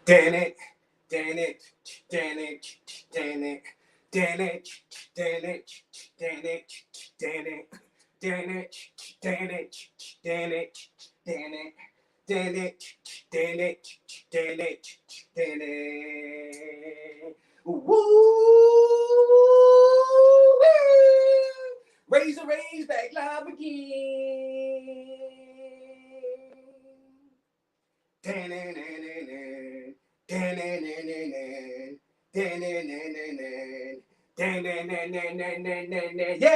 Dan it, Dan it, Dan it, Dan it, Dan it, Dan it, Dan it, Dan it, Dan it, Dan it, Dan it, Dan it, Dan it, Dan it, Dan it, Dan it. Woo! Raise a raise back live again. Yeah,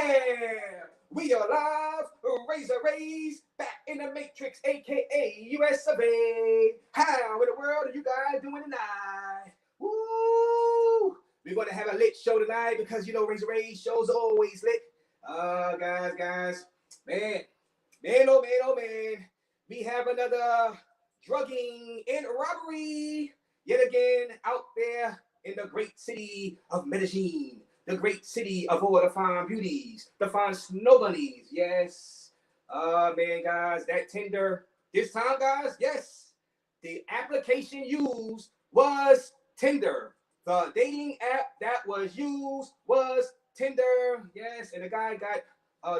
we are live. Raise a raise back in the Matrix, aka US of A. How in the world are you guys doing tonight? Woo! We're gonna have a lit show tonight because you know Raise a Raise shows are always lit. Guys, man, oh man, we have another drugging and robbery yet again out there in the great city of Medellin, the great city of all the fine beauties, the fine snow bunnies. Yes, man, guys, that Tinder this time, guys. Yes, the application used was Tinder. The dating app that was used was Tinder. Yes, and the guy got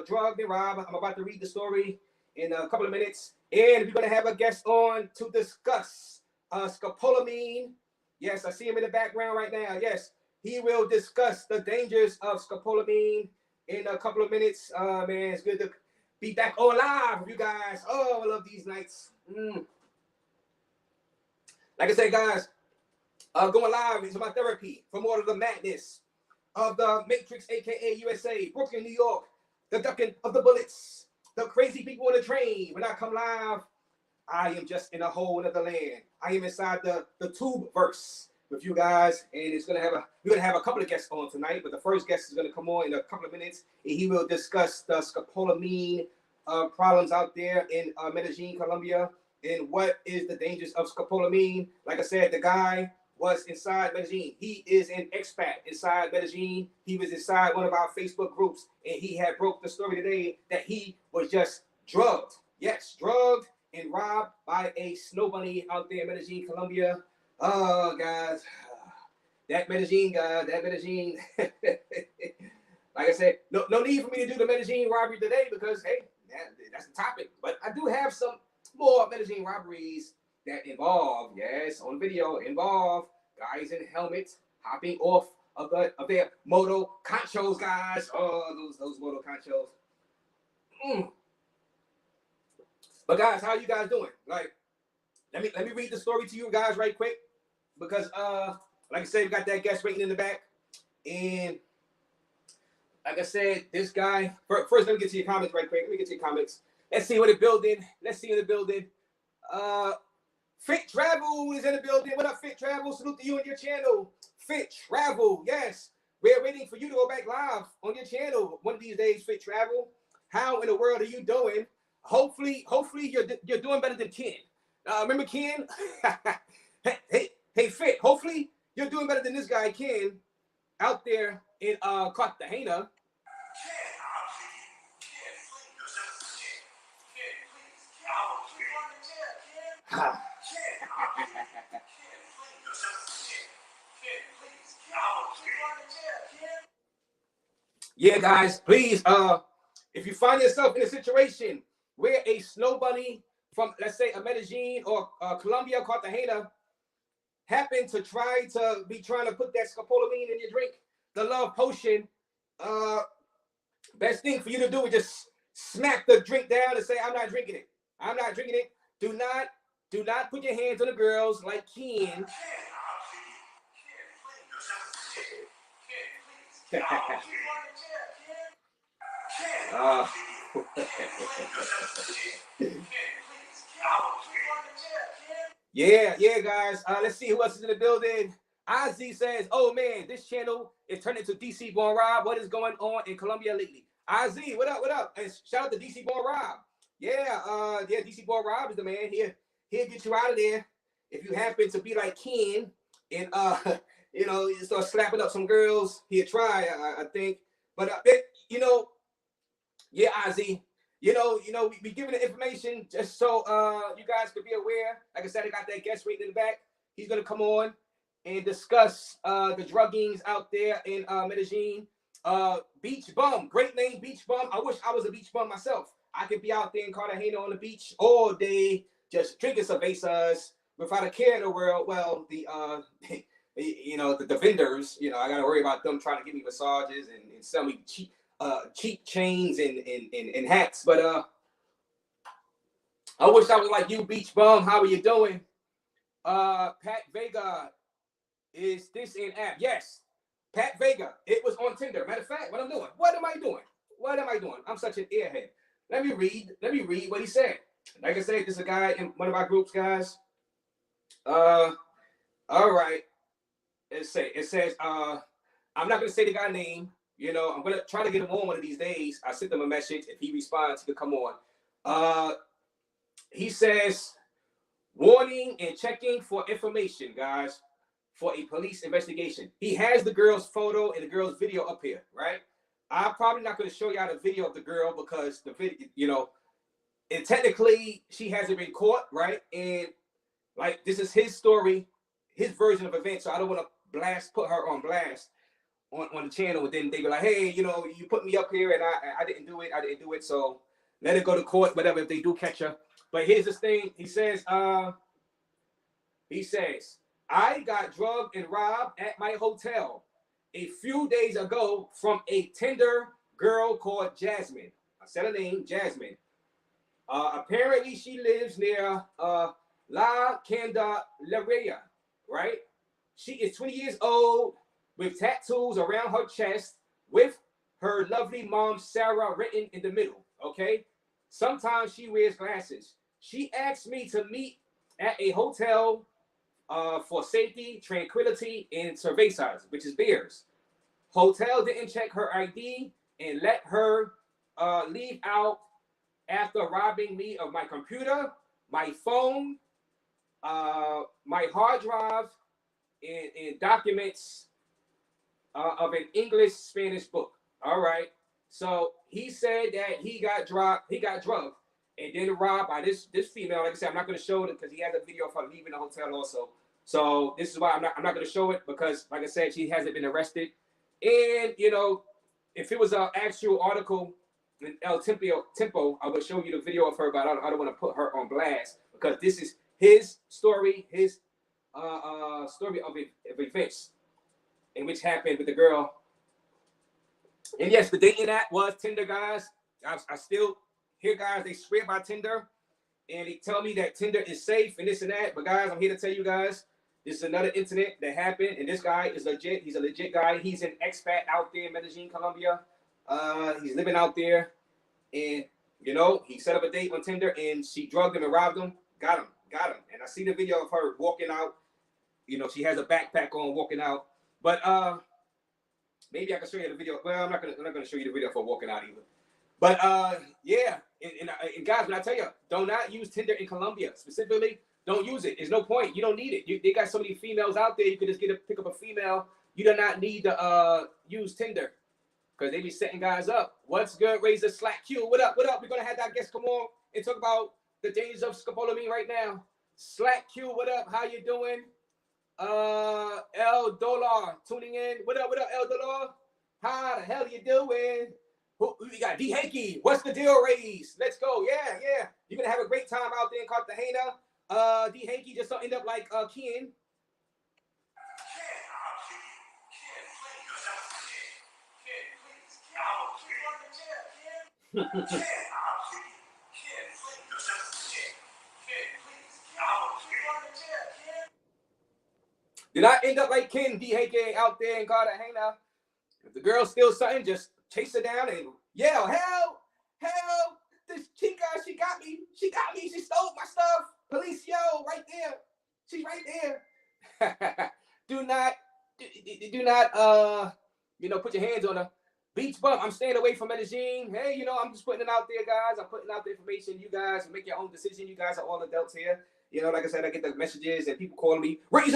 drugged and robbed. I'm about to read the story in a couple of minutes, and we're going to have a guest on to discuss scopolamine. Yes, I see him in the background right now. Yes, he will discuss the dangers of scopolamine in a couple of minutes. Man, it's good to be back on live with you guys. Oh, I love these nights. Like I said, guys, going live is my therapy from all of the madness of the Matrix, aka USA, Brooklyn, New York, the ducking of the bullets, the crazy people on the train. When I come live, I am just in a whole other land. I am inside the tube verse with you guys, and we're gonna have a couple of guests on tonight. But the first guest is gonna come on in a couple of minutes, and he will discuss the scopolamine problems out there in Medellin, Colombia, and what is the dangers of scopolamine. Like I said, the guy was inside Medellin. He is an expat inside Medellin. He was inside one of our Facebook groups, and he had broke the story today that he was just drugged. Yes, drugged and robbed by a snow bunny out there in Medellin, Colombia. Oh, guys, that Medellin guy, that Medellin. Like I said, no need for me to do the Medellin robbery today because, hey, that's the topic. But I do have some more Medellin robberies that involve, yes, on video, involve guys in helmets hopping off of their moto conchos, guys. Oh, those moto conchos. But guys, how you guys doing? Like, let me read the story to you guys right quick because like I said, we got that guest waiting in the back, and like I said, this guy. First, let me get to your comments right quick. Let me get to your comments. Let's see what the building. Let's see in the building. Fit Travel is in the building. What up, Fit Travel? Salute to you and your channel. Fit Travel, yes. We're waiting for you to go back live on your channel one of these days, Fit Travel. How in the world are you doing? Hopefully you're doing better than Ken. Remember Ken? hey, Fit. Hopefully you're doing better than this guy, Ken, out there in Cartagena. Yeah, guys, please, if you find yourself in a situation where a snow bunny from, let's say, a Medellin or Colombia, Cartagena, happen to trying to put that scopolamine in your drink, the love potion, best thing for you to do is just smack the drink down and say, I'm not drinking it. I'm not drinking it. Do not put your hands on the girls like Ken. Yeah, guys. Let's see who else is in the building. RAZE says, "Oh man, this channel is turning into DC Born Rob. What is going on in Colombia lately?" RAZE, what up? What up? And shout out to DC Born Rob. Yeah, DC Born Rob is the man. He'll get you out of there if you happen to be like Ken and you start slapping up some girls. He'll try, I think. But yeah, RAZE. We giving the information just so you guys could be aware. Like I said, I got that guest waiting in the back. He's gonna come on and discuss the druggings out there in Medellin. Beach bum, great name, beach bum. I wish I was a beach bum myself. I could be out there in Cartagena on the beach all day, just drinking cervezas without a care in the world. Well, the vendors, I got to worry about them trying to give me massages and sell me cheap chains and hats. But I wish I was like you, beach bum. How are you doing? Pat Vega, is this an app? Yes. Pat Vega, it was on Tinder. Matter of fact, what am I doing? I'm such an airhead. Let me read what he said. Like I said, this is a guy in one of our groups, guys. All right. It says, I'm not gonna say the guy's name. I'm gonna try to get him on one of these days. I sent him a message. If he responds, he can come on. He says, warning and checking for information, guys, for a police investigation. He has the girl's photo and the girl's video up here, right? I'm probably not going to show y'all the video of the girl because the video, and technically she hasn't been caught, right? And like this is his story, his version of events. So I don't want to put her on blast on the channel. And then they be like, hey, you put me up here and I didn't do it. So let it go to court, whatever, if they do catch her. But here's this thing. He says, I got drugged and robbed at my hotel a few days ago from a Tinder girl called Jasmine. I said her name, Jasmine. Apparently, she lives near La Candelaria, right? She is 20 years old with tattoos around her chest with her lovely mom, Sarah, written in the middle, okay? Sometimes she wears glasses. She asked me to meet at a hotel for safety, tranquility, and cervezas, which is beers. Hotel didn't check her ID and let her leave out after robbing me of my computer, my phone, my hard drive, and documents of an English-Spanish book. All right. So he said that he got drugged and then robbed by this female. Like I said, I'm not going to show it because he has a video of her leaving the hotel also. So this is why I'm not going to show it because, like I said, she hasn't been arrested. And if it was an actual article in El Tempo, I would show you the video of her, but I don't want to put her on blast because this is his story, his story of events in which happened with the girl. And yes, the dating app was Tinder, guys. I still hear guys, they swear by Tinder and they tell me that Tinder is safe and this and that. But guys, I'm here to tell you guys, this is another incident that happened. And this guy is legit. He's a legit guy. He's an expat out there in Medellin, Colombia. He's living out there. And, he set up a date on Tinder and she drugged him and robbed him. Got him. And I see the video of her walking out. She has a backpack on walking out. But maybe I can show you the video. Well, I'm not gonna show you the video for walking out either. But yeah, and guys, when I tell you, do not use Tinder in Colombia specifically. Don't use it. There's no point. You don't need it. They got so many females out there. You could just pick up a female. You do not need to use Tinder because they be setting guys up. What's good, Razor Slack Q? What up? We're gonna have that guest come on and talk about the dangers of scopolamine right now. Slack Q, what up? How you doing? El Dollar tuning in. What up, El Dollar? How the hell you doing? Who you got? D Hanky, what's the deal, Raze? Let's go. Yeah. You're gonna have a great time out there in Cartagena. D Hanky just don't end up like Ken. Did I end up like Ken D-Hanky out there in Cartagena? If the girl's still something, just chase her down and yell, hell, this chica, she got me, she stole my stuff. Police, right there. She's right there. do not, put your hands on her. Beach bum, I'm staying away from Medellin. Hey, I'm just putting it out there, guys. I'm putting out the information. You guys make your own decision. You guys are all adults here. Like I said, I get the messages and people calling me, Raze,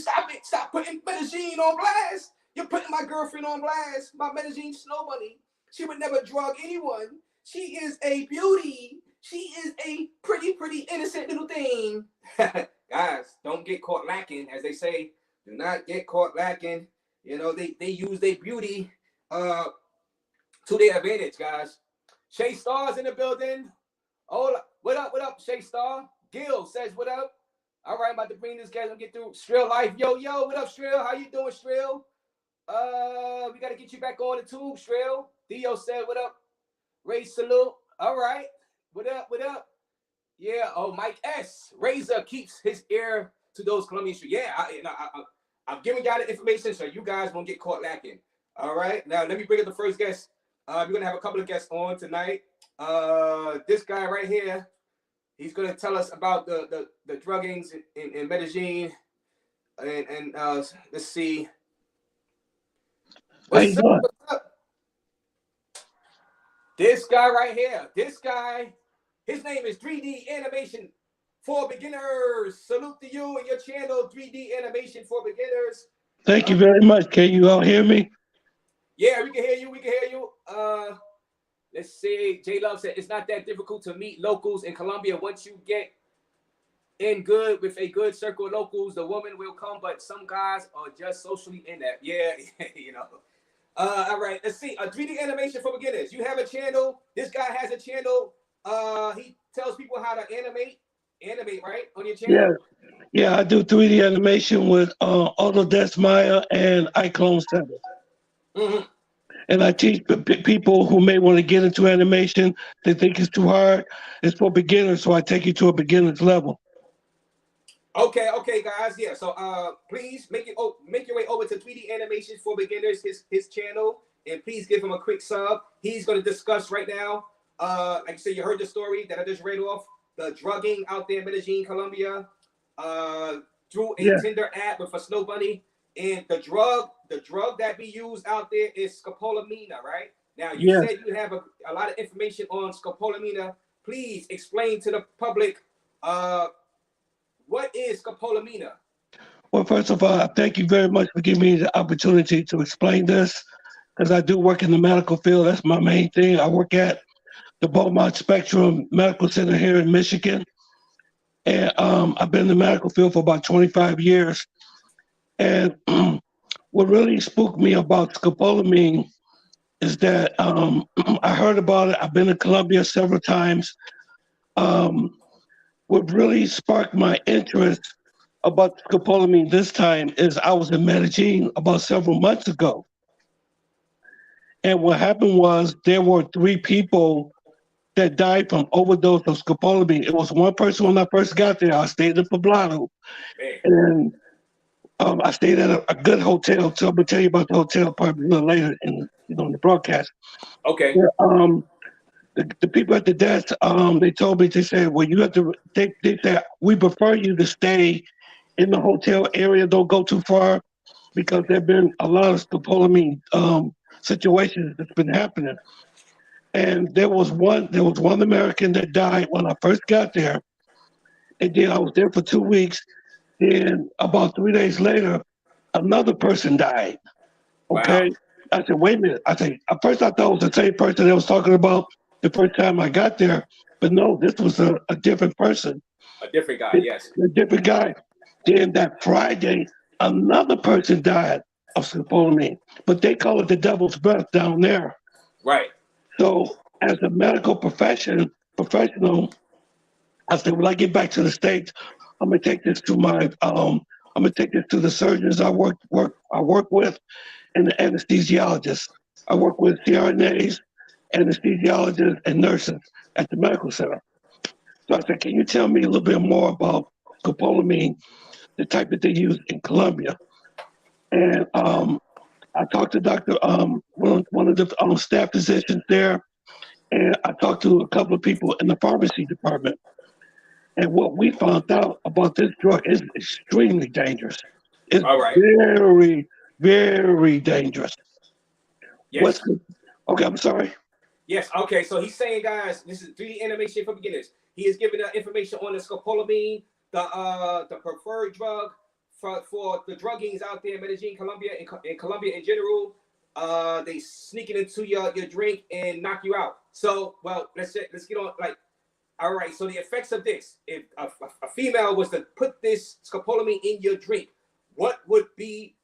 stop it. Stop putting Medellin on blast. You're putting my girlfriend on blast. My Medellin snow bunny. She would never drug anyone. She is a beauty. She is a pretty innocent little thing. Guys, don't get caught lacking, as they say. Do not get caught lacking. You know, they use their beauty to their advantage, guys. Shay Star's in the building. Oh, what up? What up, Shay Star? Gil says, what up? All right, I'm about to bring this guy and get through Shrill Life. Yo, what up, Shrill? How you doing, Shrill? We got to get you back on the tube, Shrill. Theo said, what up? Ray salute. All right. What up? What up? Yeah. Oh, Mike S. Razor keeps his ear to those Colombian streets. Yeah, I'm giving y'all the information so you guys won't get caught lacking. All right. Now, let me bring up the first guest. We're going to have a couple of guests on tonight. This guy right here, he's going to tell us about the druggings in Medellin. And let's see. What's up? What's up? This guy right here. This guy, his name is 3D Animation for Beginners. Salute to you and your channel, 3D Animation for Beginners. Thank you very much. Can you all hear me? Yeah, we can hear you. We can hear you. Let's see. J Love said it's not that difficult to meet locals in Colombia. Once you get in good with a good circle of locals, the woman will come. But some guys are just socially inept. Yeah, you know. All right. Let's see. 3D Animation for Beginners. You have a channel. This guy has a channel. He tells people how to animate, right, on your channel. Yeah. I do 3D animation with Autodesk Maya and iClone 7. Mm-hmm. And I teach people who may want to get into animation. They think it's too hard. It's for beginners, so I take you to a beginner's level. Okay, guys. Yeah. So please make your way over to 3D Animation for Beginners, his channel, and please give him a quick sub. He's going to discuss right now. Like I said, you heard the story that I just read off. The drugging out there in Medellin, Colombia, through a Tinder app with a snow bunny. And the drug that we use out there is scopolamina, right? Now, you said you have a lot of information on scopolamina. Please explain to the public what is scopolamina? Well, first of all, thank you very much for giving me the opportunity to explain this, because I do work in the medical field. That's my main thing. I work at the Beaumont Spectrum Medical Center here in Michigan. And I've been in the medical field for about 25 years. And what really spooked me about scopolamine is that I heard about it. I've been to Colombia several times. What really sparked my interest about scopolamine this time is I was in Medellin about several months ago. And what happened was there were 3 people that died from overdose of scopolamine. It was one person when I first got there. I stayed in Poblado. And I stayed at a good hotel. So I'm gonna tell you about the hotel probably a little later in the broadcast. Okay. The people at the desk, they told me, they said, well, you have to they said we prefer you to stay in the hotel area. Don't go too far, because there've been a lot of scopolamine situations that's been happening. And there was one American that died when I first got there. And then I was there for 2 weeks. Then about 3 days later, another person died. Okay. Wow. I said, wait a minute. I said, at first I thought it was the same person that was talking about the first time I got there. But no, this was a different person. A different guy, yes. A different guy. Then that Friday, another person died of scopolamine. But they call it the devil's breath down there. Right. So as a medical professional, I said, when I get back to the States, I'm gonna take this to the surgeons I work with and the anesthesiologists. I work with CRNAs, anesthesiologists, and nurses at the medical center. So I said, can you tell me a little bit more about scopolamine, the type that they use in Colombia? And I talked to Dr. One of the staff physicians there, and I talked to a couple of people in the pharmacy department. And what we found out about this drug is extremely dangerous. It's very, very dangerous. Yes. Okay, I'm sorry. Yes. Okay. So he's saying, guys, this is 3D Animation for Beginners. He is giving information on the scopolamine, the preferred drug for the druggings out there in Medellin, Colombia, and Colombia in general. They sneak it into your drink and knock you out. So, well, let's get on. Like, All right. So the effects of this, if a female was to put this scopolamine in your drink, what would be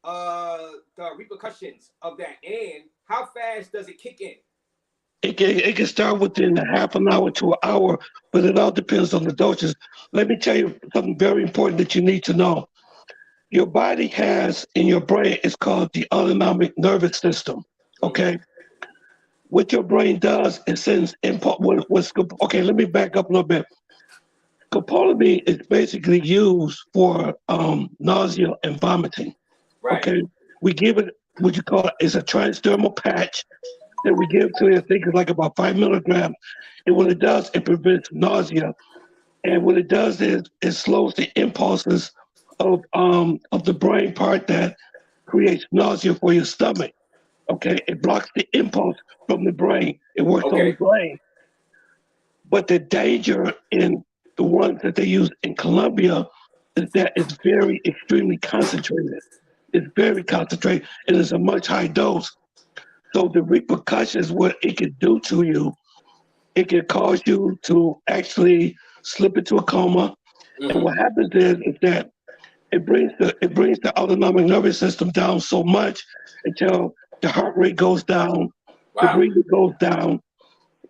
the repercussions of that, and how fast does it kick in? It can start within a half an hour to an hour, but it all depends on the doses. Let me tell you something very important that you need to know. Your body has in your brain, it's called the autonomic nervous system. Mm-hmm. Okay, what your brain does, it sends input. Okay, let me back up a little bit. Scopolamine is basically used for nausea and vomiting. Right. Okay, we give it what you call it's a transdermal patch that we give to you. I think it's like about 5 milligrams. And what it does, it prevents nausea. And what it does is it slows the impulses of the brain part that creates nausea for your stomach. Okay, it blocks the impulse from the brain. It works on the Okay. brain. But the danger in the ones that they use in Colombia is that it's very extremely concentrated. It's very concentrated and it's a much high dose. So the repercussions, what it can do to you, it can cause you to actually slip into a coma. And Mm-hmm. what happens is that it brings the autonomic nervous system down so much until the heart rate goes down, the Wow. breathing goes down,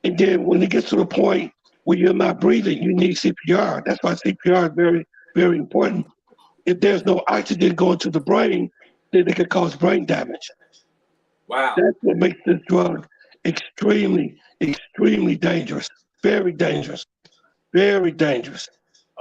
and then when it gets to the point where you're not breathing, you need CPR. That's why CPR is very, very important. If there's no oxygen going to the brain, then it can cause brain damage. Wow. That's what makes this drug extremely, extremely dangerous. Very dangerous. Very dangerous.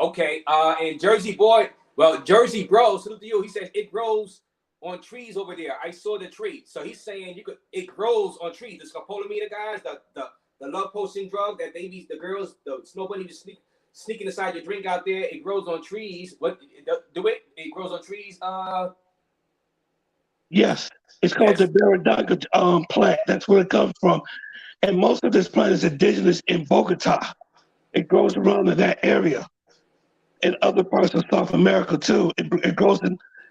Okay. And Jersey boy, well, Jersey bro, salute to you. He says it grows on trees over there. I saw the tree. So he's saying it grows on trees. The scopolamine guys, the love potion drug that babies, the girls, the snow bunny just sneaking inside your drink out there. It grows on trees. What do it? It grows on trees. Yes, it's called the Yes. Baradanga plant. That's where it comes from. And most of this plant is indigenous in Bogota. It grows around in that area. In other parts of South America too. It grows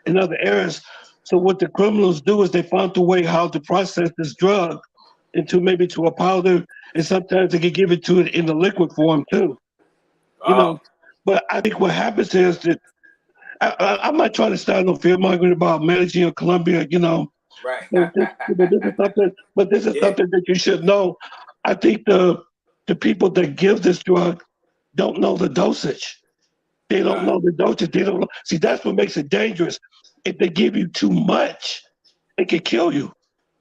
in other areas. So what the criminals do is they found a way how to process this drug into maybe to a powder, and sometimes they can give it to it in the liquid form too. You know, Oh, but I think what happens is that I'm not trying to start no fear mongering about Medellin or Colombia. right. But this is Yeah. something that you should know. I think the people that give this drug don't know the dosage. They don't Uh, know the dosage. They don't know. See, that's what makes it dangerous. If they give you too much, it can kill you.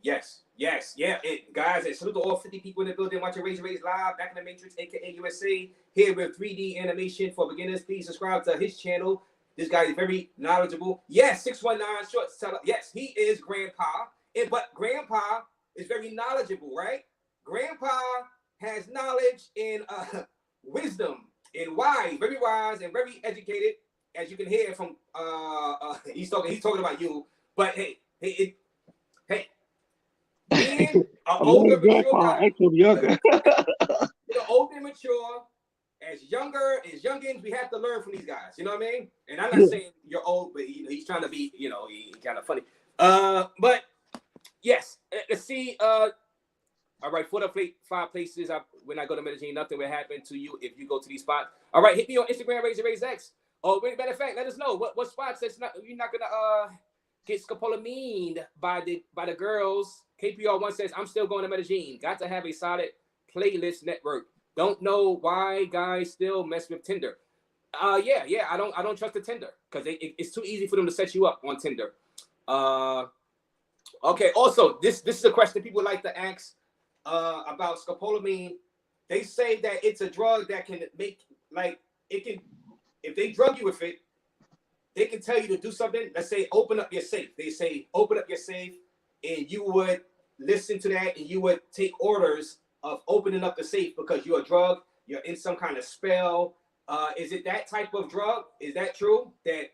yes. Yes. Yeah. Guys, and salute to all 50 people in the building watching RAZE live back in the Matrix, aka USA, here with 3D animation for beginners. Please subscribe to his channel. This guy is very knowledgeable. Yes, 619 short seller. Yes, he is grandpa. But grandpa is very knowledgeable, right? Grandpa has knowledge and wisdom and wise, very wise and very educated, as you can hear from he's talking about you. But hey, being an I'm not a older, mature grandpa. guy, Actually, I'm younger. older and mature, as youngins, we have to learn from these guys. You know what I mean? And I'm not Yeah. saying you're old, but he's trying to be, he kind of funny. But yes, let's see. All right, 5 places. When I go to Medellin, nothing will happen to you if you go to these spots. All right, hit me on Instagram, RazeX. Oh, matter of fact, let us know what spots you're not gonna get scopolamine by the girls. KPR1 says I'm still going to Medellin. Got to have a solid playlist network. Don't know why guys still mess with Tinder. Yeah. I don't trust the Tinder because it's too easy for them to set you up on Tinder. Okay. Also, this is a question people like to ask about scopolamine. They say that it's a drug that can make it can if they drug you with it, they can tell you to do something. Let's say open up your safe. They say open up your safe, and you would listen to that, and you would take orders of opening up the safe because you're a drug. You're in some kind of spell. Is it that type of drug? Is that true? That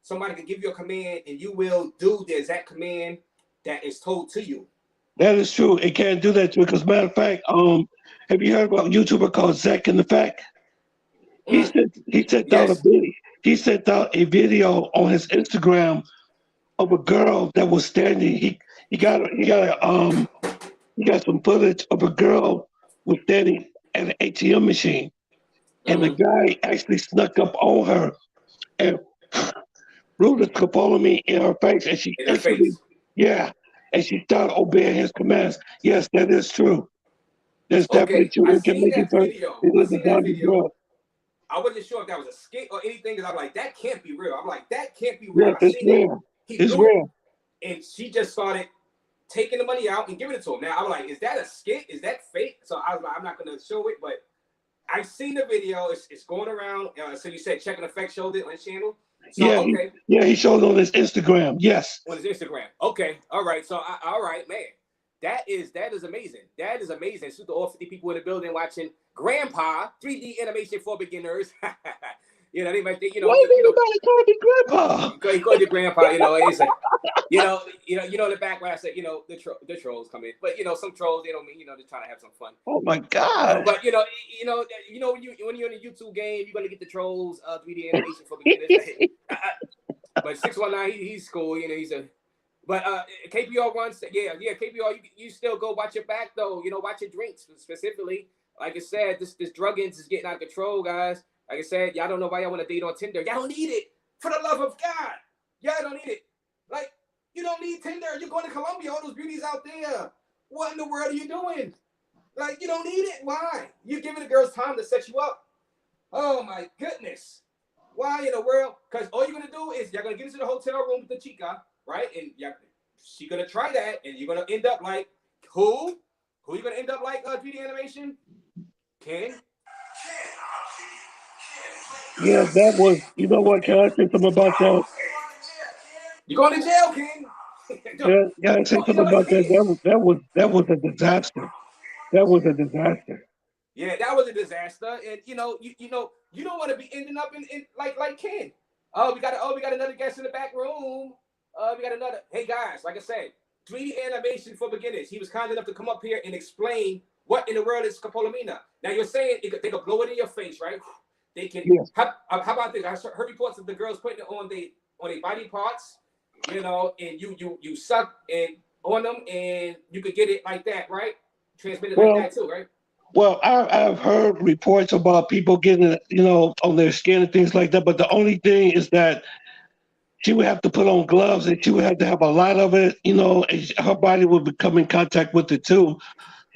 somebody can give you a command and you will do the exact command that is told to you? That is true. It can't do that to it. Because matter of fact, have you heard about a YouTuber called Zach in the Fact? He Mm, sent he sent out a yes. video. He sent out a video on his Instagram of a girl that was standing. He got some footage of a girl was standing at an ATM machine. and the guy actually snuck up on her and blew the scopolamine in her face, and she In her instantly, face. yeah, and she started obeying his commands. Yes, that is true. That's definitely Okay, true. I It can seen make you that turn. video. It I is a seen that dangerous video. drug. I wasn't sure if that was a skit or anything because I'm like, that can't be real. I'm like, that can't be real. Yes, I it's seen it. real. He It's blew it, real. and she just started taking the money out and giving it to him. Now I'm like, is that a skit? Is that fake? So I was like, I'm not gonna show it, but I've seen the video. It's going around. So you said Check and Effect showed it on his channel. So Yeah, okay, he showed on his Instagram. Yes. on his Instagram. Okay, all right. So all right, man. That is amazing. That is amazing. So to all 50 people in the building watching Grandpa 3D animation for beginners. They might think, Why is anybody calling me grandpa? you call your grandpa. It's like, in the background, I said, the trolls come in, but some trolls, they don't mean, they're trying to have some fun. Oh my God. But when you're in a YouTube game, you're gonna get the trolls 3D animation for beginners. But 619, he's cool. He's a. But KPR runs. Yeah. KPR, you still go watch your back though. Watch your drinks specifically. Like I said, this drugging is getting out of control, guys. Like I said, y'all don't know why y'all want to date on Tinder. Y'all don't need it. For the love of God, y'all don't need it. Like, you don't need Tinder. You're going to Colombia. All those beauties out there. What in the world are you doing? Like, you don't need it. Why? You're giving the girls time to set you up. Oh my goodness. Why in the world? Because all you're gonna do is you're gonna get into the hotel room with the chica, right? And she's gonna try that, and you're gonna end up like who? Who you gonna end up like? 3D animation? Ken? Yeah, that was. You know what? Can I say something about that? You going to jail, Ken? Can I say something about that? That was a disaster. That was a disaster. Yeah, that was a disaster, and you don't want to be ending up in like Ken. We got another guest in the back room. We got another. Hey guys, like I said, 3D animation for beginners. He was kind enough to come up here and explain what in the world is scopolamina. Now you're saying they could blow it in your face, right? They can. Yes. How about this? I heard reports of the girls putting it on their body parts, and you suck and on them, and you could get it like that, right? Transmitted like Well, that too, right? well, I've heard reports about people getting it, on their skin and things like that. But the only thing is that she would have to put on gloves and she would have to have a lot of it, and her body would come in contact with it too.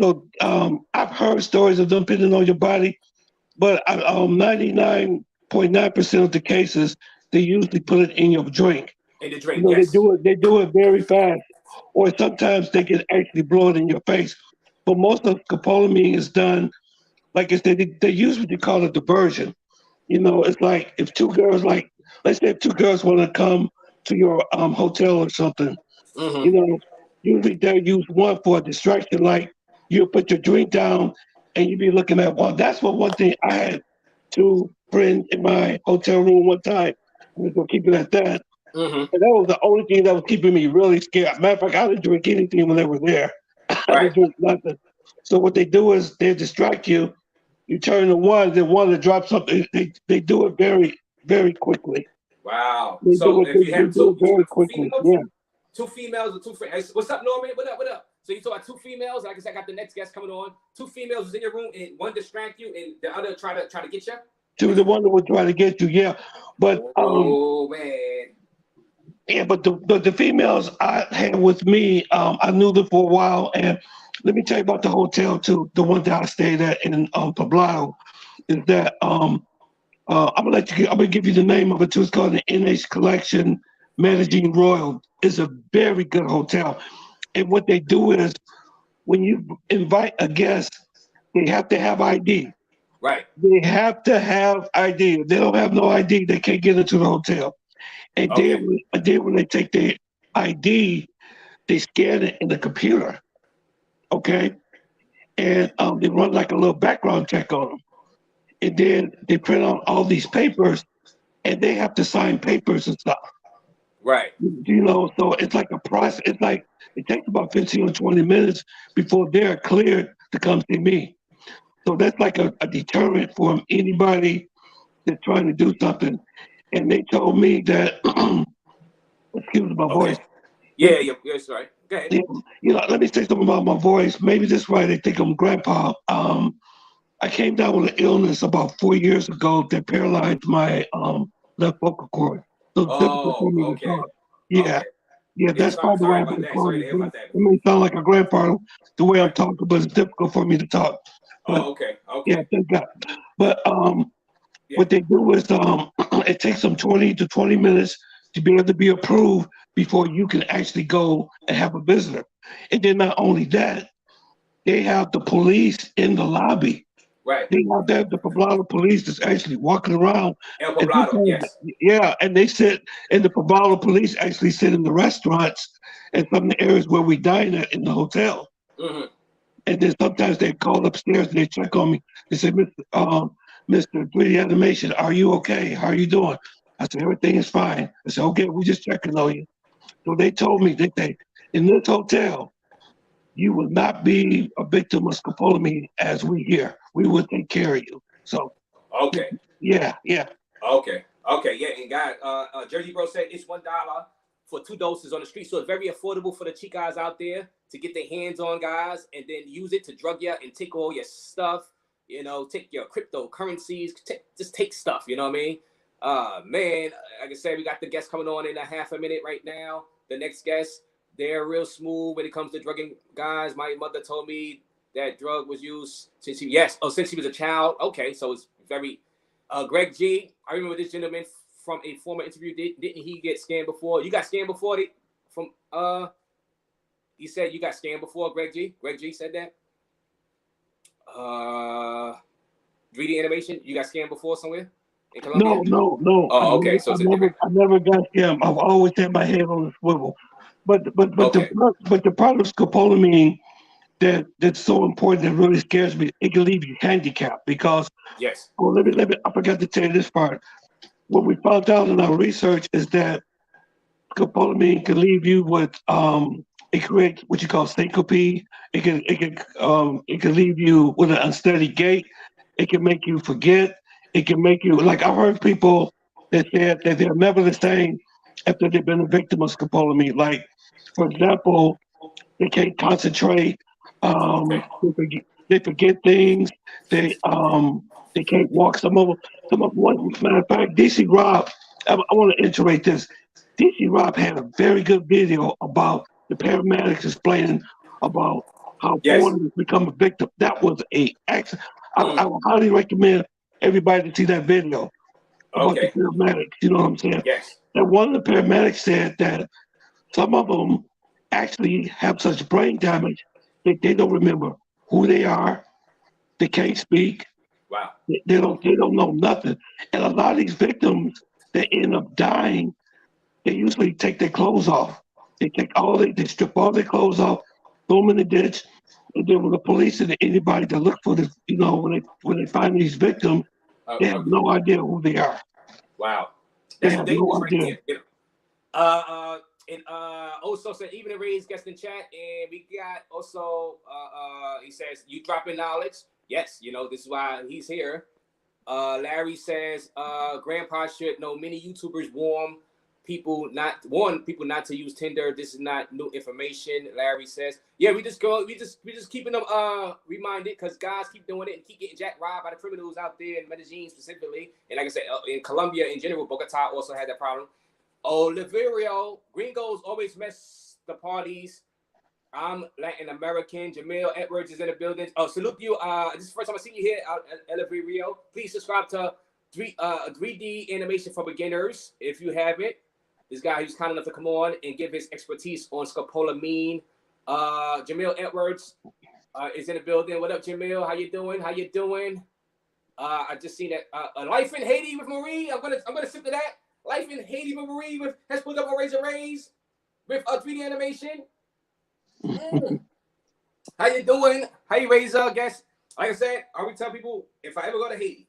So I've heard stories of them putting it on your body, but 99.9% of the cases, they usually put it in your drink. In the drink, yes. They do it very fast, or sometimes they can actually blow it in your face. But most of scopolamine is done, like I said, they use what they call a diversion. It's like if two girls, like let's say if two girls want to come to your hotel or something, you Mm-hmm. know, usually they'll use one for a distraction, like you put your drink down and you be looking at one. That's what one thing I had two friends in my hotel room one time. I'm just gonna keep it at that. Mm-hmm. And that was the only thing that was keeping me really scared. Matter of fact, I didn't drink anything when they were there. I Right. didn't drink nothing. So what they do is they distract you. You turn to one, then one to drop something. They do it very, very quickly. Wow. They do So it. if They, you they have do two, it you very talking two quickly. females, Yeah. two females or two friends. What's up, Norman? What up? What up? So you talk about two females. Like I said, I got the next guest coming on. Two females was in your room, and one distract you, and the other try to get you. To the one that would try to get you. Yeah. But Oh man. yeah, but the females I had with me, I knew them for a while. And let me tell you about the hotel too. The one that I stayed at in Poblado is that I'm gonna give you the name of it too. It's called the NH Collection Medellin Royal. It's a very good hotel. And what they do is when you invite a guest, they have to have ID. Right. They have to have ID. If they don't have no ID, they can't get into the hotel. And then, Okay. when they take their ID, they scan it in the computer, okay? And they run like a little background check on them. And then they print out all these papers, and they have to sign papers and stuff. Right. So it's like a process. It's like it takes about 15 or 20 minutes before they're cleared to come see me. So that's like a deterrent for anybody that's trying to do something. And they told me that, excuse my voice, Okay. Yeah. You're right. Go ahead. let me say something about my voice. Maybe that's why they think I'm grandpa. I came down with an illness about 4 years ago that paralyzed my left vocal cord. So it's difficult for Oh, me to okay. talk. Yeah, Okay. yeah, Yeah, that's probably why sorry I've about been that. Sorry to calling. hear It about that. may sound like a grandpa the way I'm Right. talking, but it's difficult for me to talk. But Oh, okay. yeah, Okay. thank God. But Yeah. what they do is it takes them 20 to 20 minutes to be able to be approved before you can actually go and have a visitor. And then not only that, they have the police in the lobby. Right. They have the Poblado police that's actually walking around. El And Poblado. sometimes, Yes. yeah, and they sit, and the Poblado police actually sit in the restaurants and some of the areas where we dine at in the hotel. Mm-hmm. And then sometimes they call upstairs and they check on me. They say, Mr. 3D Animation, are you okay? How are you doing? I said, everything is fine. I said, okay, we're just checking on you. So they told me, they say, in this hotel, you will not be a victim of scopolamine as we hear. We will take care of you. So, Okay. yeah, yeah. Okay. Okay. Yeah. And guys, Jersey Bro said it's $1 for 2 doses on the street, so it's very affordable for the chicas out there to get their hands on, guys, and then use it to drug you and take all your stuff. You know, take your cryptocurrencies, just take stuff. You know what I mean? Man, like I said, we got the guest coming on in a half a minute right now. The next guest, they're real smooth when it comes to drugging, guys. My mother told me that drug was used since since she was a child. Okay, so it's very. Greg G, I remember this gentleman from a former interview. Didn't he get scammed before? You got scammed before? He said you got scammed before, Greg G. Greg G said that. 3D animation, you got scammed before somewhere in Colombia? No. Oh, okay. So it's a different. I never got him. I've always had my head on the swivel. Okay. The part of scopolamine that's so important that really scares me, it can leave you handicapped because Yes. let me I forgot to tell you this part. What we found out in our research is that scopolamine can leave you with it creates what you call syncope. It can leave you with an unsteady gait. It can make you forget. It can make you like I've heard people that said that they're never the same after they've been a victim of scopolamine. Like, for example, they can't concentrate. Okay. They forget things. They can't walk. Some of one matter of fact, DC Rob. I want to iterate this. DC Rob had a very good video about the paramedics explaining about how Yes. foreigners become a victim. That was a excellent. I Mm. would highly recommend everybody to see that video about the Okay. paramedics. You know what I'm saying? Yes. And one of the paramedics said that some of them actually have such brain damage that they don't remember who they are. They can't speak. Wow. They don't know nothing. And a lot of these victims that end up dying, they usually take their clothes off. They strip all their clothes off, throw them in the ditch, and then when the police and anybody that look for this, when they find these victims, they have no idea who they are. Wow. They That's have dangerous no right idea. there. You know? And also said even the raised guest in chat, and we got also he says you dropping knowledge. Yes, this is why he's here. Larry says grandpa should know many YouTubers warn people not to use Tinder. This is not new information. Larry says, yeah, we just keeping them reminded because guys keep doing it and keep getting jack robbed by the criminals out there in Medellin specifically, and like I said, in Colombia in general. Bogota also had that problem. Oliverio, gringos always mess the parties. I'm Latin American. Jamil Edwards is in the building. Oh, salute you. This is the first time I see you here, Oliverio. Please subscribe to 3D Animation for Beginners if you haven't. This guy who's kind enough to come on and give his expertise on scopolamine. Jamil Edwards is in the building. What up, Jamil? How you doing? I just seen that Life in Haiti with Marie. I'm gonna sip to that. Life in Haiti with Marie has put up a raise with 3D Animation. How you doing? How you raise guest? Like I said, I would tell people if I ever go to Haiti,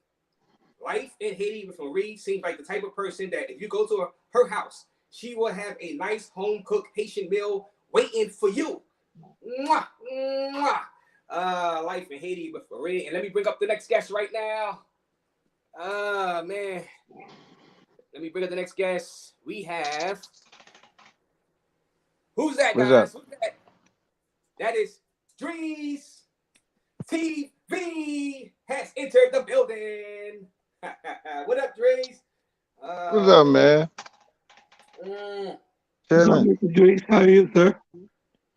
Life in Haiti with Marie seems like the type of person that if you go to her house, she will have a nice home cooked Haitian meal waiting for you. Mwah, mwah. Life in Haiti with Marie. And let me bring up the next guest right now. Man. Let me bring up the next guest. We have. Who's that, guys? Who's that? That is Drees TV. has entered the building. What up, Dre's? What's up, Man. man? Mm, What's up, Chilling. Mr. Dre? How are you, sir?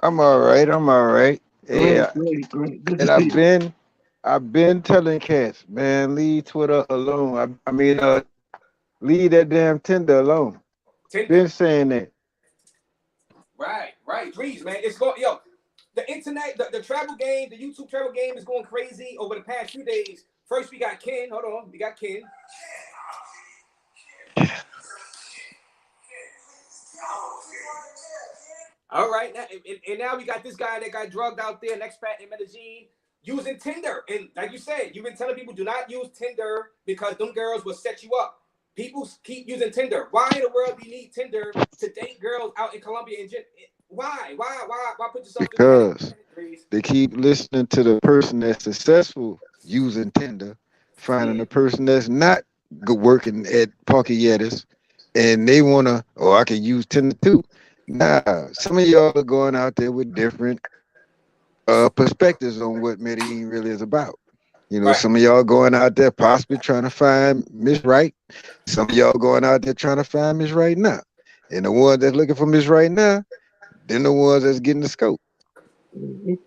I'm all right. I'm all right. Great, Yeah, great, great. Good to and see you. I've been telling cats, man, leave Twitter alone. Leave that damn Tinder alone. Tinder. Been saying that. Right. Dre's, man. It's going, yo. The internet, the travel game, the YouTube travel game is going crazy over the past few days. First, we got Ken. Hold on. We got Ken. All right, and now we got this guy that got drugged out there, an expat in Medellin, using Tinder. And like you said, you've been telling people do not use Tinder because them girls will set you up. People keep using Tinder. Why in the world do you need Tinder to date girls out in Colombia? Why put yourself through the headache? Because they keep listening to the person that's successful using Tinder, finding Mm, the person that's not working at Parkeyetis, and they wanna, oh, I can use Tinder too. Nah, some of y'all are going out there with different perspectives on what Medellin really is about. You know, right. some of y'all going out there possibly trying to find Miss Right. Some of y'all going out there trying to find Miss Right now. And the ones that's looking for Miss Right now, then the ones that's getting the scope. Mhm.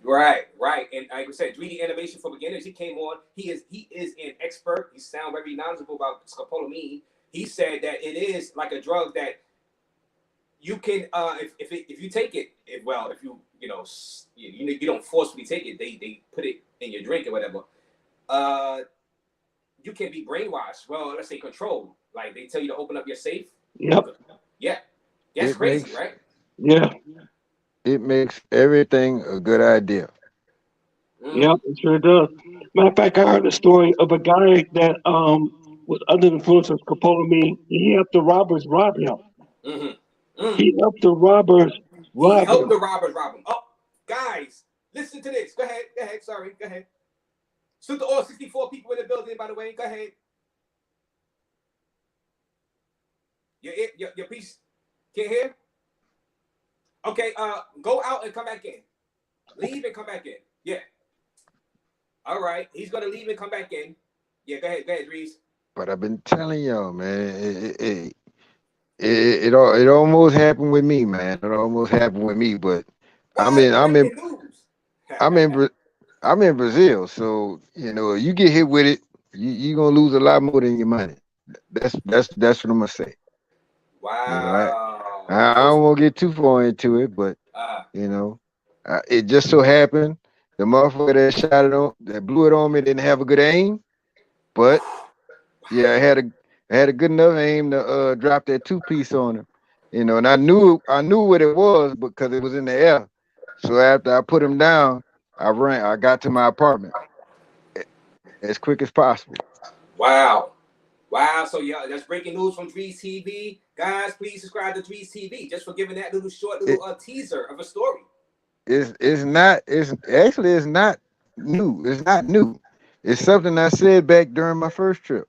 Right. And like I said, 3D Innovation for Beginners. He came on. He is an expert. He sounds very knowledgeable about scopolamine. He said that it is like a drug that you can if you take it if you don't forcefully take it, they put it in your drink or whatever. uh you can be brainwashed, well, let's say controlled, like they tell you to open up your safe. Yep, Yeah, that's It crazy, makes right? yeah, it makes everything a good idea. Mm. yep. It sure does. Matter of fact, I heard a story of a guy that was under the influence of scopolamine. He helped the robbers rob him. Mm-hmm. Mm. He helped the robbers He rob helped him. the robbers rob him. Oh, guys, listen to this. Go ahead, sorry, go ahead. Salute to all 64 people in the building, by the way. Go ahead. Your piece can't hear. Okay, go out and come back in. Leave and come back in. Yeah. All right. He's gonna leave and come back in. Yeah, go ahead, Reese. But I've been telling y'all, man, it almost happened with me, man. It almost happened with me, but I'm in What? I'm in Breaking news. I'm in I'm in Brazil, so you know you get hit with it, you gonna lose a lot more than your money. That's what I'm gonna say. You know, Wow. I don't want to get too far into it, but Uh, you know, it just so happened the motherfucker that shot it on, that blew it on me, didn't have a good aim, but yeah, I had a good enough aim to drop that two piece on him. You know, and I knew what it was because it was in the air. So after I put him down, I got to my apartment as quick as possible. wow. Wow. So yeah, that's breaking news from Drees TV. Guys, please subscribe to Drees TV just for giving that little short It, little teaser of a story. it's not new. It's not new. It's something I said back during my first trip.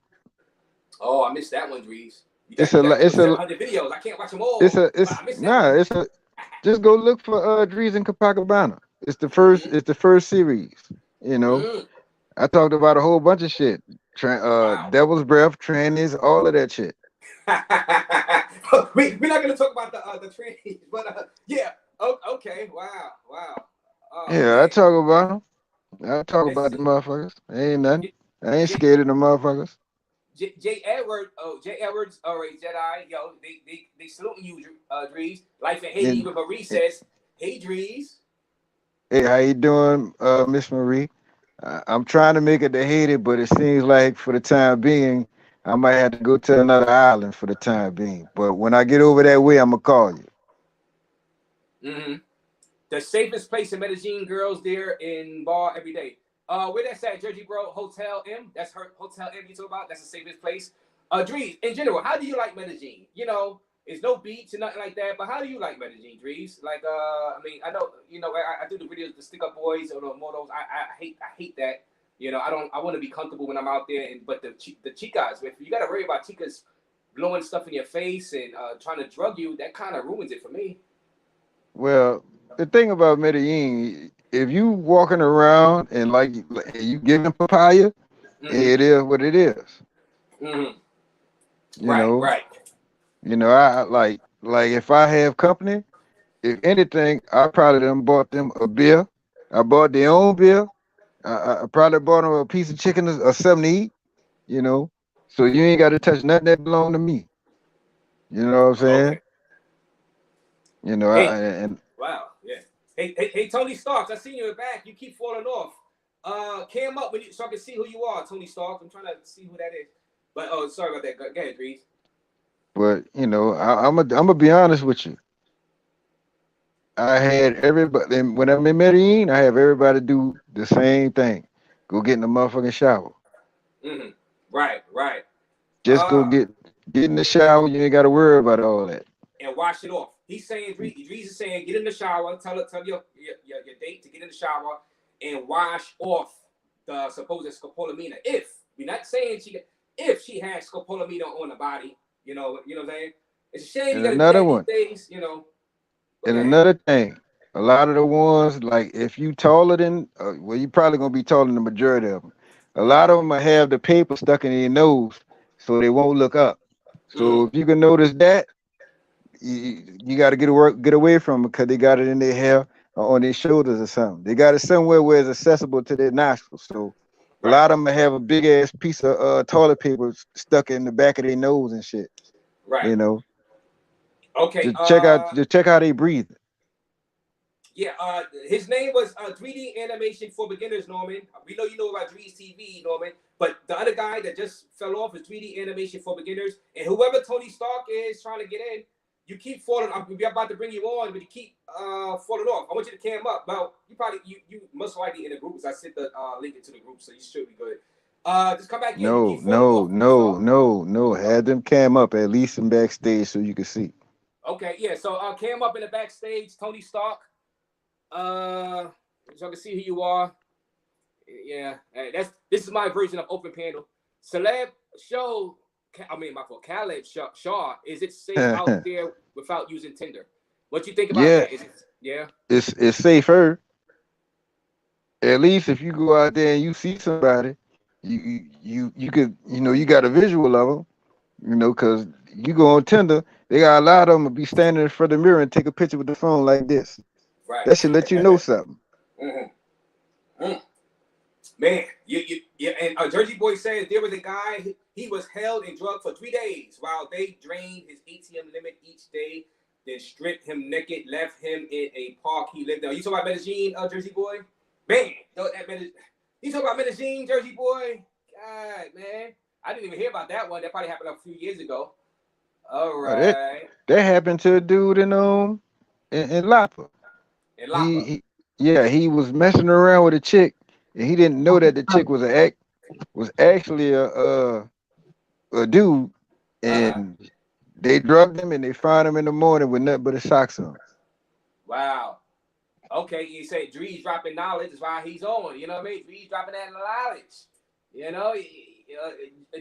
Oh, I missed that one, Drees. You It's got you a got it's a 700 videos. I can't watch them all, but I missed that one. it's a just go look for Drees and Copacabana. Mm-hmm. It's the first series. You know, Mm. I talked about a whole bunch of shit. Wow. Devil's breath, trannies, all of that shit. We're not gonna talk about the training, but yeah. Oh, okay. Wow. Oh Yeah, I man. talk about them. I talk about It's the motherfuckers. Ain't nothing. I ain't J, scared of the motherfuckers. J Edwards. Oh, J Edwards. All right, Jedi. Yo, they saluting you, Drees. Life in Haiti. And, Even Marie and says, "Hey, Drees." hey, how you doing, Miss Marie? I'm trying to make it to Haiti, but it seems like for the time being, I might have to go to another island for the time being. But when I get over that way, I'm gonna call you. Mm-hmm. The safest place in Medellin, girls there in bar every day. Where that's at, Jersey Bro? Hotel M. That's her Hotel M you talk about. That's the safest place. Drees, in general, how do you like Medellin? You know, it's no beach and nothing like that, but how do you like Medellin, Drees? Like, I mean, I know, I do the videos, the stick up boys or the motos. I hate that. You know, I want to be comfortable when I'm out there, and but the chicas, if you got to worry about chicas blowing stuff in your face and trying to drug you, that kind of ruins it for me. Well, the thing about Medellin, if you walking around and like you giving papaya, Mm-hmm. it is what it is. Mm-hmm. You Right, know, right. I like if I have company, if anything, I probably done bought them a beer. I bought their own beer. I probably bought them a piece of chicken or something to eat. You know, so you ain't got to touch nothing that belong to me. You know what I'm saying? Okay. You know, Hey, and wow, yeah. Hey, Tony Starks, I seen you in the back. You keep falling off. Cam up when you so I can see who you are, Tony Starks. I'm trying to see who that is. But oh, sorry about that. Go ahead, Reese. but you know, I'm gonna be honest with you. I had everybody and when I'm in Medellin, I have everybody do the same thing. Go get in the motherfucking shower. Mm-hmm. Right, right. Just go get in the shower. You ain't got to worry about all that. And wash it off. He's saying, Reese is saying, get in the shower. Tell your date to get in the shower and wash off the supposed scopolamina. If we're not saying if she has scopolamina on the body, you know what I'm saying. It's a shame you And got to do another that these one, days, you know. But and go ahead. another thing, a lot of the ones like if you taller than, well, you probably gonna be taller than the majority of them. A lot of them will have the paper stuck in their nose, so they won't look up. So Mm, if you can notice that, you got to get away from them because they got it in their hair or on their shoulders or something. They got it somewhere where it's accessible to their nostrils. So a right, lot of them have a big ass piece of toilet paper stuck in the back of their nose and shit. right. You know, Okay. just check how they breathe. Yeah. His name was 3D Animation for Beginners, Norman. We know you know about Drees TV, Norman. But the other guy that just fell off is 3D Animation for Beginners. And whoever Tony Stark is trying to get in, you keep falling. We're about to bring you on, but you keep falling off. I want you to cam up. Well, you most likely in the groups. I sent the link into the group, so you should be good. Just come back in. You No, keep falling no, off, Tony no, Stark. no, no. Have them cam up at least in backstage so you can see. Okay, yeah. So cam up in the backstage, Tony Stark. So I can see who you are. Yeah, hey, this is my version of open panel. Celeb show. I mean, my fault. Khaled Shaw. Is it safe out there without using Tinder? What you think about Yeah, that? Is it? Yeah. it's safer. At least if you go out there and you see somebody, you could you got a visual of them. Because you go on Tinder, they got a lot of them will be standing in front of the mirror and take a picture with the phone like this. Right. That should let you know something. Mm-hmm. Mm. Man, yeah. And Jersey Boy says there was a guy. He was held and drugged for 3 days while they drained his ATM limit each day, then stripped him naked, left him in a park he lived in. You talking about Medellin, Jersey Boy? Man, you talking about Medellin, Jersey Boy? God, man, I didn't even hear about that one. That probably happened a few years ago. All Oh, that right, that happened to a dude in Lapa. in He, Lapa. he yeah, he was messing around with a chick, and he didn't know that the chick was actually a dude, Uh-huh. and they drugged him and they found him in the morning with nothing but his socks on. Wow. Okay, you say Dree's dropping knowledge is why he's on. You know what I mean? Dree's dropping that knowledge. You know,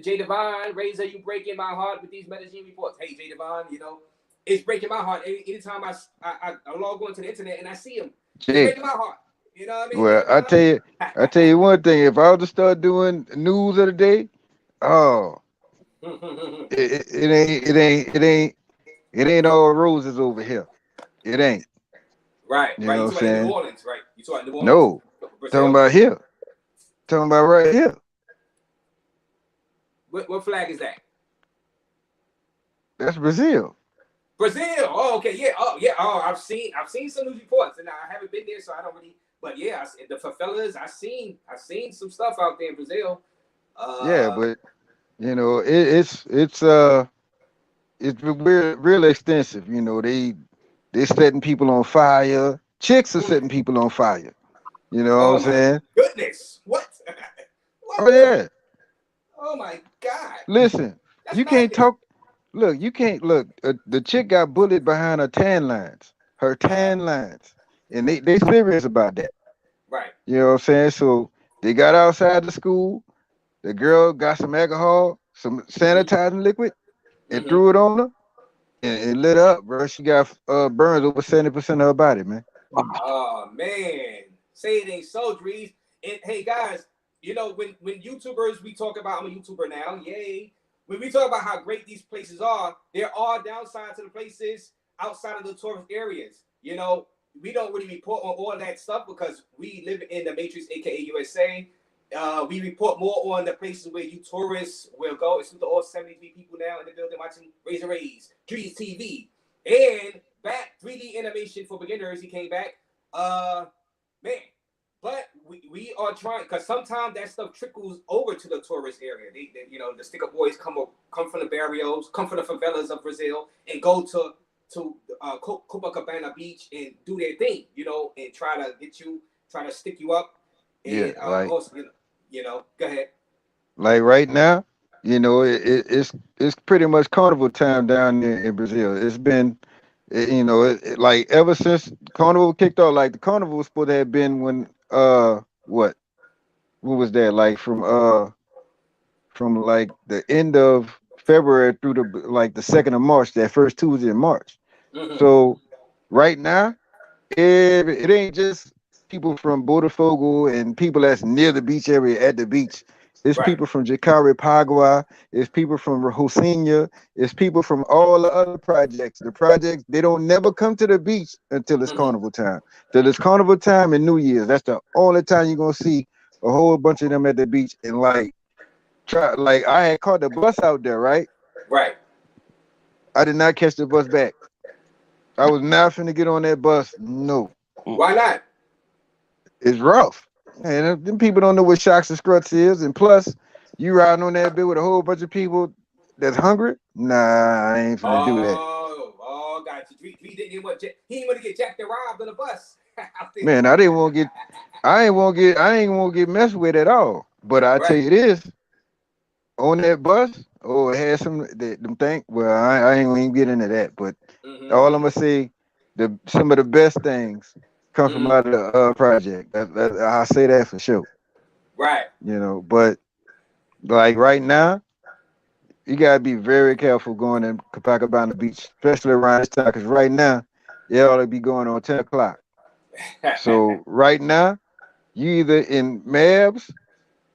Jay Devine, Razor, you breaking my heart with these Medellin reports. Hey, Jay Devine, it's breaking my heart. Anytime I log on to the internet and I see him, it's Jay, breaking my heart. You know what I mean, Jay well, I tell you one thing. If I was to start doing news of the day, oh, Devine? it ain't all roses over here. It ain't. Right, You right. know You what I'm talking about in New saying? Orleans, right? You talking about New Orleans, No, talking Brazil? about here. Talking about right here. What flag is that? That's Brazil. Brazil. Oh, okay, yeah. Oh, yeah. Oh, I've seen some news reports, and I haven't been there, so I don't really. But yeah, the favelas. I've seen some stuff out there in Brazil. Yeah, Uh, but it's real extensive. They setting people on fire. Chicks are setting people on fire. You know what I'm oh my saying? goodness! What? What Oh the? yeah. Oh my God! Listen, That's you can't madness. talk. Look, you can't look. The chick got bullied behind her tan lines. Her Uh, tan lines, and they serious about that. right. You know what I'm saying? So they got outside the school. The girl got some alcohol, some Mm-hmm. sanitizing liquid, and Mm-hmm. threw it on her, and lit up, bro. She got burns over 70% of her body, man. Oh man. Say it ain't so, Drees. And hey, guys, you know, when YouTubers, we talk about, I'm a YouTuber now, yay. When we talk about how great these places are, there are downsides to the places outside of the tourist areas. You know, we don't really report on all that stuff because we live in the Matrix, aka USA. We report more on the places where you tourists will go. It's with all 73 people now in the building watching RAZE, Drees TV. And back 3D animation for beginners. He came back. Man, but we are trying because sometimes that stuff trickles over to the tourist area. They you know, the sticker boys come from the barrios, come from the favelas of Brazil, and go to Copacabana Beach and do their thing, you know, and try to stick you up. And Yeah, like also, go ahead. like right now, you know, it's pretty much carnival time down there in Brazil. It's been, you know, like ever since carnival kicked off. Like the carnival was supposed to have been when what was that, like from like the end of February through the like the 2nd of March, that first Tuesday in March. Mm-hmm. So right now, it ain't just people from Botafogo and people that's near the beach area at the beach. It's Right. people from Jacaré, it's people from Rocinha, it's people from all the other projects. The projects, they don't never come to the beach until it's Mm-hmm. carnival time. Till it's carnival time and New Year's. That's the only time you're gonna see a whole bunch of them at the beach. And like I had caught the bus out there, right? Right. I did not catch the bus back. I was not finna get on that bus. No. Why not? It's rough. And them people don't know what shocks and struts is. And plus, you riding on that bit with a whole bunch of people that's hungry. Nah, I ain't finna do that. Got you. He didn't want he didn't want to get jacked and robbed on the bus. Man, I ain't want to get messed with at all. But I tell Right. you this, on that bus, oh, it had them thing. Well, I ain't gonna even get into that. But all I'm Mm-hmm. gonna say, some of the best things come from Mm-hmm. out of the project. I say that for sure. Right. You know, but like right now, you gotta be very careful going to Copacabana Beach, especially around this time, because right now, it ought to be going on 10 o'clock. So right now, you either in Mabs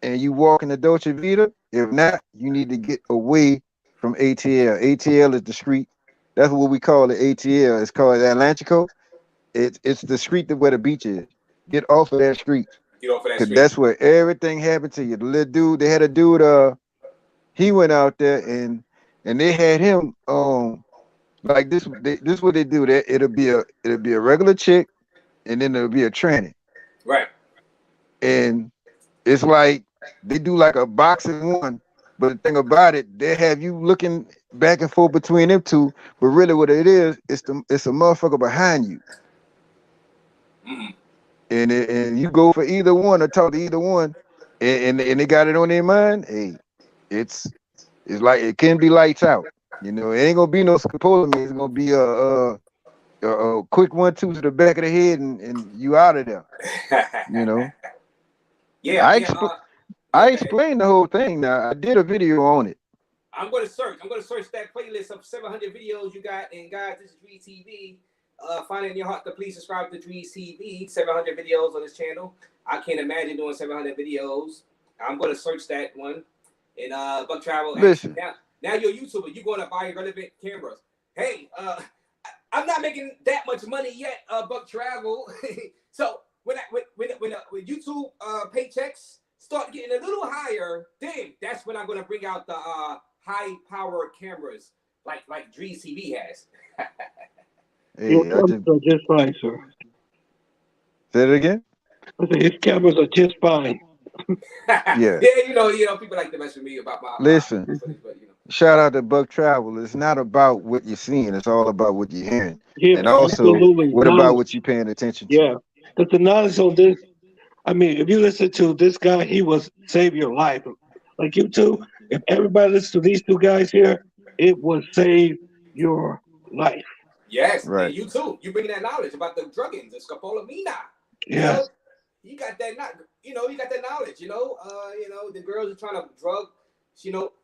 and you walk in the Dolce Vita. If not, you need to get away from ATL. ATL is the street. That's what we call it. ATL. It's called Atlantico. It's the street where the beach is. Get off of that street, Get off of that cause street. that's where everything happened to you. The little dude, they had a dude. He went out there and they had him like this what they do. That it'll be a regular chick and then there'll be a tranny. Right. And it's like they do like a boxing one, but the thing about it, they have you looking back and forth between them two. But really, what it is, it's a motherfucker behind you, Mm-hmm. and you go for either one or talk to either one, and they got it on their mind. Hey, it's it's like it can be lights out. You know, it ain't gonna be no scopolamine. It's gonna be a quick 1-2 to the back of the head, and you out of there. You know, Yeah. I Yeah. expl- Yeah. I Go ahead. explained the whole thing. Now I did a video on it. I'm gonna search. I'm gonna search that playlist of 700 videos you got. And guys, this is Drees TV. Find it in your heart to please subscribe to Drees TV. 700 videos on this channel. I can't imagine doing 700 videos. I'm gonna search that one. And Buck Travel asks you Listen, now you're a YouTuber. You're gonna buy relevant cameras. Hey, I'm not making that much money yet, Buck Travel. So when YouTube paychecks start getting a little higher, then that's when I'm gonna bring out the high power cameras like Drees TV has. Your hey, I cameras just are just fine, sir. said it again. I said his cameras are just fine. Yeah, Yeah, people like to mess with me about my listen. footage, but Shout out to Buck Travel. It's not about what you're seeing. It's all about what you're hearing, Yeah, and also absolutely. what about Knowledge. what you're paying attention to. Yeah. Because the knowledge on this, I mean, if you listen to this guy, he will save your life. Like you two, if everybody listens to these two guys here, it will save your life. yes, and Right. you too. You bringing that knowledge about the druggings, the scopolamina. You Yes. know, you got that not. You got that knowledge. The girls are trying to drug.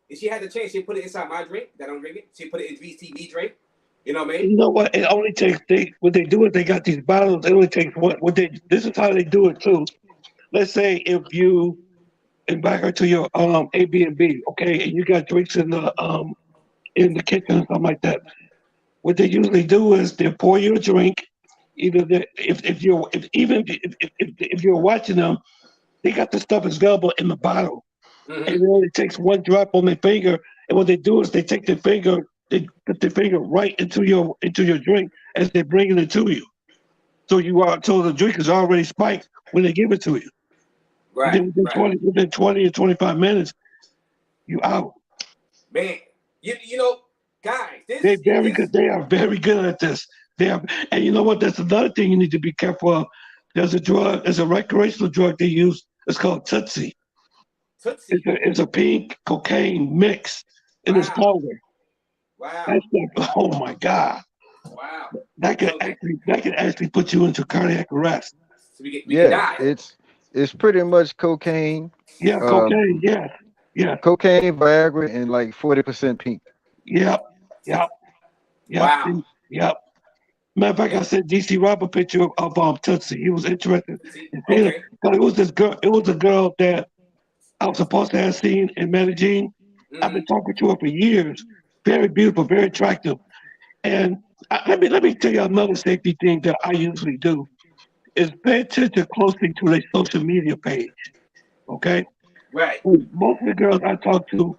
If she had the chance, she'd put it inside my drink that I'm drinking. She'd put it in Drees TV drink. You know what I mean? You know what? It only takes what they do is they got these bottles. It only takes what they. This is how they do it too. Let's say if you invite her to your Airbnb, okay, and you got drinks in the kitchen or something like that. What they usually do is they pour you a drink. Either if you're if even if you're watching them, they got the stuff available in the bottle, and Mm-hmm. it only takes one drop on their finger. And what they do is they take their finger, they put their finger right into your drink as they're bringing it to you. So the drink is already spiked when they give it to you. And Right, then right. within 20 or 25 minutes, you out. Man, you know, guys, They're this very this good. They are very good at this. They are, and you know what? That's another thing you need to be careful of. There's a recreational drug they use. It's called Tootsie. Tootsie. It's a pink cocaine mix, and it's Wow, powder. wow, That's like, oh my god, wow. that So, could actually put you into cardiac arrest. so we could Yeah, die. it's pretty much cocaine, Yeah, uh, cocaine. Yeah, yeah, cocaine, Viagra, and like 40% pink. yep, yep, yep, Wow. yep. Matter of fact, I And sent DC Rob a picture of Tootsie. He was interested see, in seeing it. okay. But it was this girl. It was a girl that I was supposed to have seen in Medellin. I've Mm-hmm. been talking to her for years. Very beautiful, very attractive. And let me tell you another safety thing that I usually do is pay attention closely to their social media page. Okay, Right. most of the girls I talk to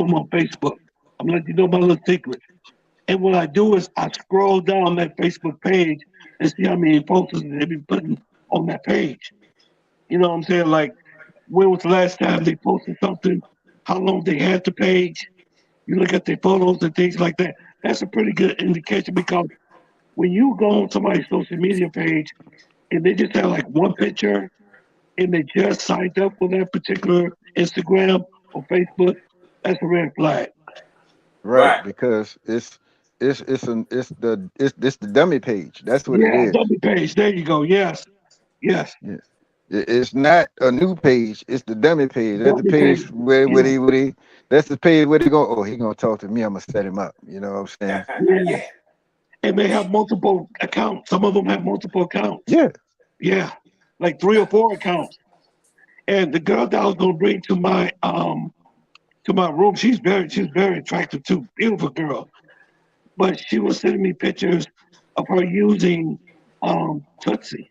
them on Facebook. I'm letting you know my little secret. And what I do is I scroll down that Facebook page and see how many posts they be putting on that page. You know what I'm saying? Like, when was the last time they posted something? How long they had the page? You look at their photos and things like that. That's a pretty good indication because when you go on somebody's social media page and they just have like one picture and they just signed up for that particular Instagram or Facebook, that's a red flag. Right, Right. because it's the dummy page. That's what it Yeah, is. double page. There you go. Yes, yes. Yeah. It's not a new page. It's the dummy page. That's the Double page. page where Yeah, they that's the page where they go. Oh, he gonna talk to me. I'm gonna set him up. You know what I'm saying? yeah. Yeah. And they have See, multiple accounts. Some of them have multiple accounts. Yeah. Yeah, like three or four accounts. And the girl that I was gonna bring to my room, she's very attractive too, beautiful girl. But she was sending me pictures of her using Tootsie.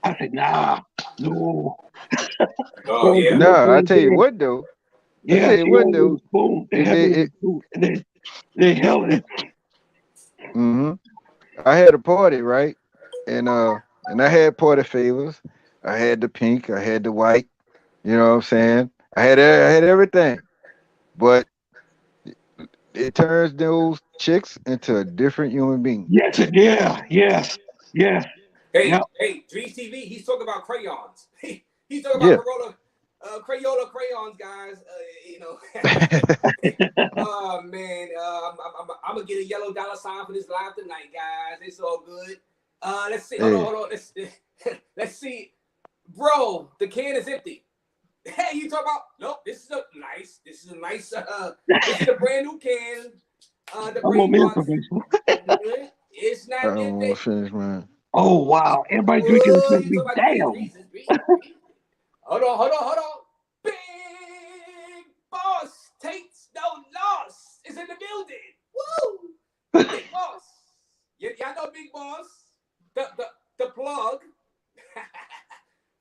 I said, nah, no. oh So yeah. my No, I friend tell you there, what though. I yeah, tell you she had what it with though. a spoon. They It, had it it, with it a spoon, and they held it. hmm I had a party, right? And I had party favors. I had the pink. I had the white. You know what I'm saying? I had everything. But it turns those chicks into a different human being. Yes, yeah, yes, yes, Hey, yep. hey, Drees TV. He's talking about crayons. He's talking about Yeah. Corolla, Crayola crayons, guys. You know. Oh man, I'm gonna get a yellow dollar sign for this live tonight, guys. It's all good. Let's see. Hold on, Hey, hold on. Let's see, bro. The can is empty. Hey, you talk about? Nope. This is a nice. This is a nice. This is a brand new can. The I'm on brain me box. information. It's I not empty. almost finished, man. Oh wow, everybody drinking this Oh, must you be talk about Drees, damn. Drees, Drees, Drees. Hold on, hold on, hold on. Big boss takes no loss. Is in the building. Woo! Big boss. Y'all know Big Boss. The plug.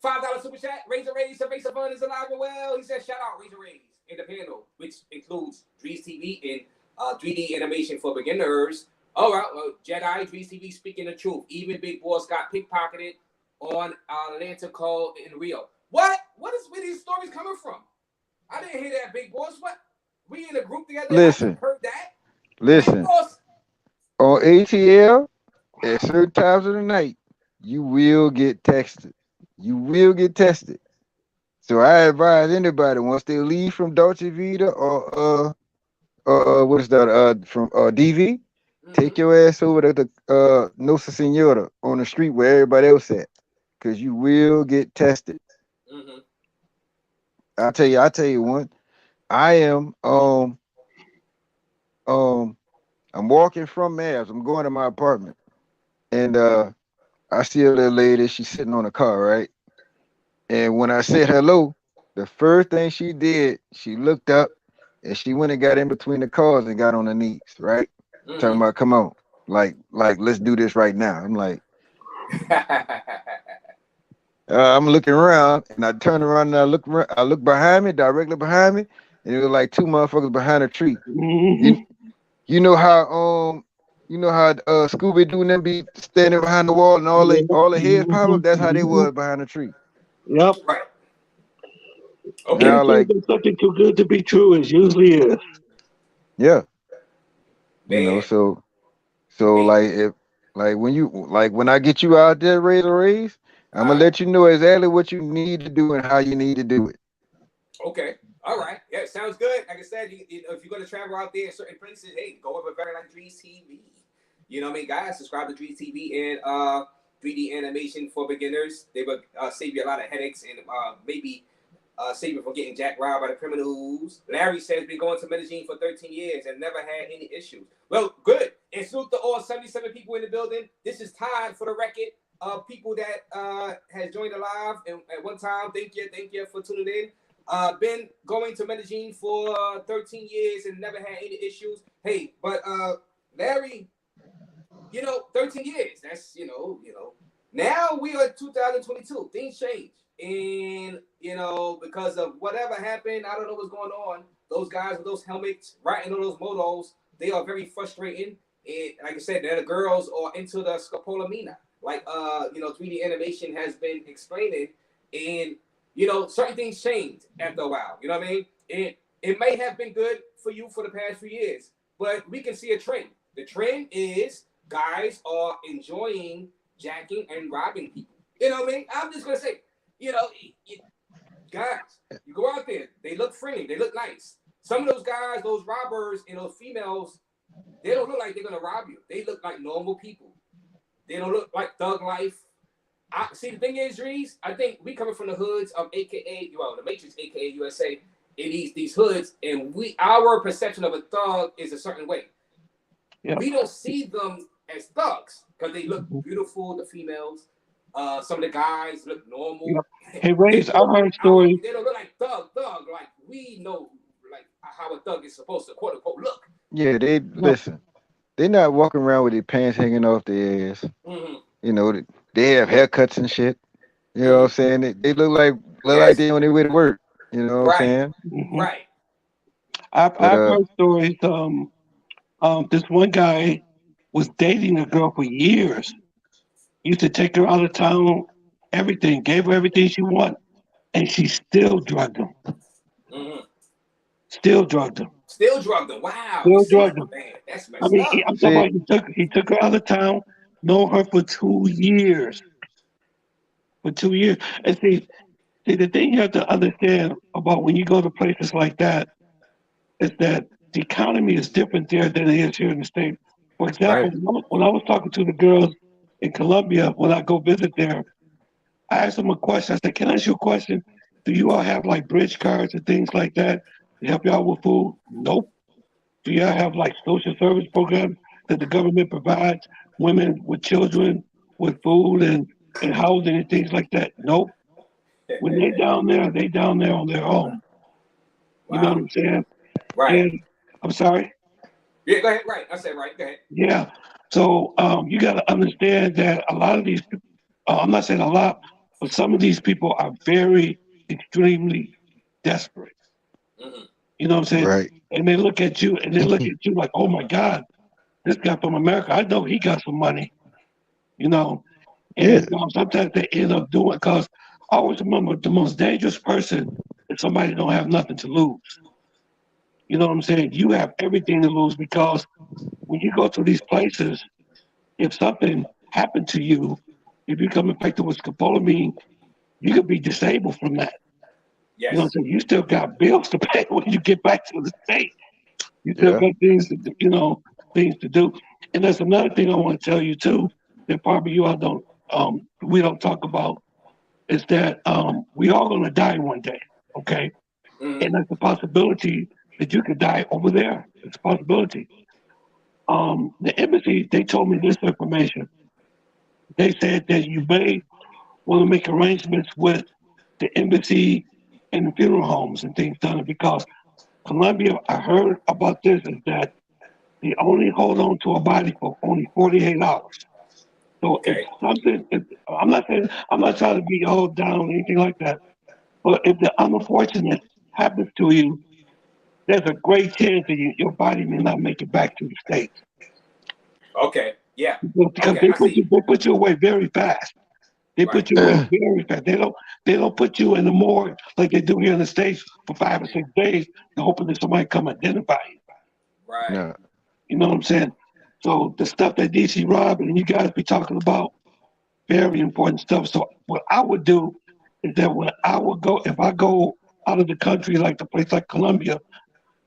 $5 super chat. Razor Rays, Surface Fun is alive and well. He says, shout out Razor Rays in the panel, which includes Drees TV and 3D animation for beginners. All right, well, Jedi, Drees TV speaking the truth. Even Big Boss got pickpocketed on Atlantico in Rio. What? What is where these stories coming from? I didn't hear that, Big Boss. What? We in a group together. I just Listen, heard that. Big listen. Boss. On ATL, at certain times of the night, you will get texted. You will get tested. So I advise anybody once they leave from Dolce Vita or what is that from DV, Mm-hmm. take your ass over to the Nosa Senora on the street where everybody else at, because you will get tested. Mm-hmm. I tell you one. I am um I'm walking from Mavs. I'm going to my apartment, and I see a little lady. She's sitting on a car, right? And when I said hello, the first thing she did, she looked up and she went and got in between the cars and got on her knees, right? Talking about, come on, like let's do this right now. I'm like, I'm looking around and I turn around and I look behind me, directly behind me, and it was like two motherfuckers behind a tree. You you know how Scooby Doo and them be standing behind the wall and all the heads pop up. That's how they was behind the tree. Yep. Right. Okay. Okay. Now like Something too good to be true. It usually is. yeah, you know Man. so Hey. like if when I get you out there raise, I'm gonna Uh, let you know exactly what you need to do and how you need to do it. okay. All right. Yeah, sounds good. Like I said, if you're going to travel out there in certain places, hey, go over very like Drees TV. You know what I mean, guys? Subscribe to Drees TV and 3D animation for beginners. They will save you a lot of headaches and maybe save you from getting jack robbed by the criminals. Larry says been going to Medellin for 13 years and never had any issues. Well, good. And salute to all 77 people in the building. This is tied for the record of people that has joined the live and at one time. Thank you for tuning in. Been going to Medellin for 13 years and never had any issues. Hey, but Larry, 13 years. That's Now we are 2022. Things change, and because of whatever happened, I don't know what's going on. Those guys with those helmets, riding on those motos, they are very frustrating. And like I said, the girls are into the scopolamina, like 3D animation has been explaining, and certain things change after a while. You know what I mean? It may have been good for you for the past few years, but we can see a trend. The trend is guys are enjoying jacking and robbing people. You know what I mean? I'm just gonna say, guys, you go out there, they look friendly, they look nice. Some of those guys, those robbers, and those females, they don't look like they're gonna rob you. They look like normal people. They don't look like thug life. See, the thing is, Reese, I think we coming from the hoods of AKA, the Matrix, AKA USA, in these hoods, and our perception of a thug is a certain way. Yep. We don't see them as thugs because they look beautiful, the females. Some of the guys look normal. Yep. Hey, Raze, I heard stories. They don't look like thug, like we know, like how a thug is supposed to, quote unquote, look. Yeah, listen. They're not walking around with their pants hanging off their ass. Mm-hmm. They have haircuts and shit. You know what I'm saying? They look like they on their way to work. You know what I'm saying? Mm-hmm. Right. I've heard stories. This one guy was dating a girl for years. Used to take her out of town, everything, gave her everything she wanted, and she still drugged him. Mm-hmm. Still drugged him. Wow. Still drugged him. Man, that's messed up. I'm talking about he took her out of town, known her for 2 years. For 2 years. And see, the thing you have to understand about when you go to places like that is that the economy is different there than it is here in the States. For example, when I was talking to the girls in Colombia, when I go visit there, I asked them a question. I said, can I ask you a question? Do you all have like bridge cards and things like that to help you out with food? Nope. Do y'all have like social service programs that the government provides women with children with food and housing and things like that? Nope. When they down there on their own. Wow. You know what I'm saying? Right. And I'm sorry? Yeah, go ahead. Right. I said right. Go ahead. Yeah. So you got to understand that a lot of these, I'm not saying a lot, but some of these people are very extremely desperate. Mm-hmm. You know what I'm saying? Right. And they look at you like, oh my God, this guy from America, I know he got some money. And sometimes they end up doing, because I always remember the most dangerous person is somebody don't have nothing to lose. You know what I'm saying? You have everything to lose, because when you go to these places, if something happened to you, if you come infected with scopolamine, you could be disabled from that. Yes. You know what I'm saying? You still got bills to pay when you get back to the state. You still got things to do, things to do. And there's another thing I want to tell you too, that probably you all don't, we don't talk about, is that we all gonna die one day, okay? Mm-hmm. And that's a possibility that you could die over there. It's a possibility. the embassy, they told me this information. They said that you may want to make arrangements with the embassy and the funeral homes and things done because Colombia, I heard about this, is that they only hold on to a body for only 48 hours. So if Okay. something, if, I'm not saying, I'm not trying to be all down or anything like that, but if the unfortunate happens to you, there's a great chance that your body may not make it back to the States. Okay. Yeah. Because Okay. I see. they put you away very fast. They Right. put you away very fast. They don't put you in the morgue like they do here in the States for 5 or 6 days, hoping that somebody come identify you. Right. No. You know what I'm saying? So the stuff that DC Rob and you guys be talking about, very important stuff. So what I would do is that when I would go, if I go out of the country, like the place like Colombia,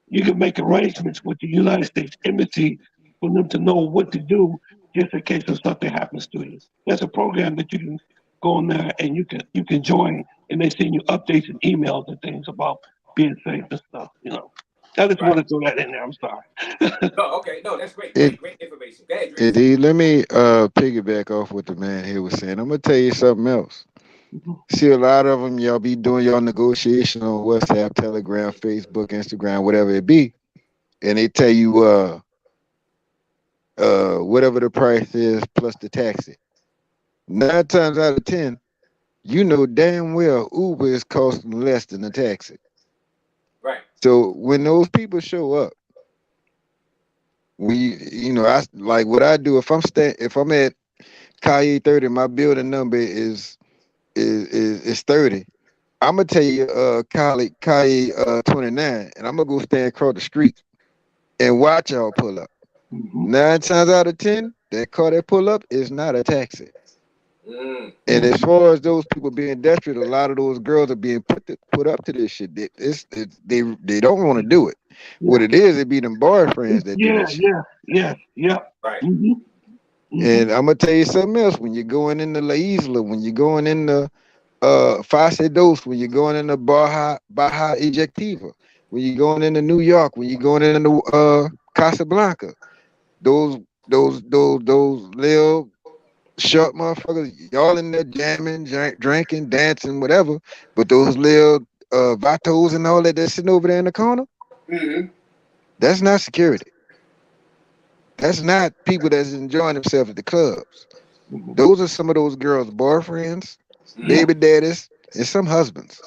you can make arrangements with the United States Embassy for them to know what to do just in case if something happens to you. There's a program that you can go on there and you can join, and they send you updates and emails and things about being safe and stuff. I just Right. want to throw that in there. I'm sorry. No. Okay. No, that's great. It, Great. Great information. Go ahead, Drees. Indeed. Let me piggyback off what the man here was saying. I'm gonna tell you something else. Mhm. See, a lot of them, y'all be doing y'all negotiation on WhatsApp, Telegram, Facebook, Instagram, whatever it be, and they tell you whatever the price is plus the taxi. 9 times out of 10, you know damn well Uber is costing less than the taxi. Right. So when those people show up, I like what I do if I'm at Calle 30, my building number is 30. I'm gonna tell you Calle 29, and I'm gonna go stand across the street and watch y'all pull up. Mhm. 9 times out of 10, that car that pull up is not a taxi. Mm. And as Mhm. far as those people being desperate, a lot of those girls are being put up to this shit. They don't want to do it. What Yeah. it is, it be them boyfriends that do Yeah. that shit. Yeah. Yeah. Yeah. Right. hmm hmm And I'm gonna tell you something else. When you're going into La Isla, when you're going into Fase Dos, when you're going into Baja Ejectiva, when you're going into New York, when you're going into Casablanca, those those little short motherfuckers, y'all in there jamming, drinking, dancing, whatever. But those little vatos and all that that's sitting over there in the corner, Mm-hmm. that's not security. That's not people that's enjoying themselves at the clubs. Those are some of those girls' boyfriends, Mm-hmm. Yeah. baby daddies, and some husbands.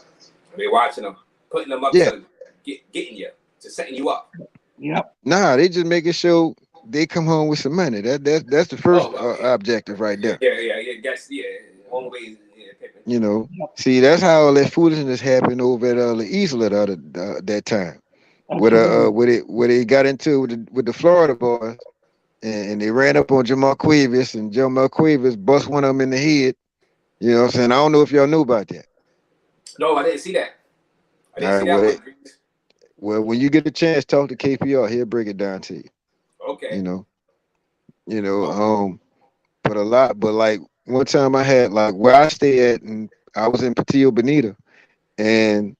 Be watching them, putting them up Yeah. to getting you, to setting you up. Yep. Nah, they just making sure they come home with some money. That's the first Oh well, yeah. objective right Yeah. there. Yeah. Yeah. Yeah. Guess. Yeah. Always. Yeah. Pippin. You know. Yep. See, that's how all that foolishness happened over at La Isla that time. Absolutely. Where they got into with the Florida boys, and they ran up on Jamal Cuevas, and Jamal Cuevas bust one of them in the head. You know what I'm saying? I don't know if y'all knew about that. No, I didn't see that. I All didn't right, see that one. Drees. when you get a chance, talk to KPR. He'll break it down to you. You Okay. know, you know. Oh. But like one time I had like where I stay at, and I was in Patillo Bonita, and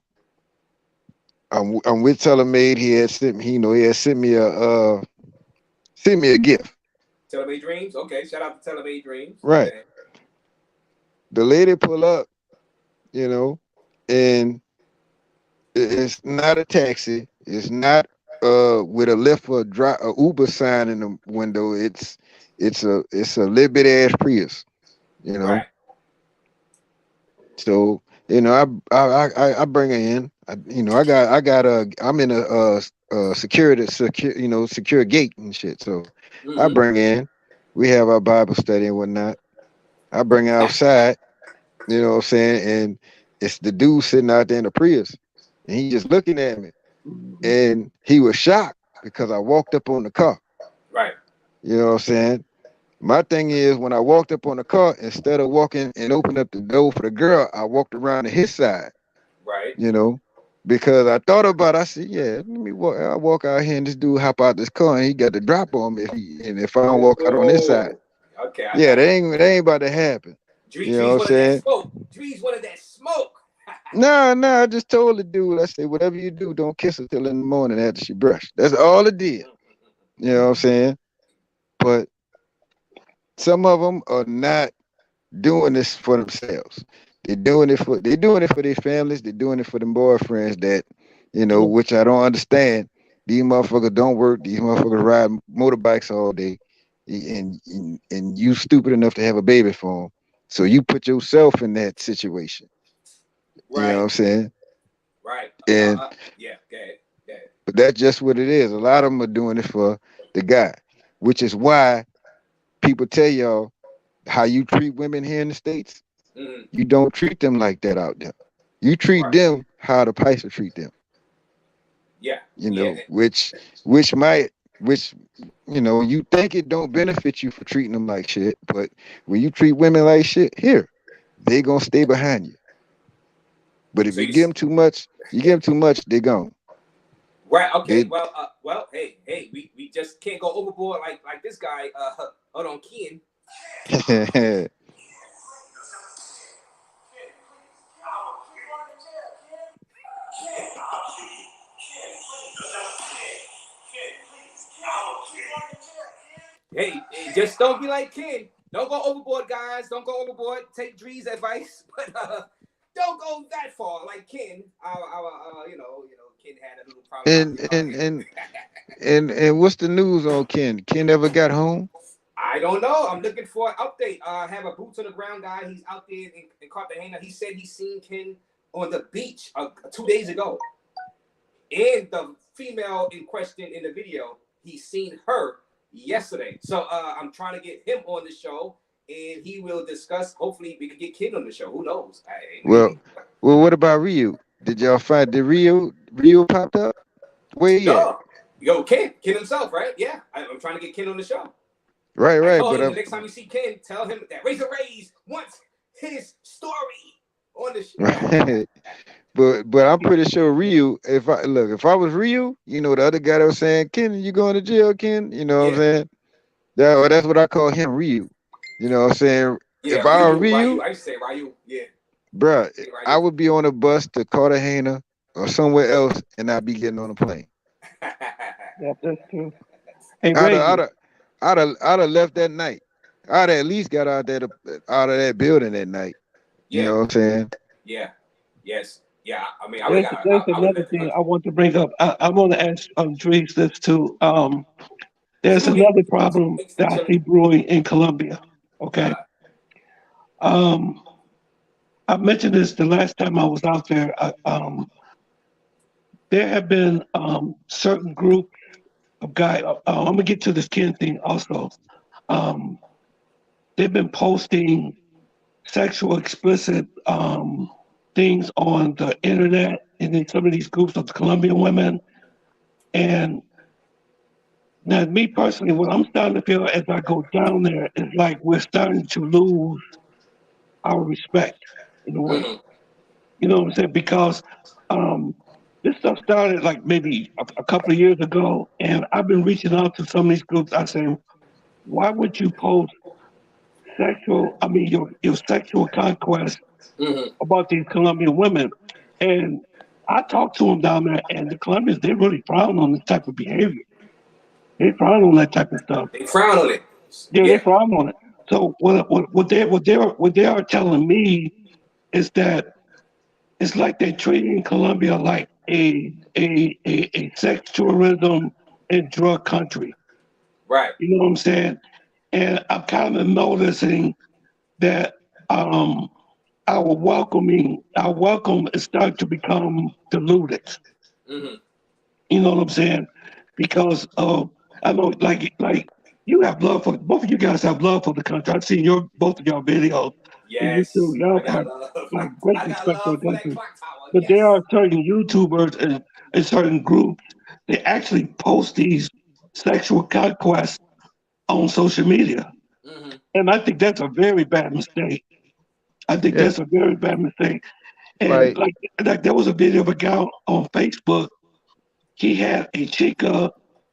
I'm with Telemade. He had sent me, he had sent me a gift. Televate Dreams. Okay. Shout out to Televate Dreams. Right. Okay. The lady pull up, you know, and it's not a taxi. It's not with a Lyft or a Uber sign in the window. It's a little bit ass Prius, you know. Right. So I bring her in. I'm in a secure gate and shit. So I Mm-hmm. bring her in. We have our Bible study and whatnot. I bring her outside. You know what I'm saying? And it's the dude sitting out there in the Prius, and he just looking at me, Mhm. and he was shocked because I walked up on the car. Right. You know what I'm saying? My thing is when I walked up on the car, instead of walking and open up the door for the girl, I walked around to his side. Right. You know, because I thought about it, I said, yeah, let me walk. I walk out here and this dude hop out this car and he got the drop on me if I don't walk out on this side. Oh. Okay. I Yeah, got that you. ain't about to happen. You know what Drees I'm wanted that saying? smoke. Drees wanted that smoke. Nah, I just told the dude, I said, whatever you do, don't kiss her till in the morning after she brushed. That's all it did. You know what I'm saying? but some of them are not doing this for themselves. They're doing it for their families. They're doing it for them boyfriends that, which I don't understand. These motherfuckers don't work. These motherfuckers ride motorbikes all day, and you stupid enough to have a baby for them. So you put yourself in that situation. You know what Right. I'm saying? Right. And Yeah. Go ahead. Go ahead. but that's just what it is. A lot of them are doing it for the guy, which is why people tell y'all how you treat women here in the States. Mm-hmm. You don't treat them like that out there. You treat Right. them how the Pisces treat them. Yeah. Yeah. Which might which you think it don't benefit you for treating them like shit, but when you treat women like shit here, they gonna stay behind you. But if So you you. give them too much, they gone. Right. Okay. They Well. Hey. We just can't go overboard like this guy. Hold on, Ken. Hey, just don't be like Ken. Don't go overboard, guys. Don't go overboard. Take Dree's advice, but don't go that far like Ken. Ken had a little problem. and and and and what's the news on Ken? Ken ever got home? I don't know. I'm looking for an update. I have a boots on the ground guy. He's out there in Cartagena. He said he's seen Ken on the beach 2 days ago. And the female in question in the video, he's seen her yesterday. So I'm trying to get him on the show, and he will discuss. Hopefully, we can get Ken on the show. Who knows? Well, what about Rio? Did y'all find the Rio popped up? Where he at? No, yo, Ken himself, right? Yeah, I'm trying to get Ken on the show. I Right. told But him the next time you see Ken, tell him that RAZE wants his story on the show. right. But I'm pretty sure Ryu. If I was Ryu, the other guy that was saying, "Ken, you going to jail, Ken?" You know what I'm Yeah, saying? That's what I call him, Ryu. You know what I'm saying? yeah, If I were Ryu. Ryu, I used to say Ryu. Yeah, bruh, say I Ryu. would be on a bus to Cartagena or somewhere else, and I'd be getting on a plane. Yeah, that's true. Hey, I'd Ray. have, I'd have, I'd have left that night. I'd have at least got out of that building that night. You Yeah, know what I'm saying? yeah, yes, yeah. I mean, There's I would have another left the thing I country. want to bring up. I want to ask Dries this too. There's Truly, another problem that I see brewing in Colombia. Okay. uh, Um, I mentioned this the last time I was out there. There have been certain groups of guys. I'm gonna get to this Ken thing also. Um, they've been posting sexual explicit things on the internet and in some of these groups of Colombian women. And now, me personally, what I'm starting to feel as I go down there is like we're starting to lose our respect in a way. mhm. You know what I'm saying? Because um, this stuff started like maybe a couple of years ago, and I've been reaching out to some of these groups. I say, why would you post your sexual conquest Mhm. about these Colombian women? And I talked to them down there, and the Colombians, they really frown on this type of behavior. They frown on that type of stuff. They frown on it. Yeah, they Yeah. frown on it. So what they are telling me is that it's like they're treating Colombia like a sex tourism and drug country. Right. You know what I'm saying? And I'm kind of noticing that um, our welcome is starting to become diluted. Mhm. You know what I'm saying? Because I know, like you have love for both of you guys have love for the country. I've seen your both of your videos, and you two Yes, y'all I have got love. like great I got respect for love the for that country. clock tower. But there Yes. are certain YouTubers and certain groups they actually post these sexual conquests on social media, Mhm. and I think that's a very bad mistake. I think Yeah. that's a very bad mistake. And Like like there was a video of a guy on Facebook. He had a chick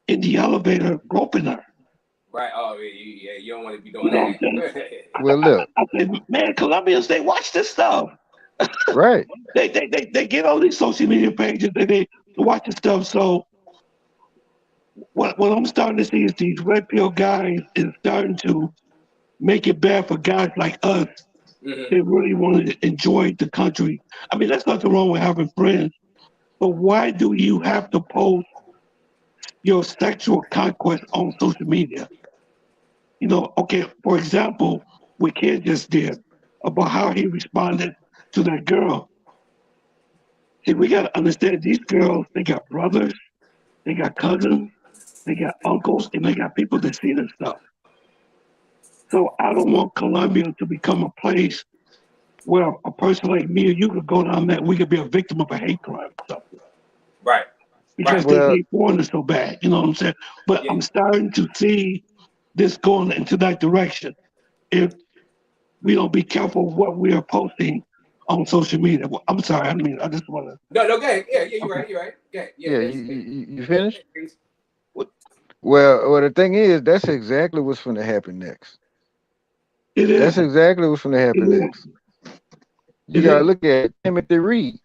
in the elevator groping her. Right. Oh, yeah. You don't want to be You doing know what I'm saying? that. well, look, I said, man, Colombians, they watch this stuff. right. They get on these social media pages and they watch this stuff. So what I'm starting to see is these red pill guys is starting to make it bad for guys like us. Mm-hmm. They really want to enjoy the country. I mean, there's nothing wrong with having friends, but why do you have to post your sexual conquest on social media? You know, okay, for example, what Kid just did about how he responded to that girl. See, we got to understand these girls, they got brothers, they got cousins, they got uncles, and they got people that see this stuff. So I don't want Colombia to become a place where a person like me or you could go down there, we could be a victim of a hate crime or something. Right. Because Right. they Well, hate foreigners so bad, you know what I'm saying? But Yeah. I'm starting to see this going into that direction. If we don't be careful what we are posting on social media. Well, I'm sorry, I just want to. No, no, go ahead. Yeah, yeah, you're Okay. right. You're right. Yeah, yeah, yeah, that's you yeah, finished? please. Well, the thing is, that's exactly what's going to happen next. It is. That's exactly what's going to It happen is. next. You It got to is. look at Timothy Reed.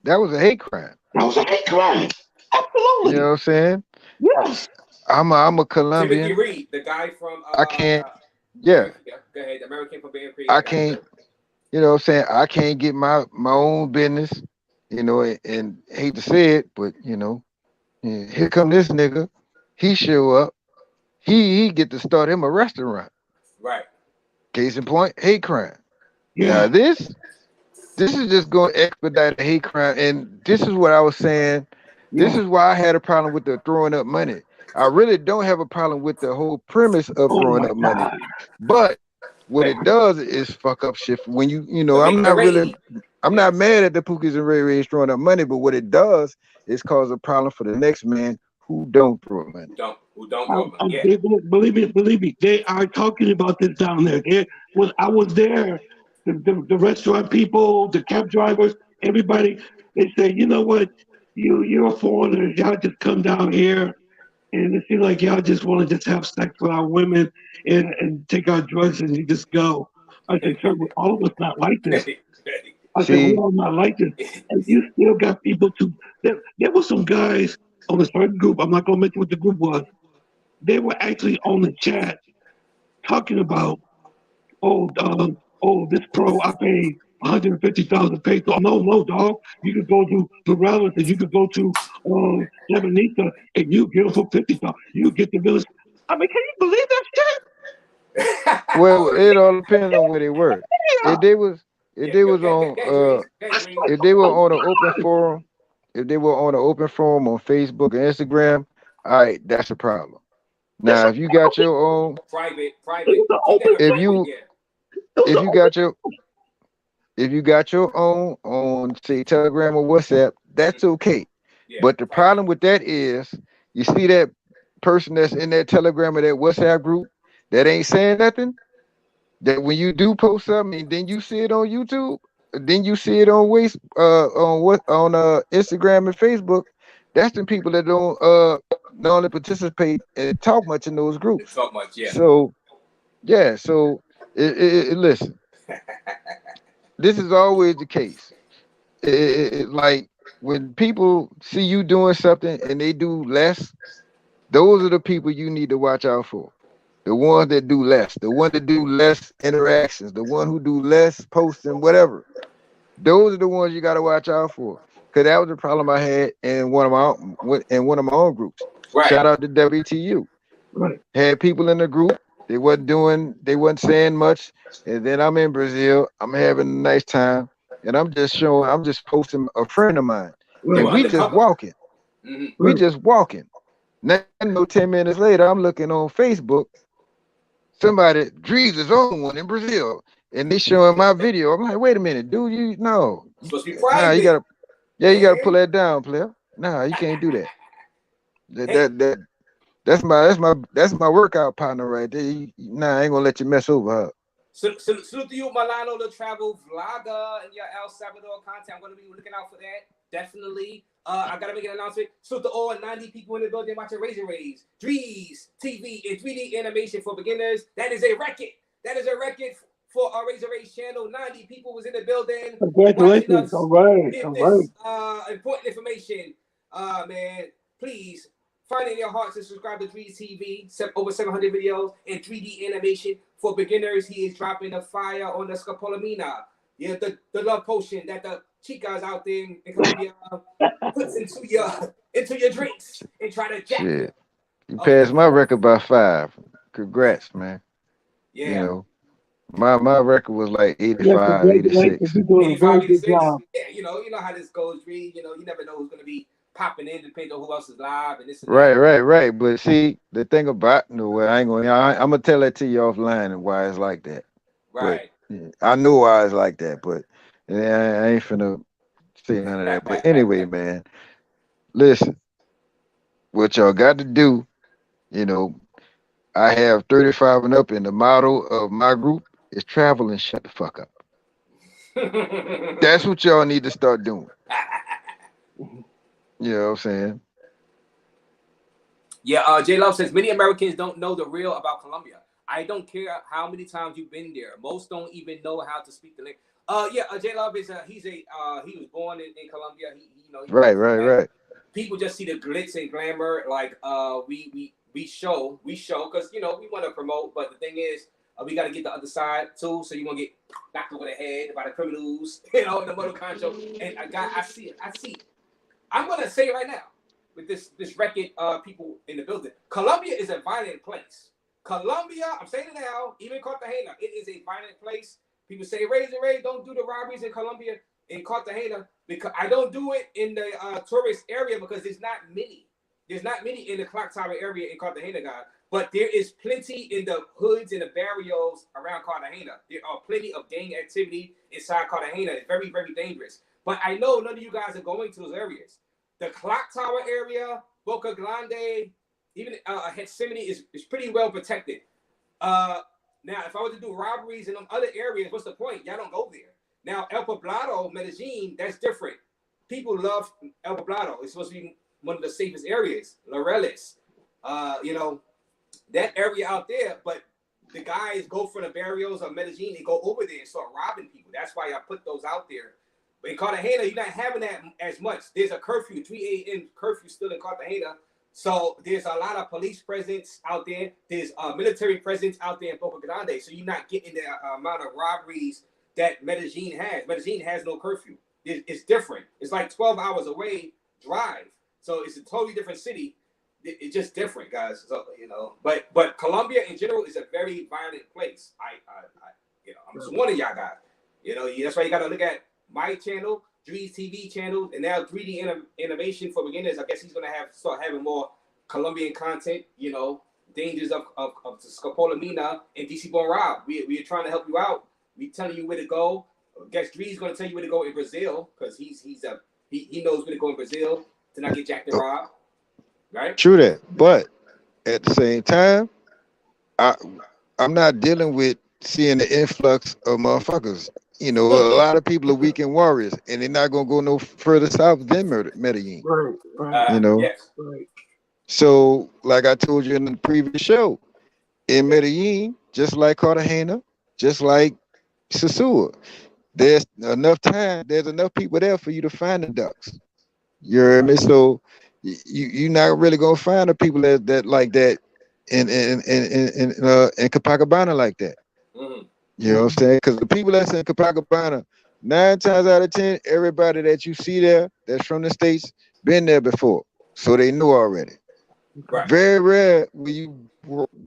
That was a hate crime. That was a hate crime. You know Absolutely. what I'm saying? Yes. I'm a Timothy Colombian. Reed, the guy from I can't. yeah, Yeah, yeah, go ahead. The American from Bear Creek. I I got you. can't. You know what I'm saying? I can't get my own business. You know, and hate to say it, but you know, yeah, here come this nigga. He show up. He get to start him a restaurant. Right. Case in point, hate crime. Now Yeah. this is just going to expedite a hate crime, and this is what I was saying. This Yeah. is why I had a problem with the throwing up money. I really don't have a problem with the whole premise of Oh throwing my up money, God. but what it does is fuck up shit. When you know, To make the raid. I'm Yeah. not mad at the Pookies and Ray Rays throwing up money, but what it does is cause a problem for the next man who don't throw up money. Who don't throw money. Yeah. Believe me, they are talking about this down there. I was there. The restaurant people, the cab drivers, everybody. They say, you know what, you're a foreigner. Y'all just come down here, and it seems like y'all just want to just have sex with our women and take our drugs and you just go. I said, sir, all of us not like this. I said, we See, all not like this. And you still got people to. There were some guys on a certain group. I'm not gonna mention what the group was. They were actually on the chat talking about, oh, this pro, I paid 150,000 pesos. No, dog. You could go to Plurality, and you could go to Lebanita, and you get them for 50,000. You get the village. I mean, can you believe that shit? well, it all depends on where they were. Yeah. If they was if Yeah. they Go, was go, go, on go ahead, Drees. Go ahead, It's Drees. like, if they were oh on an my open God. forum, if they were on an open forum on Facebook and Instagram, all right, that's a problem. That's Now, if you got your own, it Private. was an Keep that open a if private. you Yeah. it was if an you open got your if you got your own on say Telegram or WhatsApp, that's okay. Yeah. But the Private. problem with that is, you see that person that's in that Telegram or that WhatsApp group that ain't saying nothing. That when you do post something and then you see it on YouTube, then you see it on Instagram and Facebook. That's the people that don't not only participate and talk much in those They groups. talk much. Yeah. So yeah, so listen, this is always the case. Like when people see you doing something and they do less, those are the people you need to watch out for. The ones that do less, the one that do less interactions, the one who do less posting, whatever. Those are the ones you got to watch out for. Cause that was the problem I had in one of my own groups. Right. Shout out to WTU. right. Had people in the group. They wasn't saying much. And then I'm in Brazil. I'm having a nice time. And I'm just posting a friend of mine. They Right, And were we just undercover. walking. Mm-hmm. We right. just walking. Now, no 10 minutes later, I'm looking on Facebook. Somebody, Drees is on one in Brazil. And they showing my video. I'm like, wait a minute, dude, you no. Supposed to be Nah, private. you gotta pull Man. that down, player. Nah, you can't do that. That Hey, that that that's my workout partner right there. Nah, I ain't gonna let you mess over her. salute to you, Milano, the travel vlogger, and your El Salvador content. I'm going to be looking out for that. Definitely. I got to make an announcement. Salute to all 90 people in the building watching RAZE. Drees TV in 3D animation for beginners. That is a record. That is a record for our RAZE channel. 90 people was in the building watching Congratulations. us All right. give All right. this important information. Man, please find it in your heart to subscribe to 3D TV, over 700 videos in 3D animation for beginners. He is dropping the fire on the scopolamina. Yeah, the love potion that the chicas out there in Colombia puts into your drinks and try to jack you. Shit. You passed my record by 5. Congrats, man. Yeah. You know, my record was like Yeah, 85, 86. congratulations. You're doing a 85, very good 86. job. Yeah, you know how this goes, Reed. You know, you never know who's gonna be popping in, depending on who else is live and this and Right, that. right. But see, the thing about I'm gonna tell that to you offline and why it's like that. Right. But yeah, I know why it's like that, but yeah, I ain't finna say none of that. But anyway, man, listen, what y'all got to do, you know, I have 35 and up, and the motto of my group is travel and shut the fuck up. That's what y'all need to start doing. You know what I'm saying? Yeah, J Love says many Americans don't know the real about Colombia. I don't care how many times you've been there. Most don't even know how to speak the language. J Love is he was born in Colombia. He Right. People just see the glitz and glamour. Like we show because we want to promote, but the thing is we got to get the other side too. So you want to get knocked over the head by the criminals, in the motor concho. And I see it. I'm gonna say it right now. With this record people in the building. Colombia is a violent place. Colombia, I'm saying it now, even Cartagena, it is a violent place. People say, Ray, don't do the robberies in Colombia, in Cartagena, because I don't do it in the tourist area because there's not many. There's not many in the clock tower area in Cartagena, guys. But there is plenty in the hoods and the barrios around Cartagena. There are plenty of gang activity inside Cartagena. It's very, very dangerous. But I know none of you guys are going to those areas. The clock tower area, Boca Grande, even Gethsemane is pretty well protected. Now, if I were to do robberies in them other areas, what's the point? Y'all don't go there. Now, El Poblado, Medellin, that's different. People love El Poblado. It's supposed to be one of the safest areas. Laureles, that area out there. But the guys go from the barrios of Medellin and go over there and start robbing people. That's why I put those out there. But in Cartagena, you're not having that as much. There's a curfew, 3 a.m. curfew still in Cartagena. So there's a lot of police presence out there. There's military presence out there in Boca Grande. So you're not getting the amount of robberies that Medellin has. Medellin has no curfew. It's different. It's like 12 hours away drive. So it's a totally different city. It's just different, guys. So, but Colombia in general is a very violent place. I'm just warning y'all guys. That's why you got to look at my channel, Drees TV channel, and now 3D Innovation for Beginners. I guess he's gonna start having more Colombian content. Dangers of Scopolamina and DC Born Rob. We are trying to help you out. We telling you where to go. I guess Drees gonna tell you where to go in Brazil because he knows where to go in Brazil to not get jacked and robbed. Right? True that, but at the same time, I'm not dealing with seeing the influx of motherfuckers. A lot of people are weekend warriors, and they're not gonna go no further south than Medellin. Right. Yes. Right. So, like I told you in the previous show, in Medellin, just like Cartagena, just like Sosúa, there's enough people there for you to find the ducks. You heard me? So you're not really gonna find the people that like that in Copacabana like that. Mm-hmm. You know what I'm saying? Because the people that's in Copacabana, 9 times out of 10, everybody that you see there that's from the States been there before, so they know already. Right. Very rare when you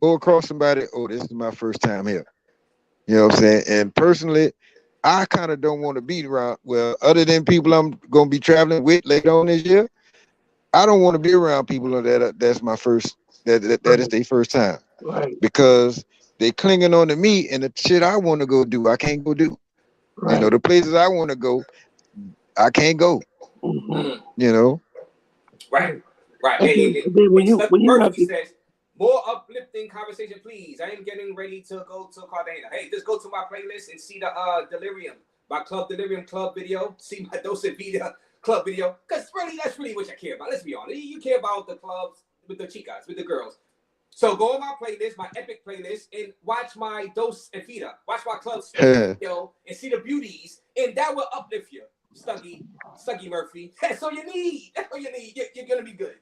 go across somebody, oh, this is my first time here. You know what I'm saying? And personally, I kind of don't want to be around. Well, other than people I'm gonna be traveling with later on this year, I don't want to be around people that's my first. That is their first time. Right. Because they clinging on to me and the shit I want to go do, I can't go do. Right. The places I want to go, I can't go. Mm-hmm. Right. Hey, when you Murphy says, more uplifting conversation, please. I am getting ready to go to Cartagena. Hey, just go to my playlist and see the Delirium, my Club Delirium Club video. See my Dose Vida Club video. Because really, that's really what you care about. Let's be honest. You care about the clubs with the chicas, with the girls. So go on my playlist, my epic playlist, and watch my Dos and Vida. Watch my Club video and see the beauties. And that will uplift you, Stuggy Murphy. That's all you need. That's all you need. You're going to be good.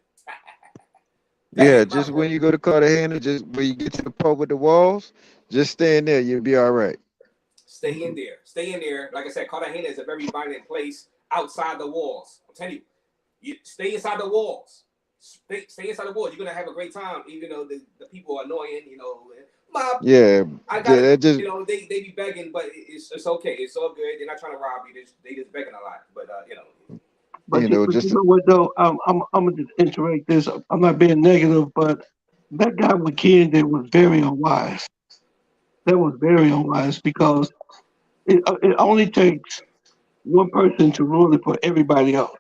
Yeah, Dang, my just when you go to Cartagena, just when you get to the pub with the walls, just stay in there. You'll be all right. stay in there. Stay in there. Like I said, Cartagena is a very violent place outside the walls. I'm telling you, you stay inside the walls. Stay inside the walls. You're gonna have a great time, even though the people are annoying. You know, mob. Yeah, I gotta, that just you know, they be begging, but it's okay. It's all good. They're not trying to rob you. They just begging a lot. But you know, But you, but you just know what though? I'm gonna just iterate this. I'm not being negative, but that guy with Ken did was very unwise. That was very unwise because it only takes one person to ruin it for everybody else.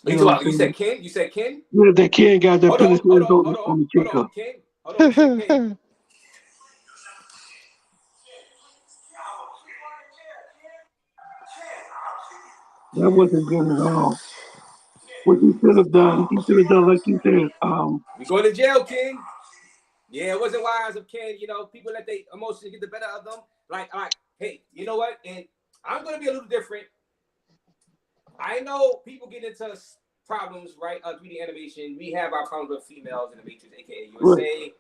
You know what I'm you said saying? Ken. You said Ken. Yeah, that Ken guy that put his hands on the Hold chica. on, Ken. Hold on. You said Ken. That wasn't good at all. What he should have done like you said. We going to jail, Ken. Yeah, it wasn't wise of Ken. You know, people let their emotions get the better of them. Like, hey, you know what? And I'm gonna be a little different. I know people get into problems, right? 3D animation. We have our problems with females in the Matrix, aka Right.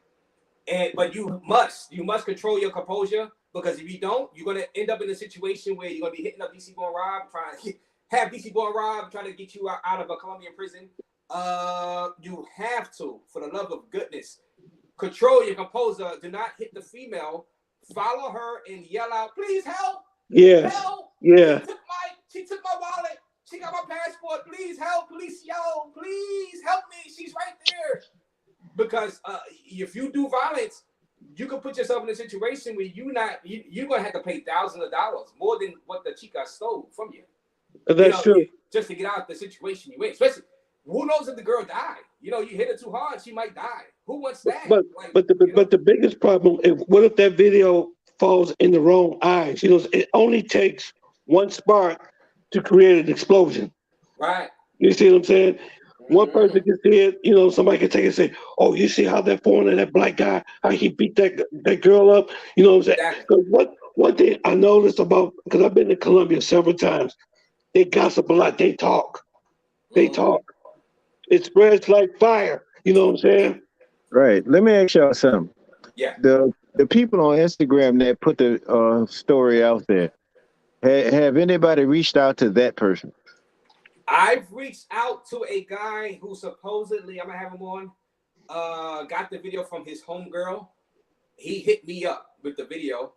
USA. But you must control your composure, because if you don't, you're gonna end up in a situation where you're gonna be hitting up DC Born Rob, trying to have DC Born Rob trying to get you out of a Colombian prison. You have to, for the love of goodness, control your composure. Do not hit the female. Follow her and yell out, "Please help! Yes. Help! Yeah. She took my wallet. She got my passport. Please help! Please, yo! Please help me! She's right there." Because if you do violence, you can put yourself in a situation where you're gonna have to pay thousands of dollars more than what the chica stole from you. That's true. Just to get out of the situation you in. Especially, who knows if the girl died? You know, you hit her too hard, she might die. Who wants that? But the biggest problem is, what if that video falls in the wrong eyes? You know, it only takes one spark to create an explosion. Right. You see what I'm saying? One person can see it, you know, somebody can take it and say, "Oh, you see how that foreigner, that black guy, how he beat that girl up?" You know what I'm saying? Exactly. Because one thing I noticed about, because I've been to Colombia several times, they gossip a lot. They talk. They talk. It spreads like fire. You know what I'm saying? right. Let me ask y'all something. Yeah. The people on Instagram that put the story out there, have anybody reached out to that person? I've reached out to a guy who supposedly, I'm gonna have him on, got the video from his homegirl. He hit me up with the video.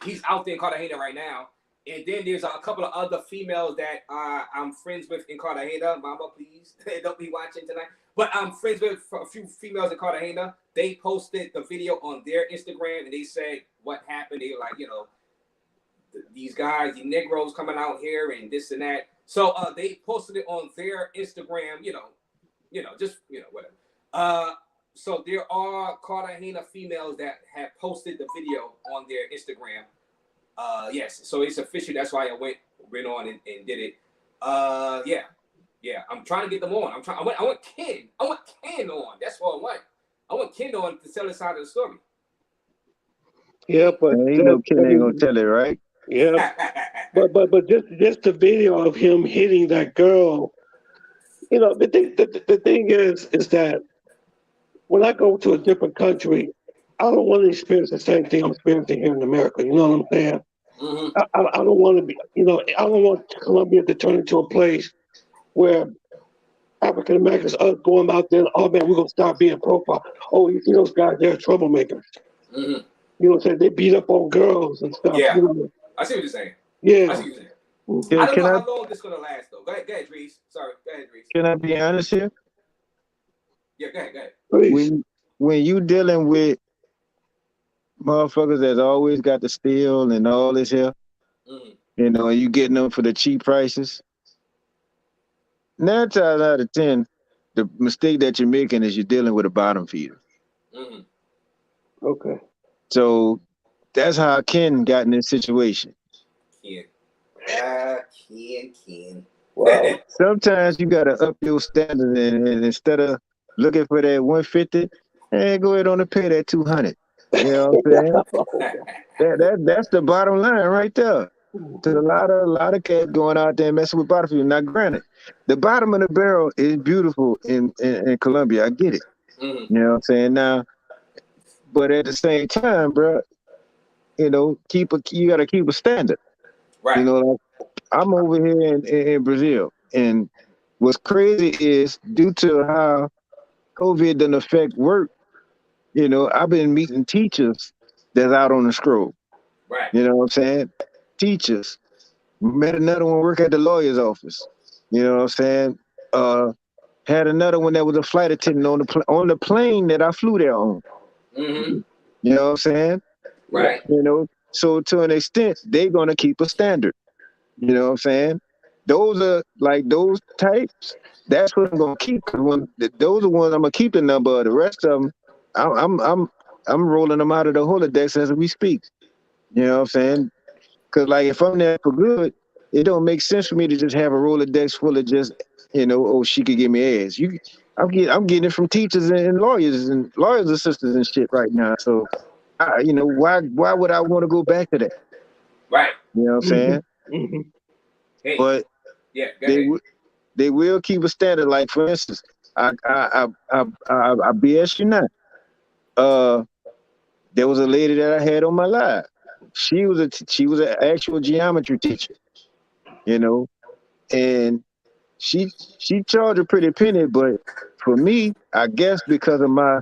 He's out there in Cartagena right now. And then there's a couple of other females that I'm friends with in Cartagena. Mama, please don't be watching tonight. But I'm friends with a few females in Cartagena. They posted the video on their Instagram and they said what happened. They were like, you know, these guys, the Negroes coming out here and this and that. So they posted it on their Instagram, just whatever. So there are Cartagena females that have posted the video on their Instagram. Yes, so it's official. That's why I went on and did it. Yeah. I'm trying to get them on. I want Ken. I want Ken on. That's what I want. I want Ken on to tell his side of the story. Yeah, but Ain't no kid ain't gonna tell it, right? Yeah, but just the video of him hitting that girl. You know, the thing is that when I go to a different country, I don't want to experience the same thing I'm experiencing here in America. You know what I'm saying? I don't want to be. You know, I don't want Colombia to turn into a place where African Americans are going out there. Oh man, we're gonna start being profiled. Oh, you see those guys? They're troublemakers. You know what I'm saying? They beat up on girls and stuff. Yeah. You know? I see what you're saying. Yeah. I see what you're saying. Yeah, I don't know how long this is gonna last though. Go ahead, Reese. Sorry, go ahead, Reese. Can I be honest here? Yeah, go ahead. Please. When you dealing with motherfuckers that's always got the steal and all this here, you know, you getting them for the cheap prices. 9 times out of 10, the mistake that you're making is you're dealing with a bottom feeder. Okay. So that's how Ken got in this situation. Ken. Wow. Sometimes you gotta up your standard and instead of looking for that 150, go ahead on and pay that 200. You know what I'm saying? That's the bottom line right there. To a lot of cats going out there messing with bottom feeder. Now, granted, the bottom of the barrel is beautiful in Colombia. I get it. Mm-hmm. You know what I'm saying? Now, but at the same time, bro, you know, you gotta keep a standard. You Right. know, like I'm over here in Brazil, and what's crazy is due to how COVID doesn't affect work. You know, I've been meeting teachers that's out on the scroll. Right. You know what I'm saying? Teachers. Met another one work at the lawyer's office. You know what I'm saying? Uh, had another one that was a flight attendant on on the plane that I flew there on. Mm-hmm. You know what I'm saying? Yeah. Right. You know, so to an extent, they're gonna keep a standard. You know what I'm saying? Those are like those types. That's what I'm gonna keep. Cause those are ones I'm gonna keep the number of. The rest of them, I'm I'm I'm I'm rolling them out of the Rolodex as we speak. You know what I'm saying? Because like if I'm there for good, it don't make sense for me to just have a Rolodex full of just oh she could give me ads. I'm getting it from teachers and lawyers assistants and shit right now. So why would I want to go back to that? Right. You know what I'm saying? Mm-hmm. Hey. But Yeah. Go they ahead. would they will keep a standard. Like for instance, I BS you not. Uh, there was a lady that I had on my live. She was an actual geometry teacher. You know, and she she charged a pretty penny, but for me, I guess because of my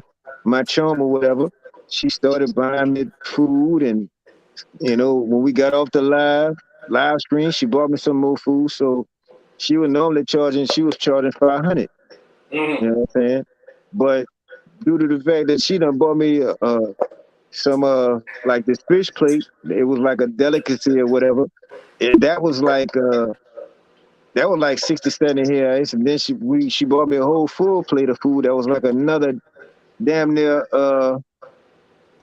charm or whatever, she started buying me food, and when we got off the live stream, she bought me some more food. So she was charging 500. You Mm-hmm. know what I'm saying? But due to the fact that she done bought me some like this fish plate, it was like a delicacy or whatever. That was like 60, 70 here. And then she bought me a whole full plate of food that was like another damn near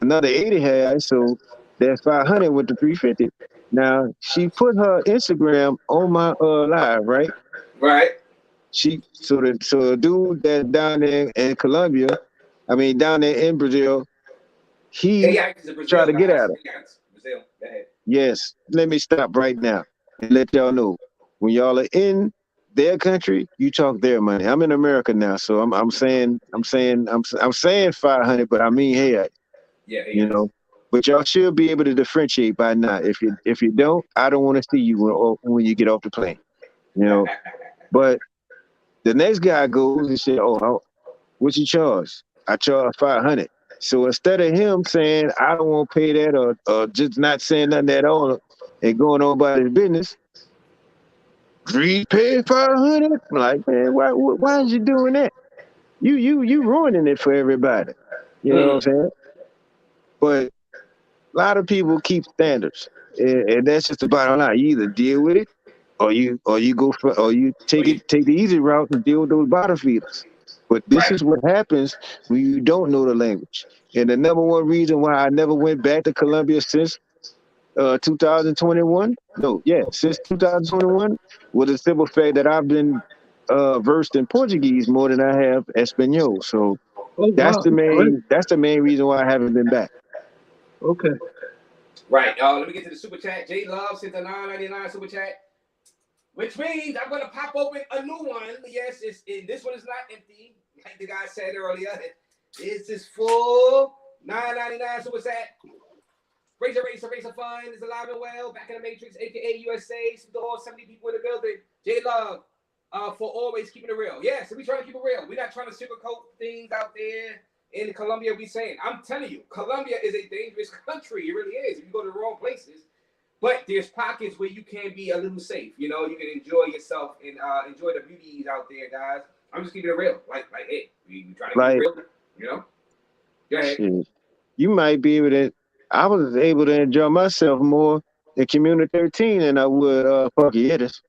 another 80 here. So that 500 with the 350. Now she put her Instagram on my live, right? Right. So the dude that's down there in Colombia, I mean down there in Brazil, Hey, he yeah, it's tried Brazil, to get at guys. her. Yeah, it's Brazil. Go ahead. Yes, let me stop right now and let y'all know when y'all are in their country, you talk their money. I'm in America now, so I'm saying 500, but I mean hey, Yeah. Hey, you guys. know. But y'all should be able to differentiate by now. If you don't, I don't want to see you when you get off the plane, you know. But the next guy goes and said, "Oh, what you charge?" I charge 500. So instead of him saying I don't want to pay that or just not saying nothing at all and going on about his business, Reed paid 500. I'm like, man, why is you doing that? You ruining it for everybody. You know what I'm Mm-hmm. saying? But a lot of people keep standards, and that's just the bottom line. You either deal with it, or you go for, or you Well, take the easy route and deal with those bottom feeders. But this right. is what happens when you don't know the language. And the number one reason why I never went back to Colombia since 2021, no, yeah, since 2021, was the simple fact that I've been versed in Portuguese more than I have Espanol. So Oh wow, great. that's the main reason why I haven't been back. Okay. Right. Let me get to the super chat. J Love sent a 9.99 super chat, which means I'm gonna pop open a new one. Yes, this one is not empty, like the guy said earlier. This is full 9.99 super chat. Razor Fun is alive and well. Back in the Matrix, aka USA. The whole 70 people in the building. J Love, for always keeping it real. Yeah, so we trying to keep it real. We're not trying to sugarcoat things out there in Colombia. We saying, I'm telling you, Colombia is a dangerous country. It really is. If you go to the wrong places. But there's pockets where you can be a little safe. You know, you can enjoy yourself and enjoy the beauties out there, guys. I'm just keeping it real. Like hey, we trying to keep it Like, real. You know? Go ahead. shit, you might be able to. I was able to enjoy myself more in Community 13 than I would Parquietas.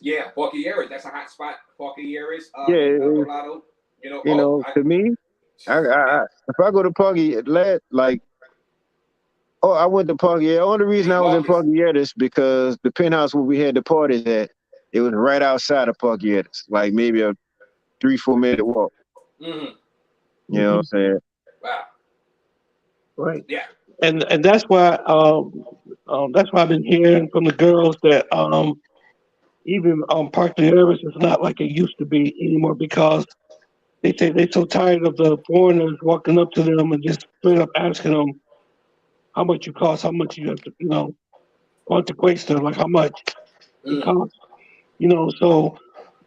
Yeah, Porquerías. That's a hot spot. Porquerías Yeah, in El Poblado. You know, to me, if I go to Parky, like, oh, I went to Parky. The only reason St. I was in Marcus. Parkyetis because the penthouse where we had the parties at, it was right outside of Parkyetis, like maybe a 3-4 minute walk. Mm-hmm. You know what I'm saying? Wow. Right. Yeah. And that's why I've been hearing from the girls that even parking areas is not like it used to be anymore because they say they're so tired of the foreigners walking up to them and just straight up asking them how much you cost, how much you have to, want to question, like how much it Mm, costs, So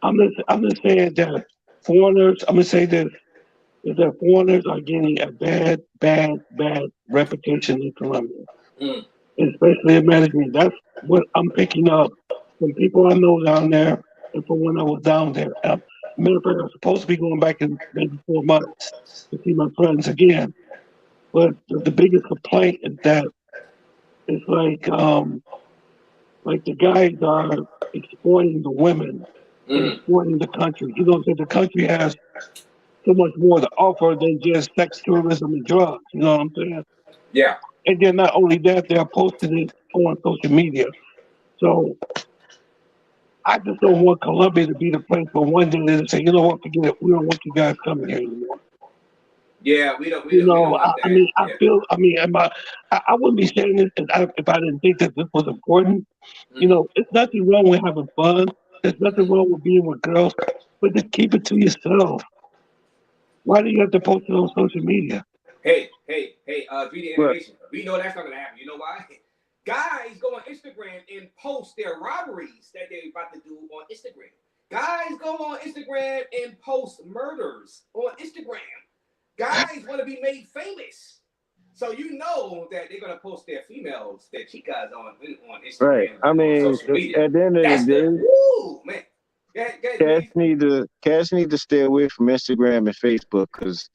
I'm just saying that foreigners. I'm gonna say that is that foreigners are getting a bad reputation in Colombia, mm, especially in Medellin. That's what I'm picking up from people I know down there and from when I was down there. Matter of fact, I'm supposed to be going back in maybe 4 months to see my friends again. But the biggest complaint is that it's like the guys are exploiting the women and mm. exploiting the country. That the country has so much more to offer than just sex tourism and drugs. You know what I'm saying? Yeah. And then not only that, they're posting it on social media. So I just don't want Colombia to be the place for one day to say, you know what, forget it. We don't want you guys coming here anymore. Yeah, we don't want I that. mean, Yeah. I wouldn't be saying this if I didn't think that this was important. Hmm. It's nothing wrong with having fun. There's nothing wrong with being with girls, but just keep it to yourself. Why do you have to post it on social media? Hey, 3D But animation. We know that's not gonna happen. You know why? Guys go on Instagram and post their robberies that they're about to do on Instagram. Guys go on Instagram and post murders on Instagram. Guys want to be made famous. So you know that they're gonna post their females, their chicas on right, Instagram I and on mean, social media. at the end of the That's the day, woo man. Go ahead, please. cats need to stay away from Instagram and Facebook because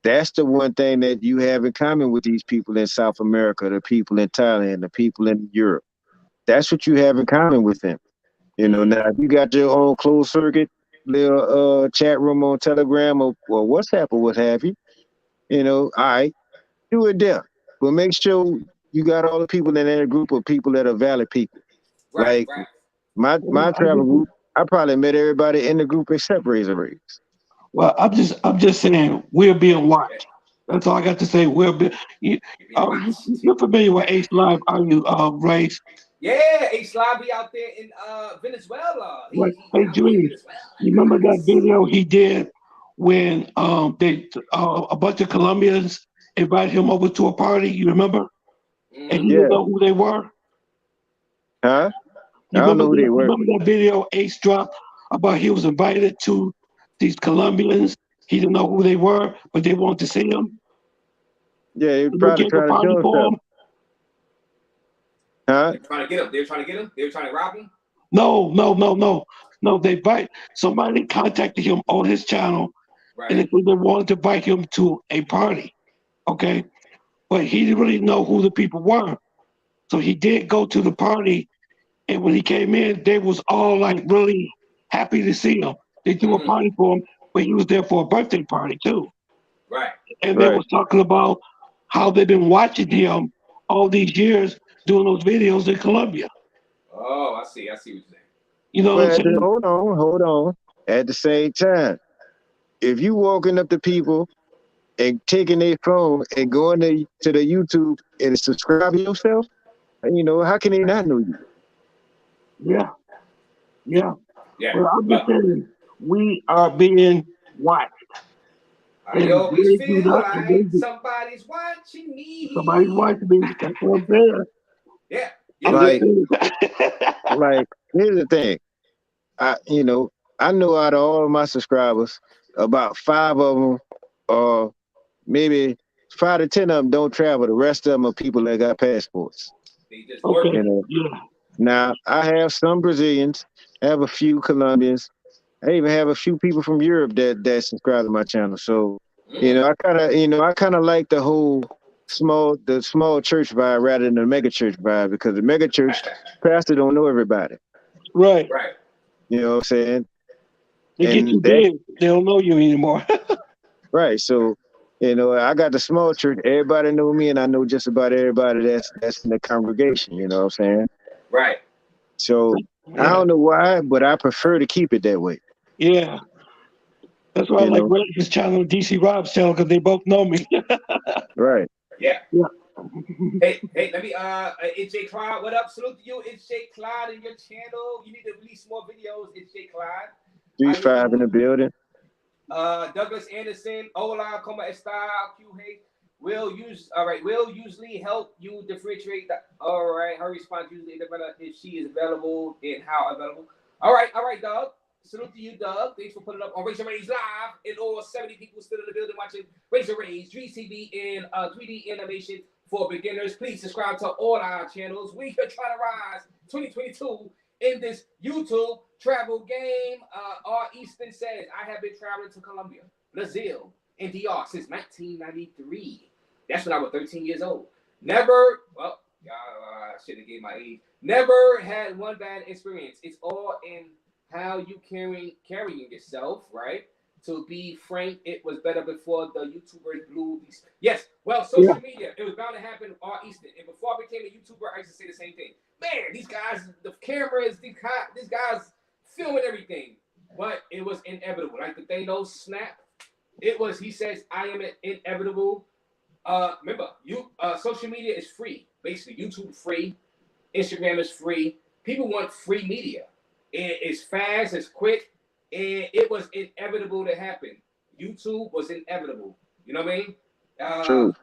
that's the one thing that you have in common with these people in South America, the people in Thailand, the people in Europe. That's what you have in common with them. Mm, Now if you got your own closed circuit little chat room on Telegram or WhatsApp or what have you, all right, do it there. But make sure you got all the people in that group of people that are valid people. right, Like right. my I travel just group, I probably met everybody in the group except Razor Rays. Well, I'm just saying we're Yeah, being yeah. watched. That's all I got to say. You, You're being watched. you're familiar with Ace Live, are you, Race? Yeah, A Slobby out there in Venezuela. Like, He hey, out there in Julius, Venezuela. you remember that video he did when they a bunch of Colombians invited him over to a party? You remember? And he Mm-hmm. didn't Yeah, know who they were. huh? I You don't remember know who that? they You were. remember that video Ace dropped about he was invited to these Colombians. He didn't know who they were, but they wanted to see him. Yeah, he And they probably gave a trying to party show for himself. him. Huh? They're trying to get him. They were trying to get him. They were trying to rob him. No, no, no, no, no. Somebody contacted him on his channel, and Right. they said they wanted to invite him to a party. Okay, but he didn't really know who the people were. So he did go to the party, and when he came in, they was all like really happy to see him. They threw a Mm-hmm. party for him, but he was there for a birthday party too. Right. And they Right. was talking about how they've been watching him all these years doing those videos in Colombia. Oh, I see. I see what you're saying. You know what I'm But saying? hold on. At the same time, if you walking up to people and taking their phone and going to the YouTube and subscribe yourself, how can they not know you? Yeah, yeah. Yeah. Well, I'm just But saying, we are being watched. I And always they do feel not, and like somebody's watching somebody's me. watching me. That's what I'm saying. Yeah. I'm Yeah. just Like, Yeah. saying. like, here's the thing. I, you know, I know out of all of my subscribers, about five of them, or maybe 5 to 10 of them don't travel. The rest of them are people that got passports. They just Okay, You working. know. yeah, Now I have some Brazilians, I have a few Colombians, I even have a few people from Europe that subscribe to my channel. So, Mm. I kind of like the small church vibe rather than the mega church vibe because the mega church pastor don't know everybody. right. Right. You know what I'm saying? They get And too that big. They don't know you anymore. right. So, I got the small church. Everybody know me, and I know just about everybody that's in the congregation. You know what I'm saying? Right. So I Yeah, don't know why, but I prefer to keep it that way. yeah. That's why I You like know? Red's channel and DC Rob's channel because they both know me. Right. Yeah. Yeah, Hey, let me it's J Clyde. What up? Salute to you. It's J Clyde in your channel. You need to release more videos. It's J Clyde. Three five in the building. Douglas Anderson, hola, como está? QH. All right, will usually help you differentiate. All right, her response usually develop if she is available and how available. All right, Doug. Salute to you, Doug. Thanks for putting up on Razor Rays Live. And all 70 people still in the building watching Razor Rays, RAZE TV, and 3D animation for beginners. Please subscribe to all our channels. We are trying to rise 2022 in this YouTube travel game. R. Easton says, I have been traveling to Colombia, Brazil, and DR since 1993. That's when I was 13 years old. Never, well, I should have gave my age. Never had one bad experience. It's all in how you carrying yourself, right? To be frank, it was better before the YouTubers blew these. Yes, well, social media, it was bound to happen. R. Easton, and before I became a YouTuber, I used to say the same thing. Man, these guys, the cameras, these guys filming everything, but it was inevitable. Like the Thanos snap, it was. He says, "I am inevitable." Remember, social media is free. Basically, YouTube free, Instagram is free. People want free media. It's fast, it's quick, and it was inevitable to happen. YouTube was inevitable. You know what I mean? True.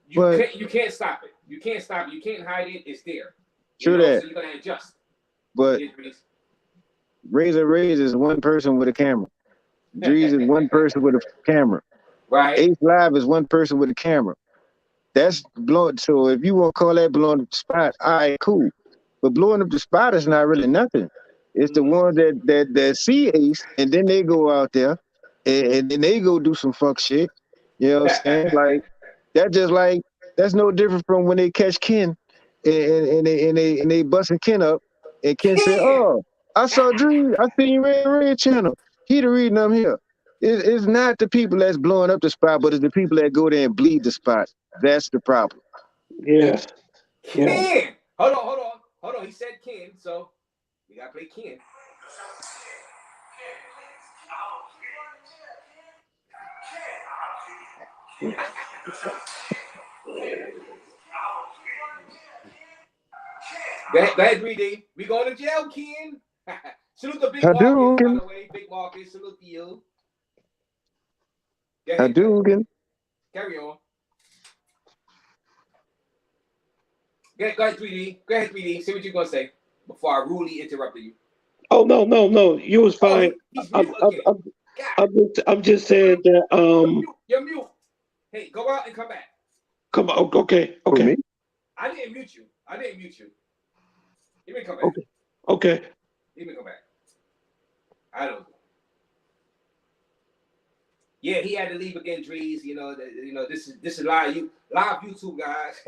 You can't stop it. You can't stop it. You can't hide it. It's there. True that. So you're gonna adjust. But Razor Rays is one person with a camera. Drees is one person with a camera. Right. Ace Live is one person with a camera. That's blowing. So if you want to call that blowing up the spot, all right, cool. But blowing up the spot is not really nothing. It's the one that see Ace and then they go out there and then they go do some fuck shit. You know what I'm saying? Like that's no different from when they catch Ken and they busting Ken up and Ken said, "Oh, I saw Dream. I seen you red channel. He the reason I'm here." It's not the people that's blowing up the spot, but it's the people that go there and bleed the spot. That's the problem. Yes. Ken. Hold on. He said Ken, so we gotta play Ken. Go ahead, 3D. We going to jail, Ken. Salute to Big Marcus, by the way. Big Marcus, salute to you. Hadouken. Carry on. Go ahead, 3D. Go ahead, 3D. See what you're gonna say before I rudely interrupted you. Oh no. You was fine. I'm just saying that You're mute. Hey, go out and come back. Come on. Okay. I didn't mute you. You may come back. Okay. You may come back. I don't. Yeah, he had to leave again, Drees. This is live YouTube, guys.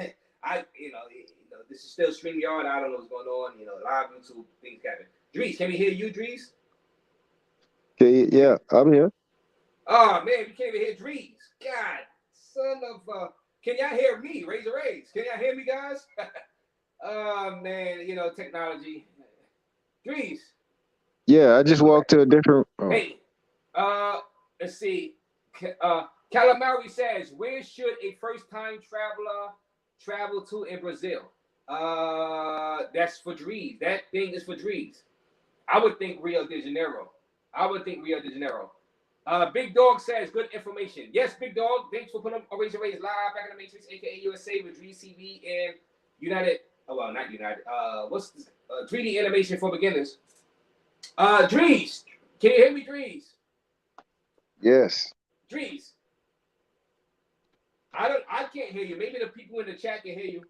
This is still StreamYard. I don't know what's going on. Live YouTube things happen. Drees, can we hear you, Drees? Okay, yeah, I'm here. Oh man, we can't even hear Drees. God, son of can y'all hear me? Razor Rays. Can y'all hear me, guys? Oh man, technology. Drees. Yeah, I just walked to a different. Hey, let's see. Calamari says, where should a first-time traveler travel to in Brazil? That's for Drees. That thing is for Drees. I would think Rio de Janeiro. Big Dog says, good information. Yes, Big Dog. Thanks for putting up Razor Rays Live back in the Matrix, aka USA, with RAZE TV and United. Oh, well, not United. What's this? 3D animation for beginners. Drees, can you hear me, Drees? Yes. Drees. I can't hear you. Maybe the people in the chat can hear you.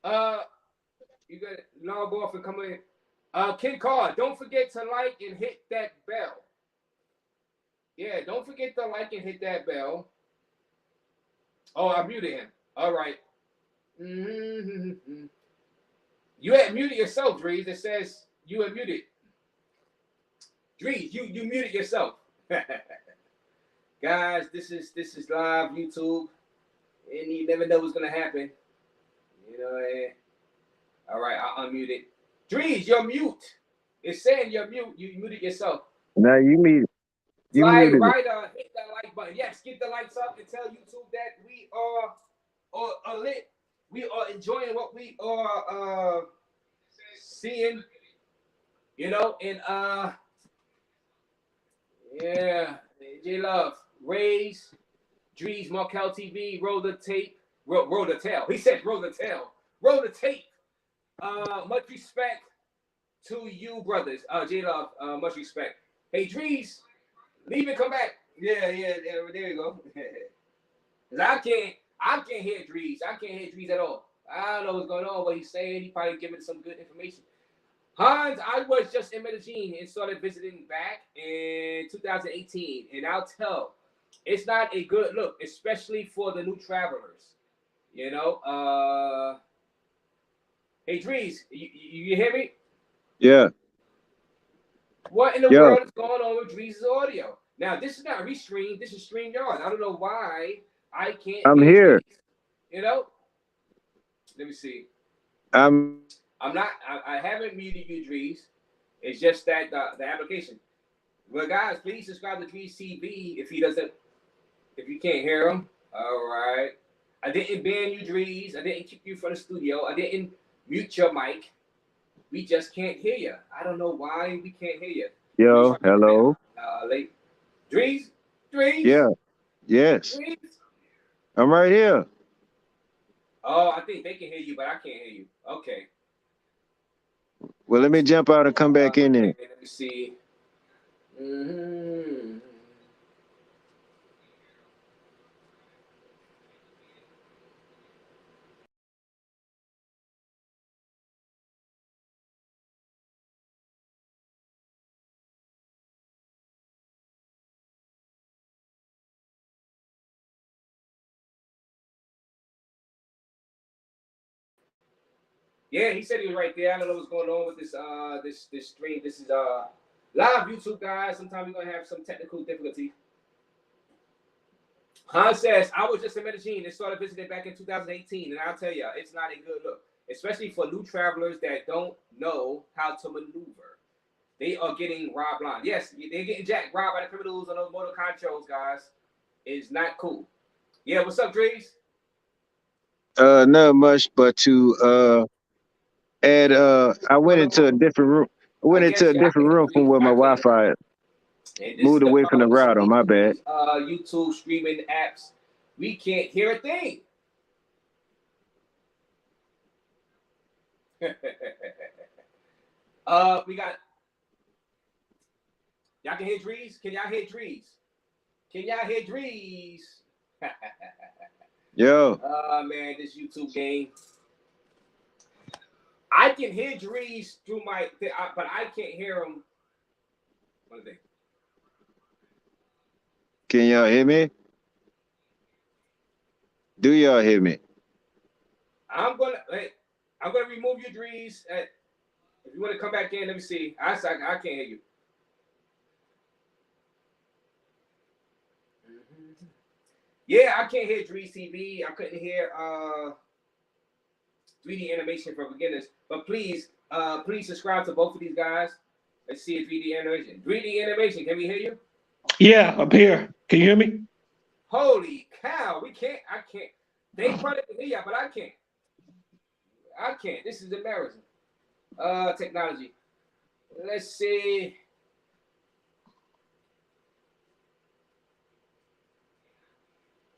You got to log off and come in. Ken Carr, don't forget to like and hit that bell. Yeah, don't forget to like and hit that bell. Oh, I muted him. All right. Mm-hmm. You had muted yourself, Drees. It says you had muted. Drees, you muted yourself. Guys, this is live YouTube, and you never know what's gonna happen. All right, I'll unmute it. Drees, you're mute. It's saying you're mute. You muted yourself. Now you muted. Hit that like button. Yes, get the likes up and tell YouTube that we are lit. we are enjoying what we are seeing, you know, and yeah, J Love, RAZE, Drees, Markel TV, roll the tape, roll the tail. He said roll the tail, roll the tape. Much respect to you, brothers. J Love, much respect. Hey, Drees, leave and come back. Yeah, there you go. Cause I can't hear Drees. I can't hear Drees at all. I don't know what's going on, what he's saying. He probably giving some good information. Hans, I was just in Medellin and started visiting back in 2018, and I'll tell, it's not a good look, especially for the new travelers. You know, hey Drees, you hear me? Yeah. What in the Yo, world is going on with Drees' audio? Now, this is not Restream, this is StreamYard. I don't know why I can't I'm hear here. Drees. You know, let me see. I'm I'm not. I haven't muted you, Drees. It's just that the application. Well, guys, please subscribe to Drees TV if he doesn't. If you can't hear him, all right. I didn't ban you, Drees. I didn't kick you from the studio. I didn't mute your mic. We just can't hear you. I don't know why we can't hear you. Let me yo, try hello. late. Drees, Drees, Yeah, yes. Drees. I'm right here. Oh, I think they can hear you, but I can't hear you. Okay. Well, let me jump out and come back in there. Let me see. Mm-hmm. Yeah, he said he was right there. I don't know what's going on with this stream. This is live YouTube, guys. Sometimes we're gonna have some technical difficulty. Han says, I was just in Medellin and started visiting back in 2018, and I'll tell you, it's not a good look, especially for new travelers that don't know how to maneuver. They are getting robbed blind. Yes, they're getting jacked, robbed by the criminals on those motor controls, guys. It's not cool. Yeah, what's up, Drees? Not much, but to add I went into a different room. I I went into guess a yeah, I different can room from Drees, where but my I can't. Wi-Fi is. And this is Moved the away from the problem with some router. of My bad. these YouTube streaming apps. We can't hear a thing. We got y'all can hear Drees? Can y'all hear Drees? Can y'all hear Drees? Yo, Man, this YouTube game. I can hear Drees through my, but I can't hear him. What is it? can y'all hear me? Do y'all hear me? I'm gonna remove your Drees. If you want to come back in, let me see. I can't hear you. Yeah, I can't hear Drees TV. I couldn't hear 3D animation for beginners. But please subscribe to both of these guys. Let's see if 3D animation. 3D animation, can we hear you? Yeah, I'm here. Can you hear me? Holy cow, we can't. I can't. They probably can hear you, but I can't. I can't. This is embarrassing. Technology. Let's see.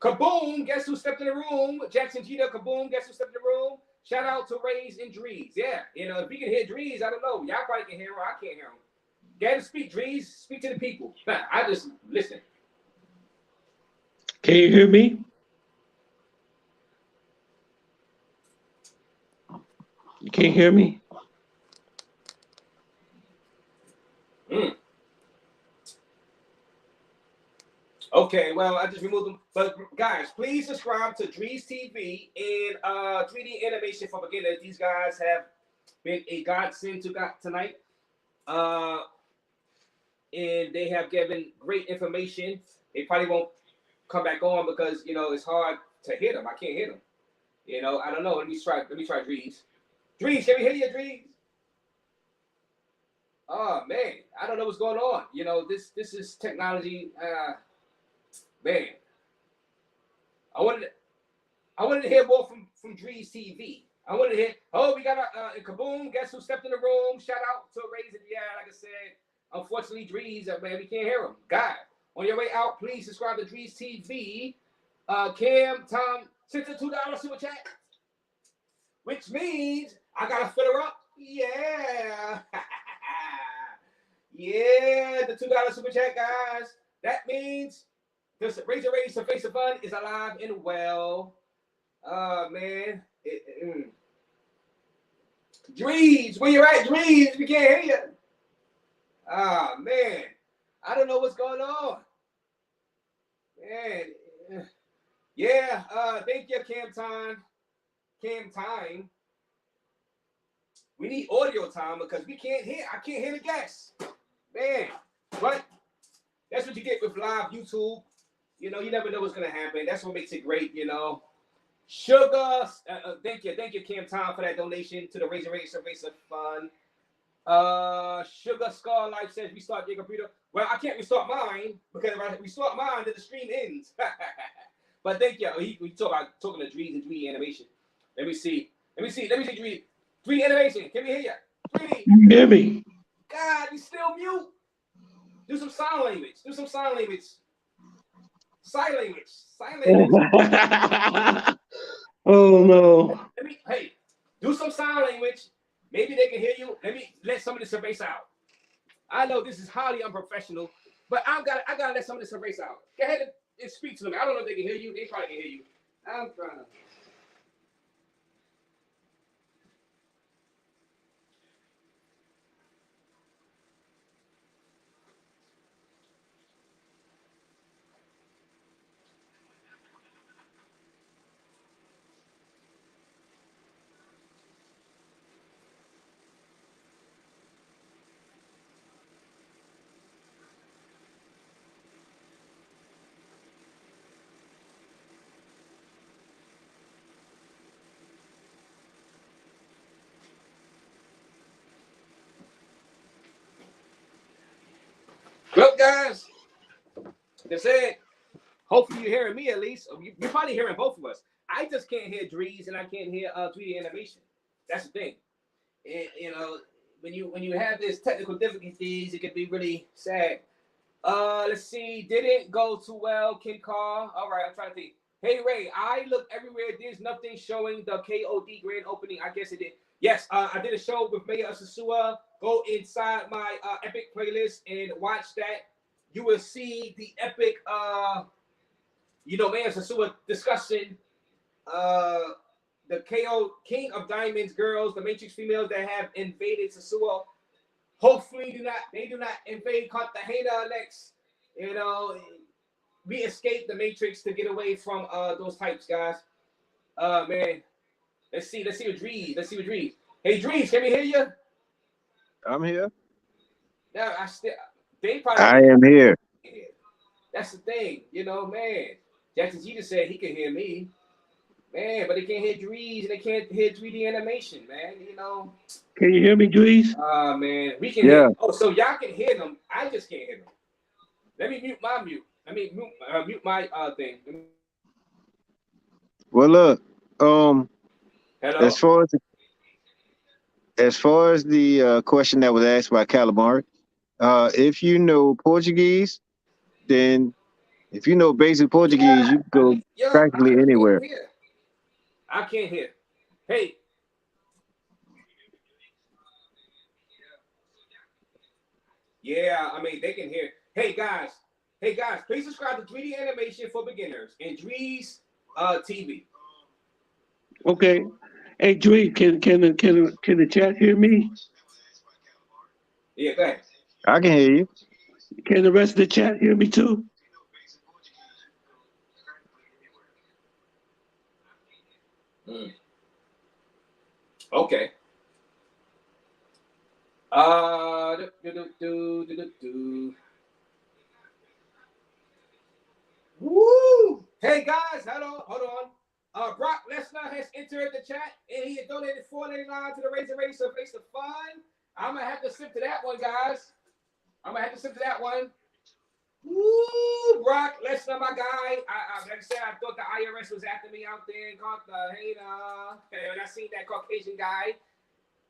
Kaboom! Guess who stepped in the room? Jackson Jeter. Kaboom! Guess who stepped in the room? Shout out to RAZE and Drees. Yeah, you know, if you can hear Drees, I don't know. Y'all probably can hear him. I can't hear him. Get to speak, Drees. Speak to the people. I just listen. Can you hear me? You can't hear me? Mm. Okay, well, I just removed them. But guys, please subscribe to Drees TV and 3D Animation for Beginners. These guys have been a godsend to God tonight. And they have given great information. They probably won't come back on because you know it's hard to hear them. I can't hear them. You know, I don't know. Let me try Drees. Drees, can we hear you, Drees? Oh man, I don't know what's going on. You know, this is technology. Man, I wanted I wanted to hear more from Drees TV. I wanted to hear, oh, we got a kaboom. Guess who stepped in the room? Shout out to RAZE. Yeah, like I said, unfortunately, Drees, man, we can't hear him. God, on your way out, please subscribe to Drees TV. Cam, Tom, sent a $2 super chat, which means I got to fill her up. Yeah. Yeah, the $2 super chat, guys. That means this RAZE to Face of Fun is alive and well. Man. Drees, where you at, Drees? We can't hear you. Man. I don't know what's going on. Man. Yeah, thank you, Cam Time. We need audio time because I can't hear the guests. Man, but that's what you get with live YouTube. You know, you never know what's gonna happen. That's what makes it great, you know. Sugar, thank you, Cam Time, for that donation to the RAZE of Fun. Sugar Scar Life says restart your computer. Well, I can't restart mine because if I restart mine, then the stream ends. But thank you. We talking to Drees and Drees Animation. Let me see, Drees. Drees Animation. Can we hear you? Drees. You hear me? God, you still mute. Do some sign language. Sign language. Oh no. Do some sign language. Maybe they can hear you. Let some of this erase out. I know this is highly unprofessional, but I gotta let some of this erase out. Go ahead and speak to them. I don't know if they can hear you. They probably can hear you. I'm trying to. Well, guys, that's it. Hopefully you're hearing me at least. You're probably hearing both of us. I just can't hear Drees and I can't hear 3D animation. That's the thing. You know, when you have this technical difficulties, it can be really sad. Let's see. Didn't go too well, Ken Carr. All right, I'm trying to think. Hey Ray, I look everywhere. There's nothing showing the KOD grand opening. I guess it did. Yes, I did a show with Mayor Sasua. Go inside my epic playlist and watch that. You will see the epic Mayor Sasua discussing the KO King of Diamonds girls, the Matrix females that have invaded Sasua. Hopefully they do not invade Cartagena next. You know, we escaped the Matrix to get away from those types, guys. Man. Let's see what Drees. Hey Drees, can we hear you? I'm here. No, they probably I am here. That's the thing, you know, man. Jackson G just said he can hear me. Man, but they can't hear Drees and they can't hear 3D animation, man. You know. Can you hear me, Drees? Man, we can hear. Oh, so y'all can hear them. I just can't hear them. Let me mute my mute. I mean, mute my thing. Well, look. Hello? As far as the question that was asked by Calamari, if you know Portuguese, then if you know basic Portuguese, you can go practically anywhere. I can't hear. Hey. Yeah, I mean, they can hear. Hey, guys, please subscribe to 3D Animation for Beginners and Drees TV. Okay. Hey, Drees, can the chat hear me? Yeah, go ahead. I can hear you. Can the rest of the chat hear me too? Okay. Woo! Hey guys, hold on. Brock Lesnar has entered the chat and he donated $4.99 to the RAZE so Face of Fun. I'm gonna have to sip to that one, guys. Woo, Brock Lesnar, my guy. Like I said, I thought the IRS was after me out there in Cartagena. And I seen that Caucasian guy.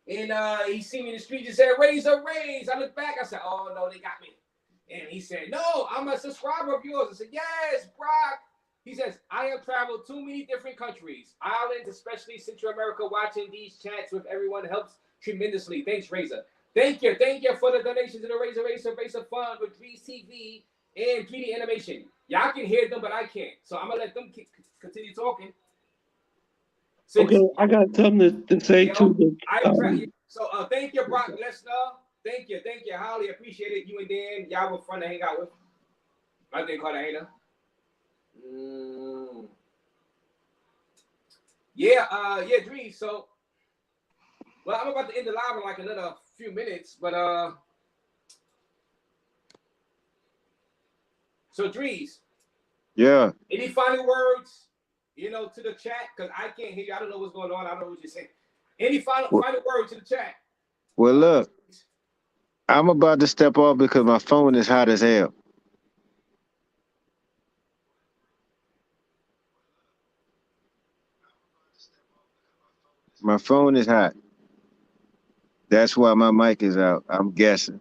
And he seen me in the street and said, raise a raise. I looked back. I said, oh, no, they got me. And he said, no, I'm a subscriber of yours. I said, yes, Brock. He says, I have traveled to many different countries, islands, especially Central America. Watching these chats with everyone helps tremendously. Thanks, Razor. Thank you for the donations to the Razor Fund with 3 TV and 3D animation. Y'all can hear them, but I can't. So I'm going to let them continue talking. Okay, I got something to say too. So thank you, Brock Lesnar. Thank you. Highly appreciate it. You and Dan, y'all were fun to hang out with. I think Cartagena. Yeah, Dries. So, well, I'm about to end the live in like another few minutes, but so Dries. Yeah. Any final words, to the chat? Because I can't hear you. I don't know what's going on. I don't know what you're saying. Any final words to the chat? Well, look, I'm about to step off because my phone is hot as hell. My phone is hot. That's why my mic is out. I'm guessing.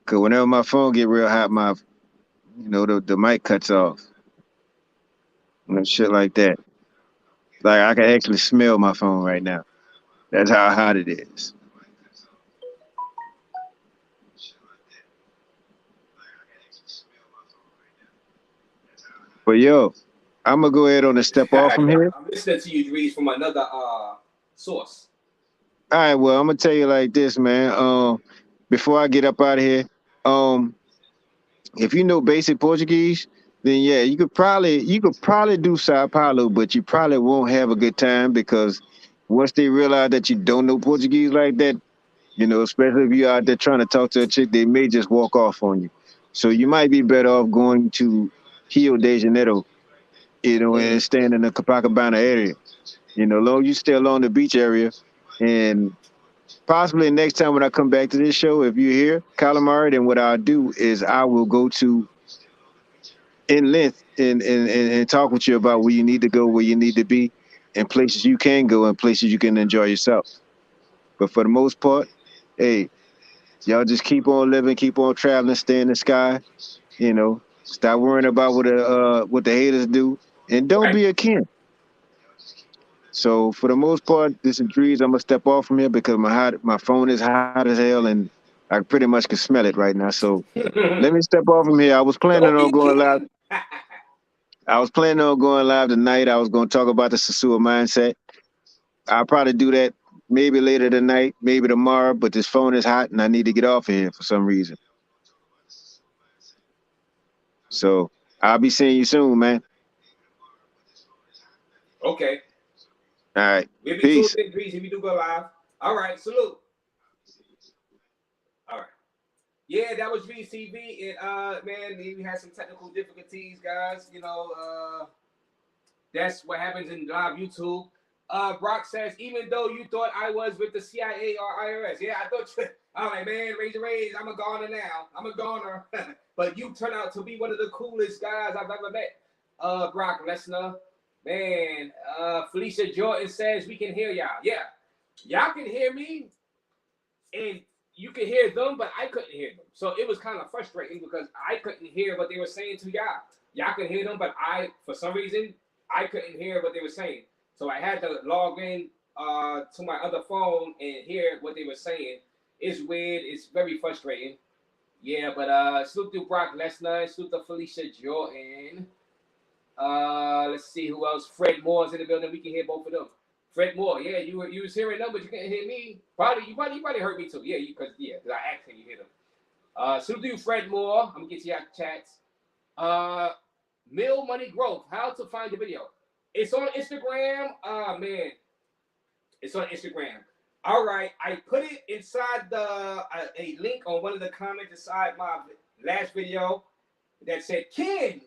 Because whenever my phone get real hot, the mic cuts off. And shit like that. Like I can actually smell my phone right now. That's how hot it is. But yo, I'm gonna go ahead on and step off from here. I'm listening to you, Dries, from another source. All right, well, I'm gonna tell you like this, man. Before I get up out of here, if you know basic Portuguese, then yeah, you could probably do Sao Paulo, but you probably won't have a good time because once they realize that you don't know Portuguese like that, especially if you're out there trying to talk to a chick, they may just walk off on you. So you might be better off going to Rio de Janeiro, and staying in the Copacabana area. Long you stay along the beach area, and possibly next time when I come back to this show, if you're here, Calamari, then what I'll do is I will go to in length and talk with you about where you need to go, where you need to be, and places you can go and places you can enjoy yourself. But for the most part, hey, y'all just keep on living, keep on traveling, stay in the sky, stop worrying about what the haters do, and don't be a kin. So for the most part, this is Dries. I'm gonna step off from here because my phone is hot as hell and I pretty much can smell it right now. So let me step off from here. I was planning on going live. I was planning on going live tonight. I was going to talk about the Sasua mindset. I'll probably do that maybe later tonight, maybe tomorrow, but this phone is hot and I need to get off of here for some reason. So I'll be seeing you soon, man. Okay. All right. We'll be Peace. tuned in, Dries, if you do go live. All right. Salute. All right. Yeah, that was Dries TV. And, man, we had some technical difficulties, guys. That's what happens in live YouTube. Brock says, even though you thought I was with the CIA or IRS. Yeah, I thought you. I'm like, man, raise. I'm a goner now. I'm a goner. But you turn out to be one of the coolest guys I've ever met. Brock Lesnar. Man, Felicia Jordan says we can hear y'all. Yeah, y'all can hear me, and you can hear them, but I couldn't hear them. So it was kind of frustrating because I couldn't hear what they were saying to y'all. Y'all could hear them, but for some reason, I couldn't hear what they were saying. So I had to log in to my other phone and hear what they were saying. It's weird. It's very frustrating. Yeah, but salute to Brock Lesnar. Salute to Felicia Jordan. Let's see who else. Fred Moore's in the building. We can hear both of them. Fred Moore, yeah, you was hearing them, but you couldn't hear me. You probably heard me too. Yeah, because I asked and you hear them. So do Fred Moore. I'm gonna get to your chats. Mill Money Growth. How to find the video? It's on Instagram. Man, it's on Instagram. All right, I put it inside a link on one of the comments inside my last video. That said, Ken,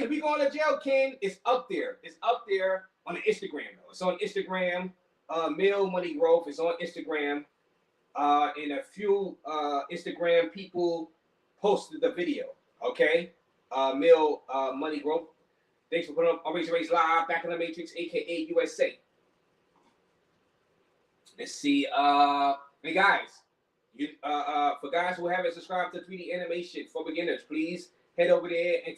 we going to jail, Ken. It's up there. It's up there on the Instagram, though. It's on Instagram. Mill Money Growth is on Instagram. And a few Instagram people posted the video. Okay? male money growth. Thanks for putting up RAZE Live, back in the Matrix, aka USA. Let's see. Hey guys, you for guys who haven't subscribed to 3D Animation for Beginners, please head over there and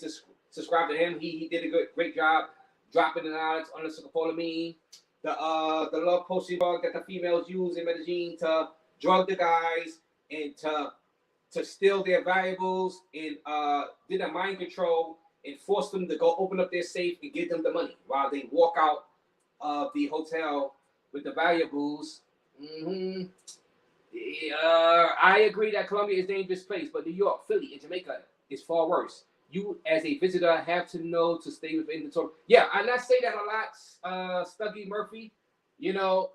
subscribe to him. He did a great job dropping the knowledge on the scopolamine, the love potion drug that the females use in Medellin to drug the guys and to steal their valuables and did a mind control and force them to go open up their safe and give them the money while they walk out of the hotel with the valuables. I agree that Colombia is a dangerous place, but New York, Philly, and Jamaica is far worse. You, as a visitor, have to know to stay within the tour. Yeah, and I say that a lot, Stuggy Murphy. You know,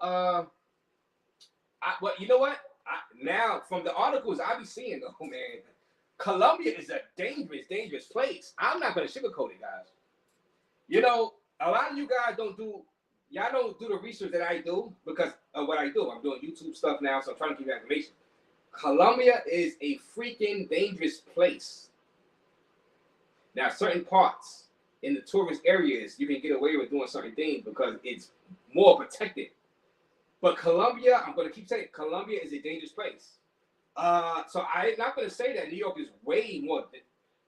you know what? Now, from the articles I be seeing, oh man, Colombia is a dangerous place. I'm not going to sugarcoat it, guys. You know, a lot of you guys don't do the research that I do because of what I do. I'm doing YouTube stuff now, so I'm trying to give you information. Colombia is a freaking dangerous place. Now, certain parts in the tourist areas, you can get away with doing certain things because it's more protected. But Colombia, I'm going to keep saying, Colombia is a dangerous place. So I'm not going to say that New York is way more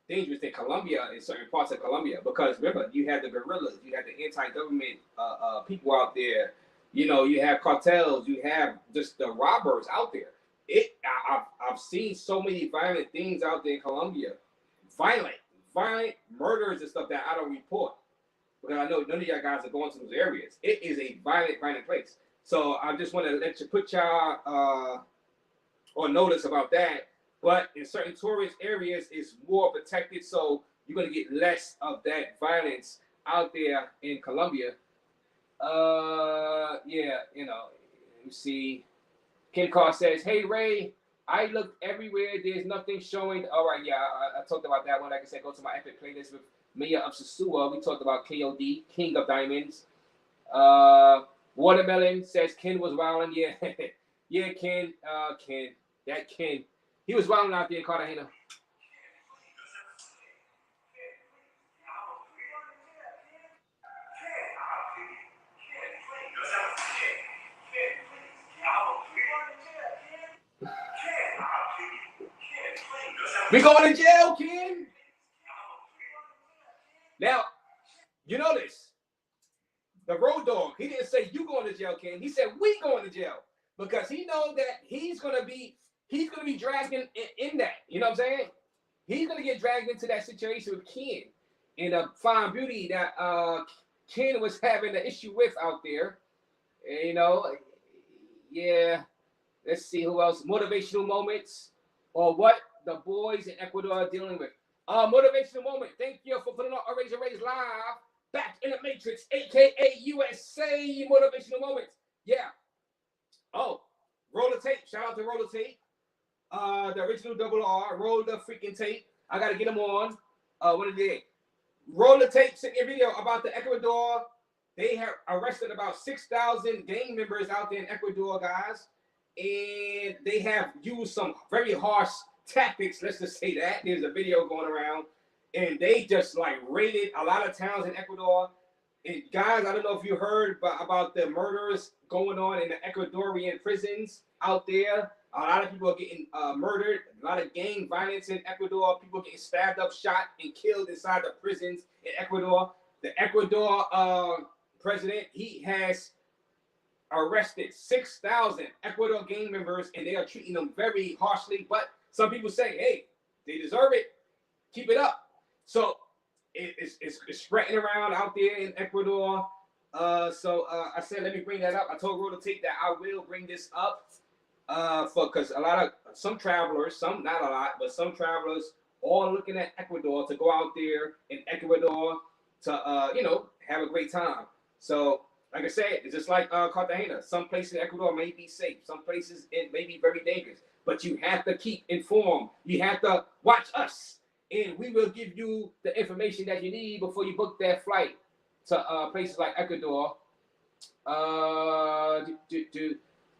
dangerous than Colombia in certain parts of Colombia, because remember, you have the guerrillas, you have the anti-government people out there, you know, you have cartels, you have just the robbers out there. I've seen so many violent things out there in Colombia, violent murders and stuff that I don't report because I know none of y'all guys are going to those areas. It is a violent place. So I just want to let you put y'all on notice about that. But in certain tourist areas, it's more protected, so you're going to get less of that violence out there in Colombia. Yeah, you know, you see, Ken Carr says, hey, Ray, I looked everywhere. There's nothing showing. All right, yeah, I talked about that one. Like I said, go to my epic playlist with Mia of Sasua. We talked about KOD, King of Diamonds. Watermelon says Ken was wilding. Yeah, yeah, Ken. Ken. He was wilding out there in Cartagena. We going to jail, Ken? Now, you know this. The road dog, he didn't say you going to jail, Ken. He said we going to jail because he knows that he's gonna be dragged in that. You know what I'm saying? He's gonna get dragged into that situation with Ken and a fine beauty that Ken was having an issue with out there. You know, yeah. Let's see who else. Motivational moments or what the boys in Ecuador are dealing with. Motivational moment. Thank you for putting on RAZE Live. Back in the Matrix, aka USA. Motivational moments. Yeah. Oh, roll the tape. Shout out to Roll the Tape. The original R. Roll the freaking tape. I gotta get them on. What did they? Roll the Tape sent a video about the Ecuador. They have arrested about 6,000 gang members out there in Ecuador, guys. And they have used some very harsh tactics. Let's just say that. There's a video going around. And they just like raided a lot of towns in Ecuador. And guys, I don't know if you heard about the murders going on in the Ecuadorian prisons out there. A lot of people are getting murdered. A lot of gang violence in Ecuador. People getting stabbed up, shot, and killed inside the prisons in Ecuador. The Ecuador president, he has arrested 6,000 Ecuador gang members, and they are treating them very harshly. But some people say, hey, they deserve it. Keep it up. So it's spreading around out there in Ecuador. So I said, let me bring that up. I told Roll the Tape that I will bring this up because some travelers, some not a lot, but some travelers are looking at Ecuador to go out there in Ecuador to have a great time. So like I said, it's just like Cartagena. Some places in Ecuador may be safe. Some places it may be very dangerous. But you have to keep informed. You have to watch us. And we will give you the information that you need before you book that flight to places like Ecuador.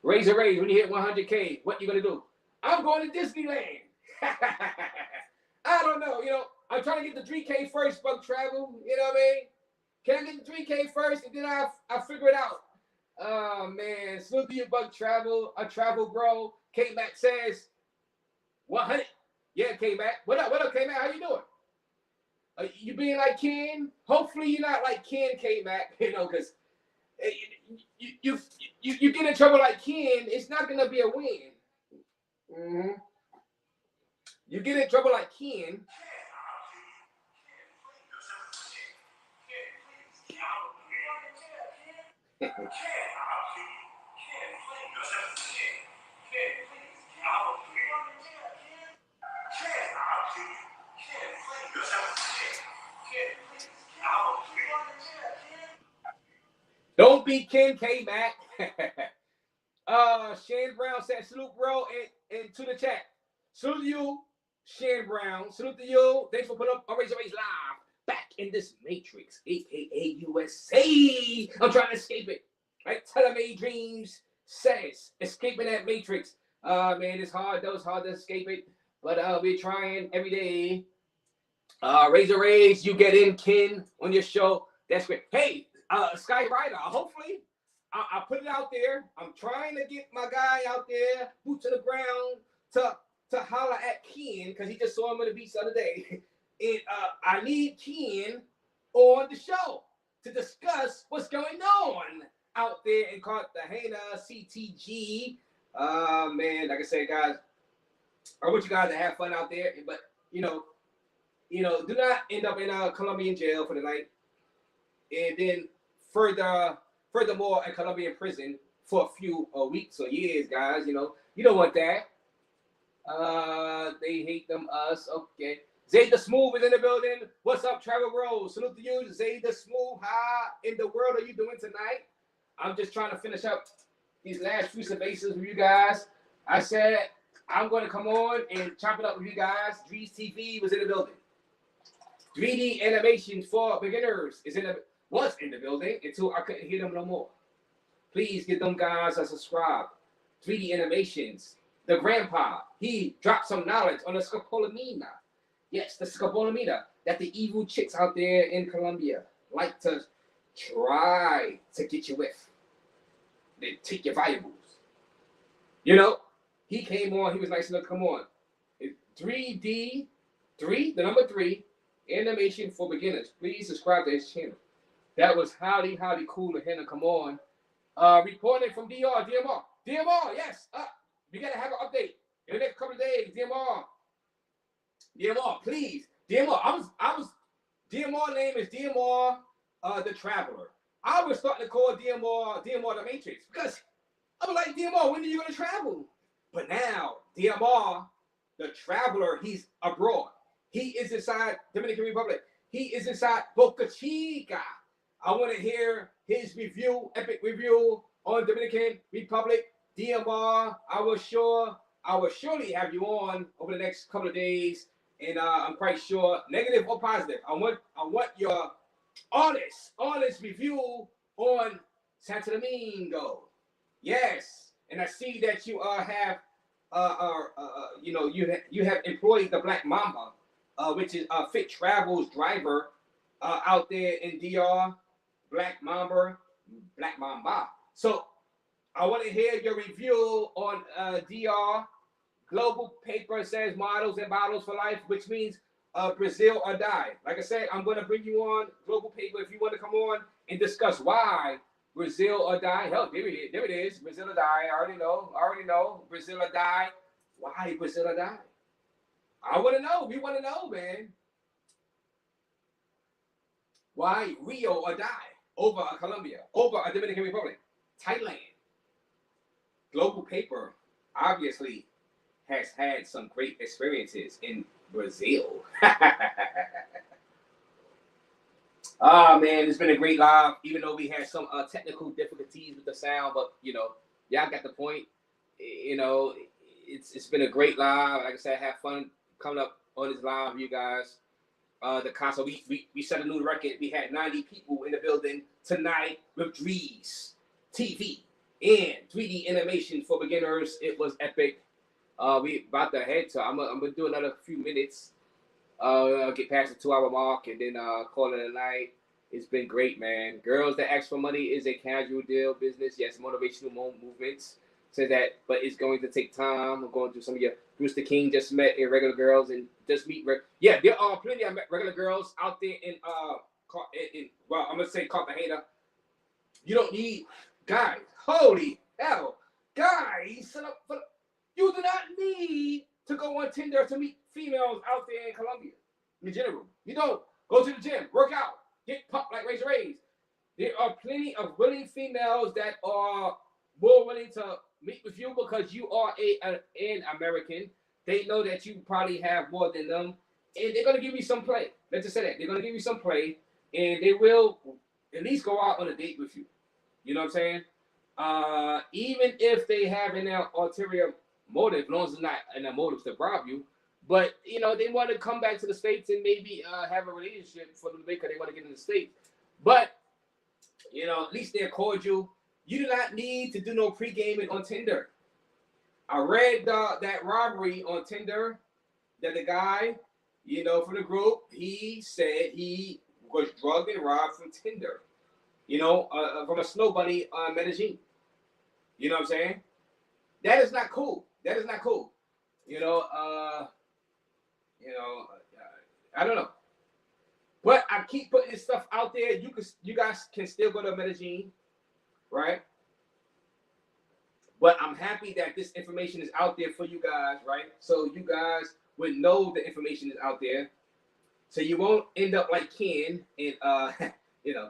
Raise, when you hit 100K, what you going to do? I'm going to Disneyland. I don't know. I'm trying to get the 3K first, Bug Travel. You know what I mean? Can I get the 3K first, and then I figure it out? Oh man, salute to you, Bug Travel, a travel bro. K Mac says 100. Yeah, K Mac. What up? What up, K Mac? How you doing? You being like Ken? Hopefully you're not like Ken, K Mac. You know, because you get in trouble like Ken, it's not gonna be a win. Mm-hmm. You get in trouble like Ken. Don't be Ken, K Mac. Shane Brown said salute, bro, and to the chat. Salute to you, Shane Brown. Salute to you. Thanks for putting up RAZE live back in this Matrix, aka USA. I'm trying to escape it. Like Telemay Dreams says, escaping that Matrix. Man, it's hard though. It's hard to escape it, but we're trying every day. RAZE, you get in, Ken, on your show. That's great. Hey, Sky Rider, hopefully. I put it out there. I'm trying to get my guy out there, boot to the ground, to holler at Ken, because he just saw him on the beach the other day. And I need Ken on the show to discuss what's going on out there in Cartagena, CTG. Man, like I said, guys, I want you guys to have fun out there, but you know, do not end up in a Colombian jail for the night, and then furthermore, in Colombian prison for a few weeks or years, guys. You don't want that. They hate them us. Okay. Zay the Smooth is in the building. What's up, Travel Bros? Salute to you, Zay the Smooth. How in the world are you doing tonight? I'm just trying to finish up these last few cervezas with you guys. I said I'm going to come on and chop it up with you guys. Drees TV was in the building. 3D animation for beginners was in the building until I couldn't hear them no more. Please give them guys a subscribe. 3D animations. The grandpa, he dropped some knowledge on the scopolamina. Yes, the scopolamina that the evil chicks out there in Colombia like to try to get you with. They take your valuables. He came on. He was nice enough to come on. 3D, the number 3, animation for beginners. Please subscribe to his channel. That was howdy cool to him to come on. Reporting from DMR, yes. We gotta have an update in the next couple of days. DMR, please. DMR, I was. DMR name is DMR, the Traveler. I was starting to call DMR the Matrix because I was like, DMR, when are you gonna travel? But now DMR, the Traveler, he's abroad. He is inside Dominican Republic. He is inside Boca Chica. I want to hear his epic review on Dominican Republic. DMR, I will surely have you on over the next couple of days, and I'm quite sure, negative or positive. I want your honest review on Santo Domingo. Yes, and I see that you have you have employed the Black Mamba, which is Fit Travels driver out there in DR. Black Mamba. So I want to hear your review on DR. Global Paper says models and bottles for life, which means Brazil or die. Like I said, I'm going to bring you on Global Paper if you want to come on and discuss why Brazil or die. Hell, there it is. Brazil or die. I already know. Brazil or die. Why Brazil or die? I want to know. We want to know, man. Why Rio or die over a Colombia, over a Dominican Republic, Thailand. Global Paper obviously has had some great experiences in Brazil. Man, it's been a great live, even though we had some technical difficulties with the sound, but y'all got the point. It's been a great live. Like I said, have fun coming up on this live with you guys. The concert, we set a new record. We had 90 people in the building tonight with Drees TV and 3D animation for beginners. It was epic. We about to head to. I'm gonna do another few minutes. Get past the 2 hour mark and then call it a night. It's been great, man. Girls that ask for money is a casual deal business. Yes, motivational movements says that, but it's going to take time. I'm going through some of your Brewster King just met irregular girls and just meet. Yeah, there are plenty of regular girls out there in well, I'm gonna say Cartagena. You don't need guys. Holy hell, guys! You do not need to go on Tinder to meet females out there in Colombia. In general, you don't go to the gym, work out, get pumped like RAZE. There are plenty of willing females that are more willing to meet with you because you are an American. They know that you probably have more than them, and they're gonna give you some play. Let's just say that they're gonna give you some play, and they will at least go out on a date with you. You know what I'm saying? Even if they have an ulterior motive, as long as it's not an motive to rob you, but you know they want to come back to the States and maybe have a relationship for them because they want to get in the States. But you know, at least they're cordial. You do not need to do no pre-gaming on Tinder. I read that robbery on Tinder that the guy, you know, from the group, he said he was drugged and robbed from Tinder. You know, from a snow bunny on Medellin. You know what I'm saying? That is not cool. That is not cool. You know, I don't know. But I keep putting this stuff out there. You guys can still go to Medellin, right? But I'm happy that this information is out there for you guys, right? So you guys would know the information is out there. So you won't end up like Ken and you know.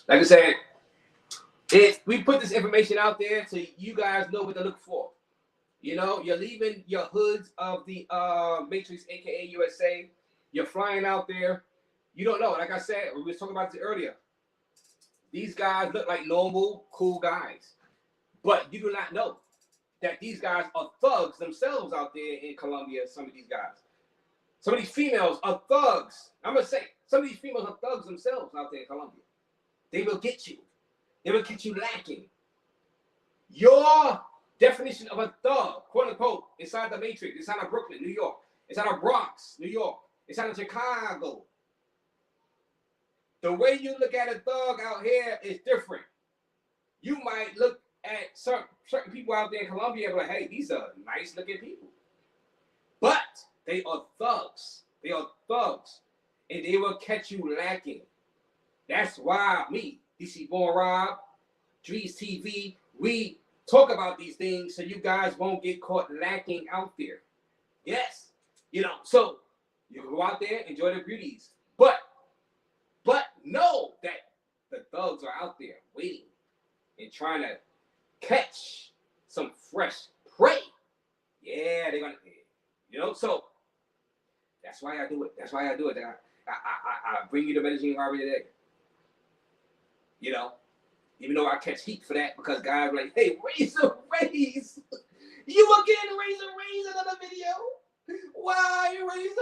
Like I said, we put this information out there so you guys know what to look for. You know, you're leaving your hoods of the Matrix, aka USA. You're flying out there. You don't know. Like I said, we were talking about this earlier. These guys look like normal, cool guys. But you do not know that these guys are thugs themselves out there in Colombia, some of these guys. Some of these females are thugs. I'm going to say, some of these females are thugs themselves out there in Colombia. They will get you. They will get you lacking. Your definition of a thug, quote unquote, inside the Matrix, inside of Brooklyn, New York, inside of Bronx, New York, inside of Chicago. The way you look at a thug out here is different. You might look at certain people out there in Colombia and be like, hey, these are nice looking people. But they are thugs. They are thugs. And they will catch you lacking. That's why me, DC Born Rob, RAZE TV, we talk about these things so you guys won't get caught lacking out there. Yes. You know, so you can go out there, enjoy the beauties. But know that the thugs are out there waiting and trying to catch some fresh prey. Yeah, they're gonna, you know, so that's why I do it. That's why I do it. I bring you to Medellin every day. You know, even though I catch heat for that because guys are like, hey, RAZE. You again, RAZE, another video. Why, RAZE?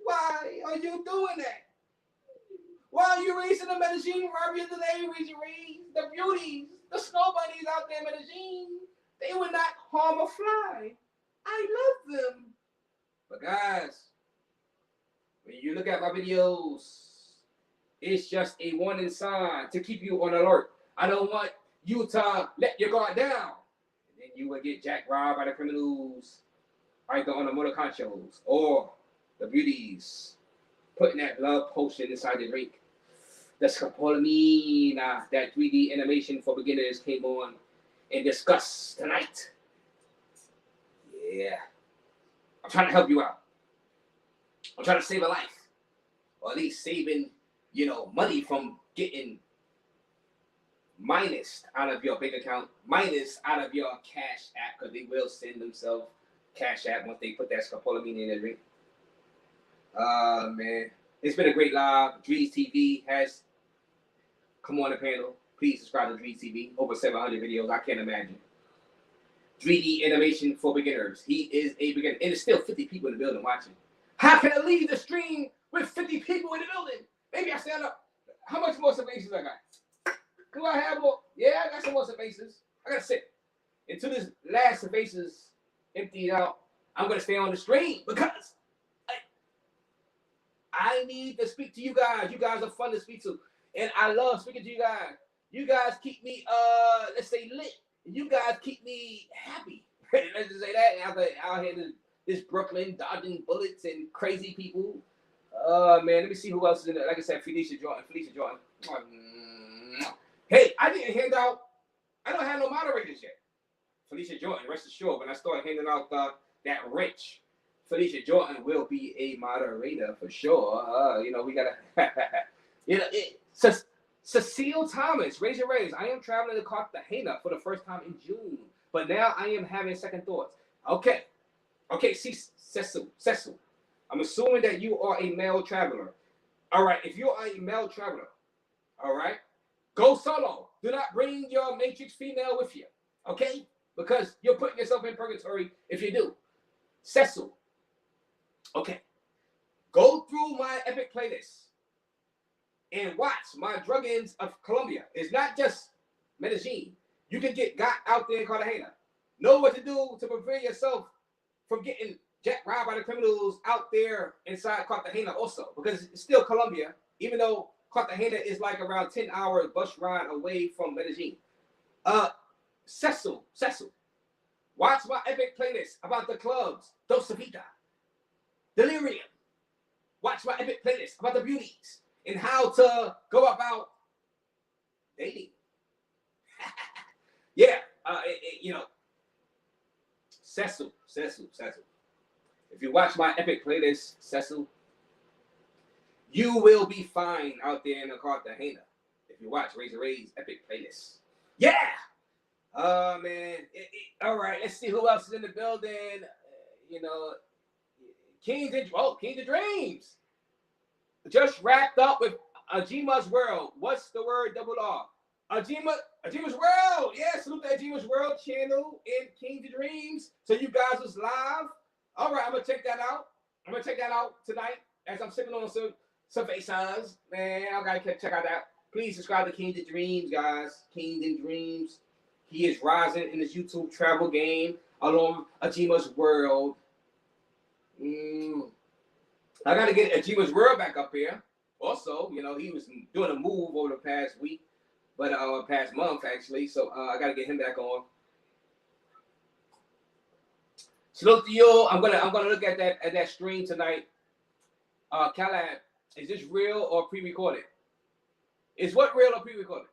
Why are you doing that? Why are you racing the Medellin robbery today, RAZE? The beauties, the snow bunnies out there in Medellin, they would not harm a fly. I love them. But guys, when you look at my videos, it's just a warning sign to keep you on alert. I don't want you to let your guard down. And then you will get jack robbed by the criminals either on the motor conchos or the beauties putting that love potion inside the drink. The scopolamine, that 3D animation for beginners came on and discussed tonight. Yeah. I'm trying to help you out. I'm trying to save a life. Or at least saving, you know, money from getting minus out of your bank account, minus out of your cash app, because they will send themselves cash app once they put that scopolamine in their drink. Man. It's been a great live. RAZE TV has come on the panel. Please subscribe to RAZE TV. Over 700 videos. I can't imagine. 3D animation for beginners. He is a beginner. And there's still 50 people in the building watching. How can I leave the stream with 50 people in the building? Maybe I stand up. How much more cervezas I got? Do I have more? Yeah, I got some more cervezas. I gotta sit. Until this last cervezas emptied out, I'm gonna stay on the stream because I need to speak to you guys. You guys are fun to speak to. And I love speaking to you guys. You guys keep me let's say lit. You guys keep me happy. Let's just say that. Out here this Brooklyn dodging bullets and crazy people. Man, let me see who else is in there. Like I said, Felicia Jordan. Hey, I didn't hand out. I don't have no moderators yet. Felicia Jordan, rest assured, when I start handing out that wrench, Felicia Jordan will be a moderator for sure. We gotta, Cecile Thomas, raise your raise. I am traveling to Cartagena for the first time in June, but now I am having second thoughts. Okay, see, Cecil. I'm assuming that you are a male traveler. All right, if you are a male traveler, all right, go solo. Do not bring your Matrix female with you, okay? Because you're putting yourself in purgatory if you do. Cecil, okay, go through my epic playlist and watch my drug-ins of Colombia. It's not just Medellin. You can get got out there in Cartagena. Know what to do to prevent yourself from getting robbed by the criminals out there inside Cartagena also, because it's still Colombia, even though Cartagena is like around 10 hours bus ride away from Medellin. Cecil, watch my epic playlist about the clubs, Dos Vita, Delirium. Watch my epic playlist about the beauties and how to go about dating. Yeah, Cecil. If you watch my epic playlist, Cecil, you will be fine out there in the Cartagena. If you watch Raze epic playlist. Yeah! Man. All right, let's see who else is in the building. Kings of Dreams. Just wrapped up with Ajima's World. What's the word? Double R. Ajima's World. Yeah, salute the Ajima's World channel in Kings of Dreams. So you guys was live. All right, I'm gonna check that out. Tonight as I'm sipping on some cervezas. Man, I gotta check out that. Please subscribe to Kings of Dreams, guys. Kings and Dreams. He is rising in his YouTube travel game along Ajima's World. I gotta get Ajima's World back up here. Also, he was doing a move over the past week, but past month actually. So I gotta get him back on. Salute to you. I'm gonna look at that stream tonight. Calab, is this real or pre-recorded? Is what real or pre-recorded?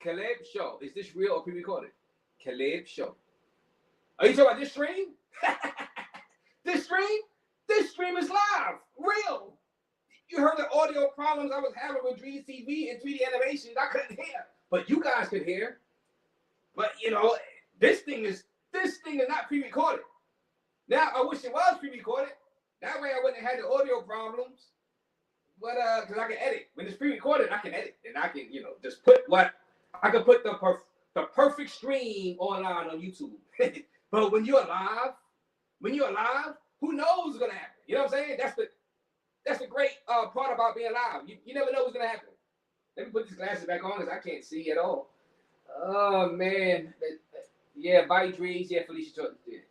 Caleb Show. Is this real or pre-recorded? Caleb Show. Are you talking about this stream? This stream is live. Real. You heard the audio problems I was having with Dream TV and 3D animations. I couldn't hear. But you guys could hear. But this thing is not pre-recorded. Now I wish it was pre-recorded. That way I wouldn't have had the audio problems. But because I can edit. When it's pre-recorded, I can edit. And I can, just put I can put the perfect stream online on YouTube. But when you're live, who knows what's gonna happen? You know what I'm saying? That's the great part about being live. You never know what's gonna happen. Let me put these glasses back on because I can't see at all. Oh man. Yeah, Body Dreams. Yeah, Felicia Jordan. Yeah.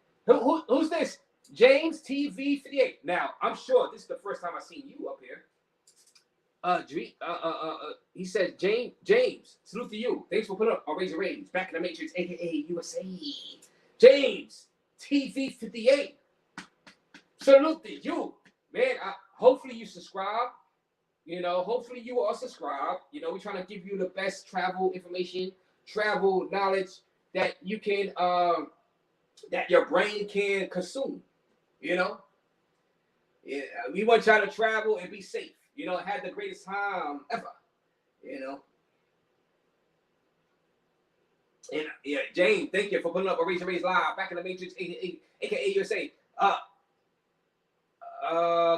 Who's this? James TV 58. Now, I'm sure this is the first time I've seen you up here. He said, James, salute to you. Thanks for putting up our Razor Rays. Back in the Matrix, aka USA. James TV 58. Salute to you. Man, hopefully you subscribe. Hopefully you are subscribed. We're trying to give you the best travel information, travel knowledge that you can that your brain can consume. Yeah, we want y'all to travel and be safe. Have the greatest time ever. And yeah, Jane, thank you for putting up a Raise Live back in the Matrix, aka USA.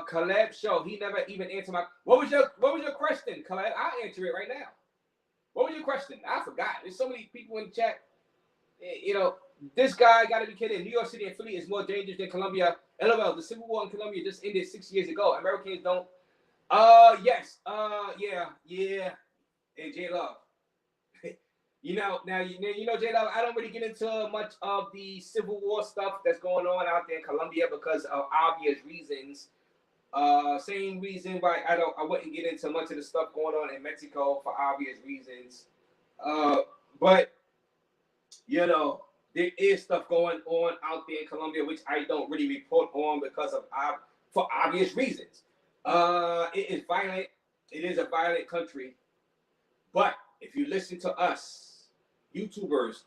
Caleb Show. He never even answered my. What was your question, Caleb? I'll answer it right now. What was your question? I forgot. There's so many people in the chat. This guy got to be kidding. New York City and Philly is more dangerous than Colombia. LOL. The civil war in Colombia just ended 6 years ago. Americans don't. Yes. Yeah. And J Love. J Love. I don't really get into much of the civil war stuff that's going on out there in Colombia because of obvious reasons. Same reason why I wouldn't get into much of the stuff going on in Mexico for obvious reasons. But there is stuff going on out there in Colombia which I don't really report on because of for obvious reasons. It is violent. It is a violent country. But if you listen to us, YouTubers,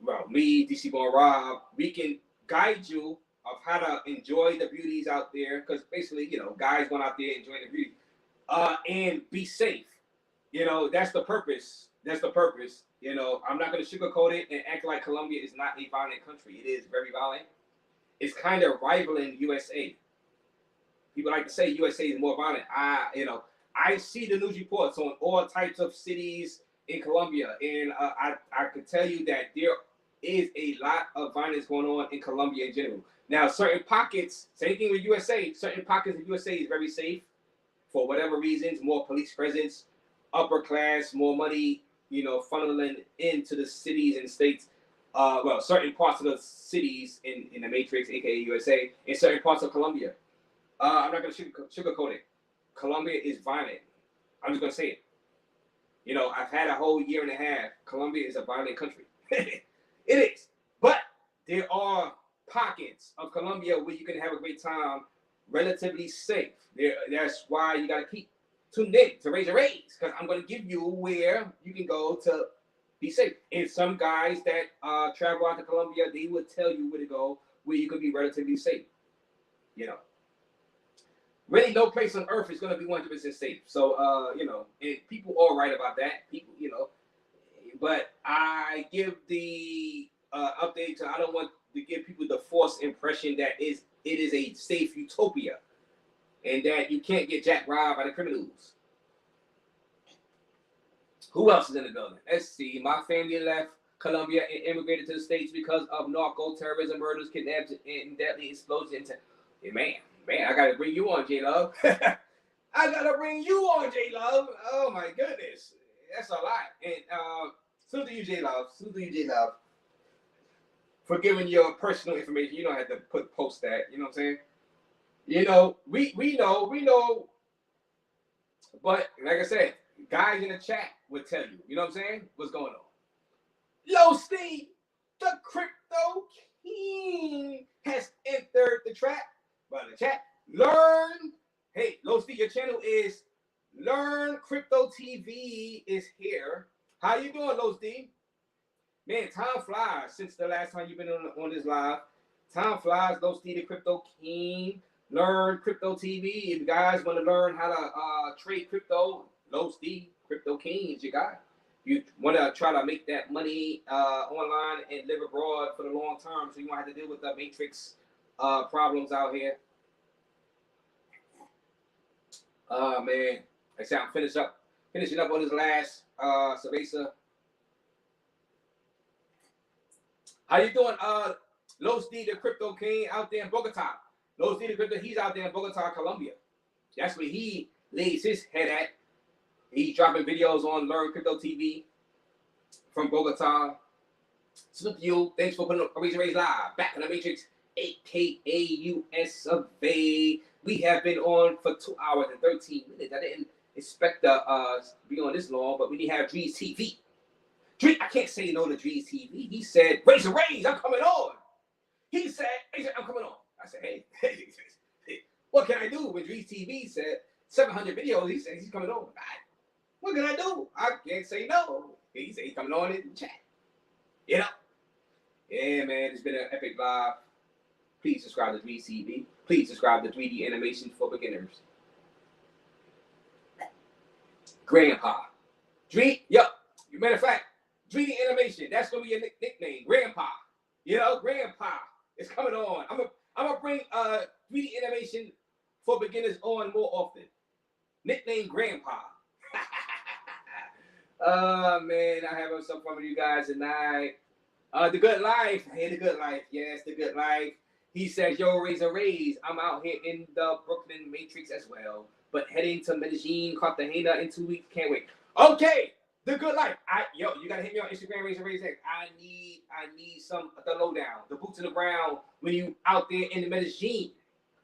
well, me, DC Born Rob, we can guide you of how to enjoy the beauties out there. Because basically, guys going out there enjoying the beauty. And be safe. That's the purpose. That's the purpose. I'm not going to sugarcoat it and act like Colombia is not a violent country. It is very violent. It's kind of rivaling USA. People like to say USA is more violent. I see the news reports on all types of cities in Colombia, and I could tell you that there is a lot of violence going on in Colombia in general. Now, certain pockets, same thing with USA, certain pockets of USA is very safe for whatever reasons, more police presence, upper class, more money, funneling into the cities and states. Certain parts of the cities in the Matrix, aka USA, and certain parts of Colombia. I'm not going to sugarcoat it. Colombia is violent. I'm just going to say it. I've had a whole year and a half. Colombia is a violent country. It is. But there are pockets of Colombia where you can have a great time, relatively safe. That's why you got to keep tuned in to RAZE, because I'm going to give you where you can go to be safe. And some guys that travel out to Colombia, they would tell you where to go, where you could be relatively safe. Really, no place on earth is going to be 100% safe. So, and people are right about that. People, but I give the update to, I don't want to give people the false impression that it is a safe utopia and that you can't get jack robbed by the criminals. Who else is in the building? Let's see. My family left Colombia and immigrated to the States because of narco terrorism, murders, kidnaps, and deadly explosions. Man, I gotta bring you on, J Love. I gotta bring you on, J Love. Oh my goodness, that's a lot. And salute to you, J Love. Salute to you, J Love, for giving your personal information. You don't have to post that. You know what I'm saying? We know. But like I said, guys in the chat would tell you. You know what I'm saying? What's going on? Yo, Steve, the crypto king has entered the trap. By the chat, learn. Hey, Low Steve, your channel is Learn Crypto TV is here. How you doing, Low Steve? Man, time flies since the last time you've been on this live. Time flies, Low Steve, the Crypto King. Learn Crypto TV. If you guys want to learn how to trade crypto, Low Steve, Crypto King is your guy. You want to try to make that money online and live abroad for the long term, so you won't have to deal with the Matrix problems out here. Man, I said I'm finishing up on this last cerveza. How you doing, Los D, the Crypto King, out there in Bogota? Los D, the Crypto, he's out there in Bogota, Colombia. That's where he lays his head at. He's dropping videos on Learn Crypto TV from Bogota. Salute to you. Thanks for putting up RAZE Live. Back in the Matrix, aka US Survey. We have been on for 2 hours and 13 minutes. I didn't expect to be on this long, but we need to have RAZE TV. I can't say no to RAZE TV. He said, RAZE, I'm coming on. He said, I'm coming on. I said, hey, what can I do? When RAZE TV said 700 videos, he said he's coming on. What can I do? I can't say no. He said he's coming on in the chat. Yeah, man, it's been an epic live. Please subscribe to RAZE TV. Please subscribe to 3D Animation for Beginners. Grandpa. Matter of fact, 3D Animation, that's going to be your nickname, Grandpa. Grandpa is coming on. I'm gonna bring 3D Animation for Beginners on more often. Nickname Grandpa. Man, I have some fun with you guys tonight. The Good Life. Hey, The Good Life. Yes, The Good Life. He says, yo, RAZE. I'm out here in the Brooklyn Matrix as well, but heading to Medellin, Cartagena in 2 weeks. Can't wait. Okay, The Good Life. Yo, you gotta hit me on Instagram, RAZE. I need some the lowdown, the boots in the ground when you out there in the Medellin,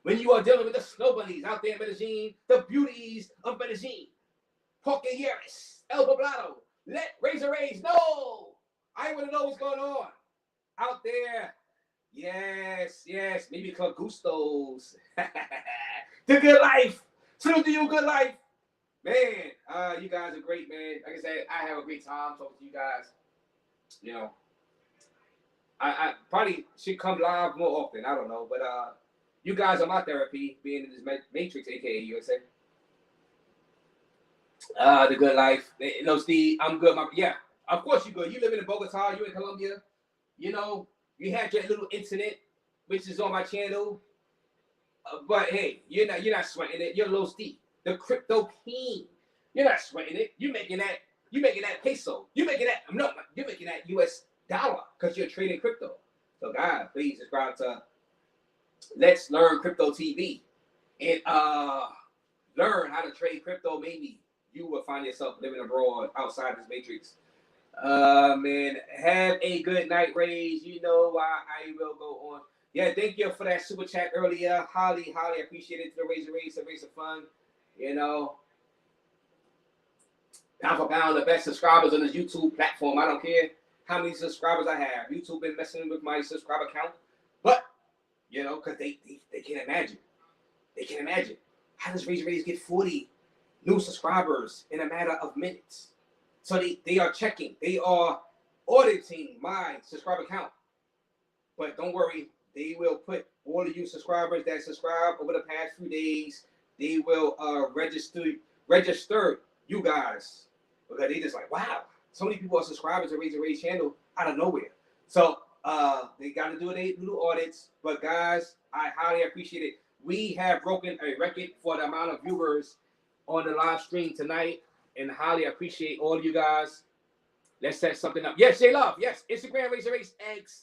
when you are dealing with the snow bunnies out there in Medellin, the beauties of Medellin, Porquerías, El Poblado. Let RAZE know. I want to know what's going on out there. Yes, maybe Club Gustos. The Good Life. Salute to you, Good Life. Man, you guys are great, man. Like I said, I have a great time talking to you guys. You know, I probably should come live more often. I don't know, but you guys are my therapy, being in this Matrix, aka USA. The Good Life. You know, Steve, I'm good. Yeah, of course you good. You live in Bogota. You in Colombia. You know, you had your little incident, which is on my channel. But hey, you're not sweating it. You're low Steve, the crypto king. You're not sweating it. You're making that peso. You're making that US dollar because you're trading crypto. So guys, please subscribe to Let's Learn Crypto TV and learn how to trade crypto. Maybe you will find yourself living abroad outside this matrix. Man, have a good night, RAZE. You know why I will go on. Yeah, thank you for that super chat earlier. Highly appreciate it. To the raise of fun. You know, pound for pound, the best subscribers on this YouTube platform. I don't care how many subscribers I have. YouTube been messing with my subscriber count, but you know, because they can't imagine. They can't imagine. How does RAZE get 40 new subscribers in a matter of minutes? So they are checking. They are auditing my subscriber count. But don't worry. They will put all of you subscribers that subscribe over the past few days. They will register you guys. Because they just like, wow, so many people are subscribers to RAZE channel out of nowhere. So they got to do their little audits. But guys, I highly appreciate it. We have broken a record for the amount of viewers on the live stream tonight, and highly appreciate all of you guys. Let's set something up. Yes, J Love. Yes, Instagram RAZE X.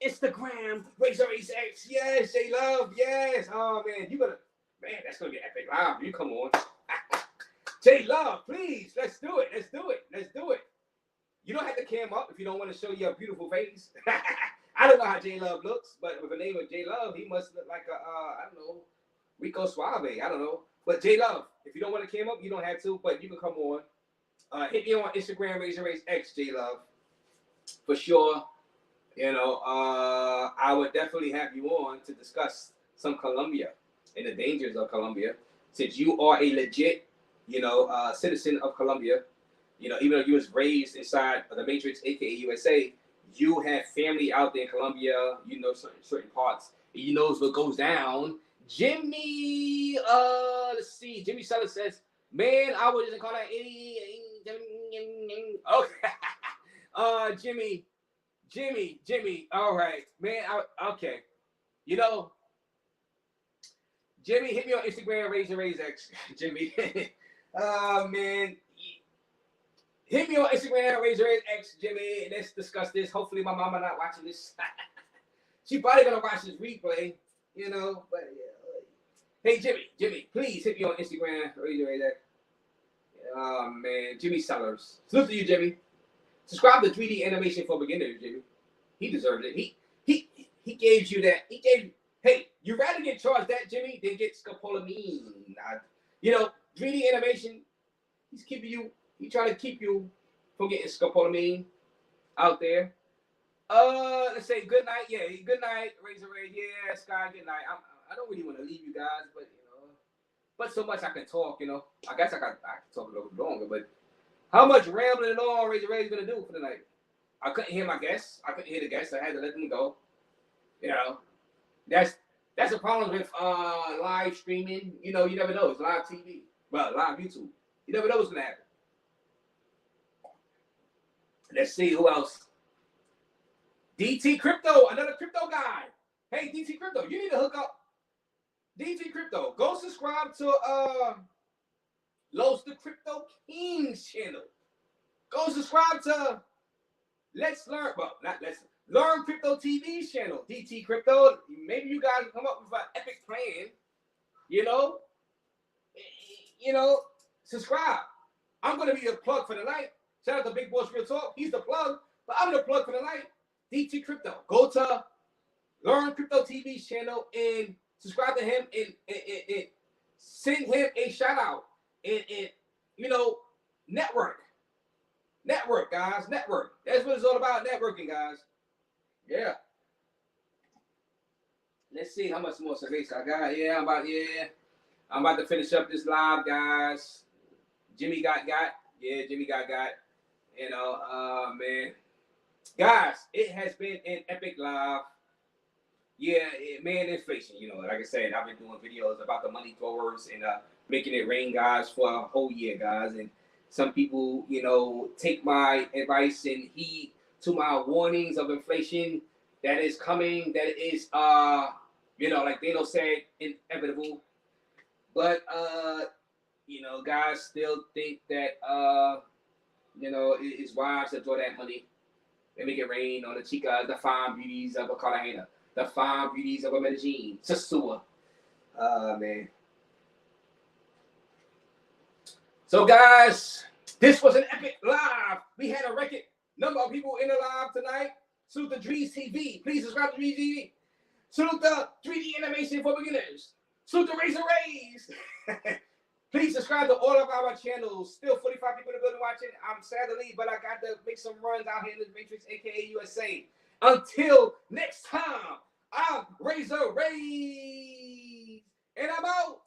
Instagram RAZE X. Yes, J Love. Yes. Oh man, that's gonna be epic live. You come on. J Love, please. Let's do it. You don't have to cam up if you don't want to show your beautiful face. I don't know how J Love looks, but with the name of J Love, he must look like I don't know, Rico Suave. I don't know. But J Love, if you don't want to cam up, you don't have to, but you can come on. Hit me on Instagram, RAZE X, J Love, for sure. You know, I would definitely have you on to discuss some Colombia and the dangers of Colombia, since you are a legit, you know, citizen of Colombia. You know, even though you was raised inside of the Matrix, aka USA, you have family out there in Colombia. You know certain parts. You know what goes down. Jimmy, let's see. Jimmy Sellers says, "Man, I was just call that 80." Okay, Jimmy. All right, man. Okay, you know, Jimmy, hit me on Instagram, RAZE X, Jimmy. Man, hit me on Instagram, RAZE X, Jimmy. Let's discuss this. Hopefully, my mama not watching this. She probably gonna watch this replay, you know. But yeah. Hey, Jimmy, please hit me on Instagram, RAZE X. Oh man, Jimmy Sellers. Salute to you, Jimmy. Subscribe to 3D Animation for Beginners, Jimmy. He deserved it. He gave you that. Hey, you rather get charged that, Jimmy, than get scopolamine. You know, 3D Animation, he's trying to keep you from getting scopolamine out there. Let's say good night. Yeah, good night, RAZE. Yeah, Sky, good night. I don't really want to leave you guys, but you know, but so much I can talk, you know. I guess I can talk a little bit longer, but how much rambling on RAZE gonna do for the night? I couldn't hear my guests. I couldn't hear the guests. I had to let them go. You know, that's the problem with live streaming. You know, you never know. It's live TV, well, live YouTube. You never know what's gonna happen. Let's see who else. DT Crypto, another crypto guy. Hey, DT Crypto, you need to hook up. DT Crypto, go subscribe to Los the Crypto Kings channel. Go subscribe to Let's Learn. Well, not Let's. Learn Crypto TV channel, DT Crypto. Maybe you guys come up with an epic plan. You know, subscribe. I'm gonna be the plug for the night. Shout out to Big Boss Real Talk. He's the plug, but I'm the plug for the night. DT Crypto. Go to Learn Crypto TV channel and subscribe to him and send him a shout out and network. Network, guys. Network. That's what it's all about. Networking, guys. Yeah. Let's see how much more cerveza I got. I'm about to finish up this live, guys. Jimmy got. Yeah, Jimmy got. Man. Guys, it has been an epic live. Yeah, man, inflation. Like I said, I've been doing videos about the money throwers and making it rain, guys, for a whole year, guys. And some people, take my advice and heed to my warnings of inflation that is coming, that is, like Dano said, inevitable. But, guys still think that, it's wise to draw that money and make it rain on the chicas, the fine beauties of a Cartagena, the fine beauties of a Medellin, Sasua. Man. So, guys, this was an epic live. We had a record number of people in the live tonight. Salute the RAZE TV. Please subscribe to RAZE TV. Salute the 3D animation for beginners. Salute the RAZE. Please subscribe to all of our channels. Still 45 people in the building watching. I'm sad to leave, but I got to make some runs out here in this Matrix, aka USA. Until next time, I'm RAZE, and I'm out.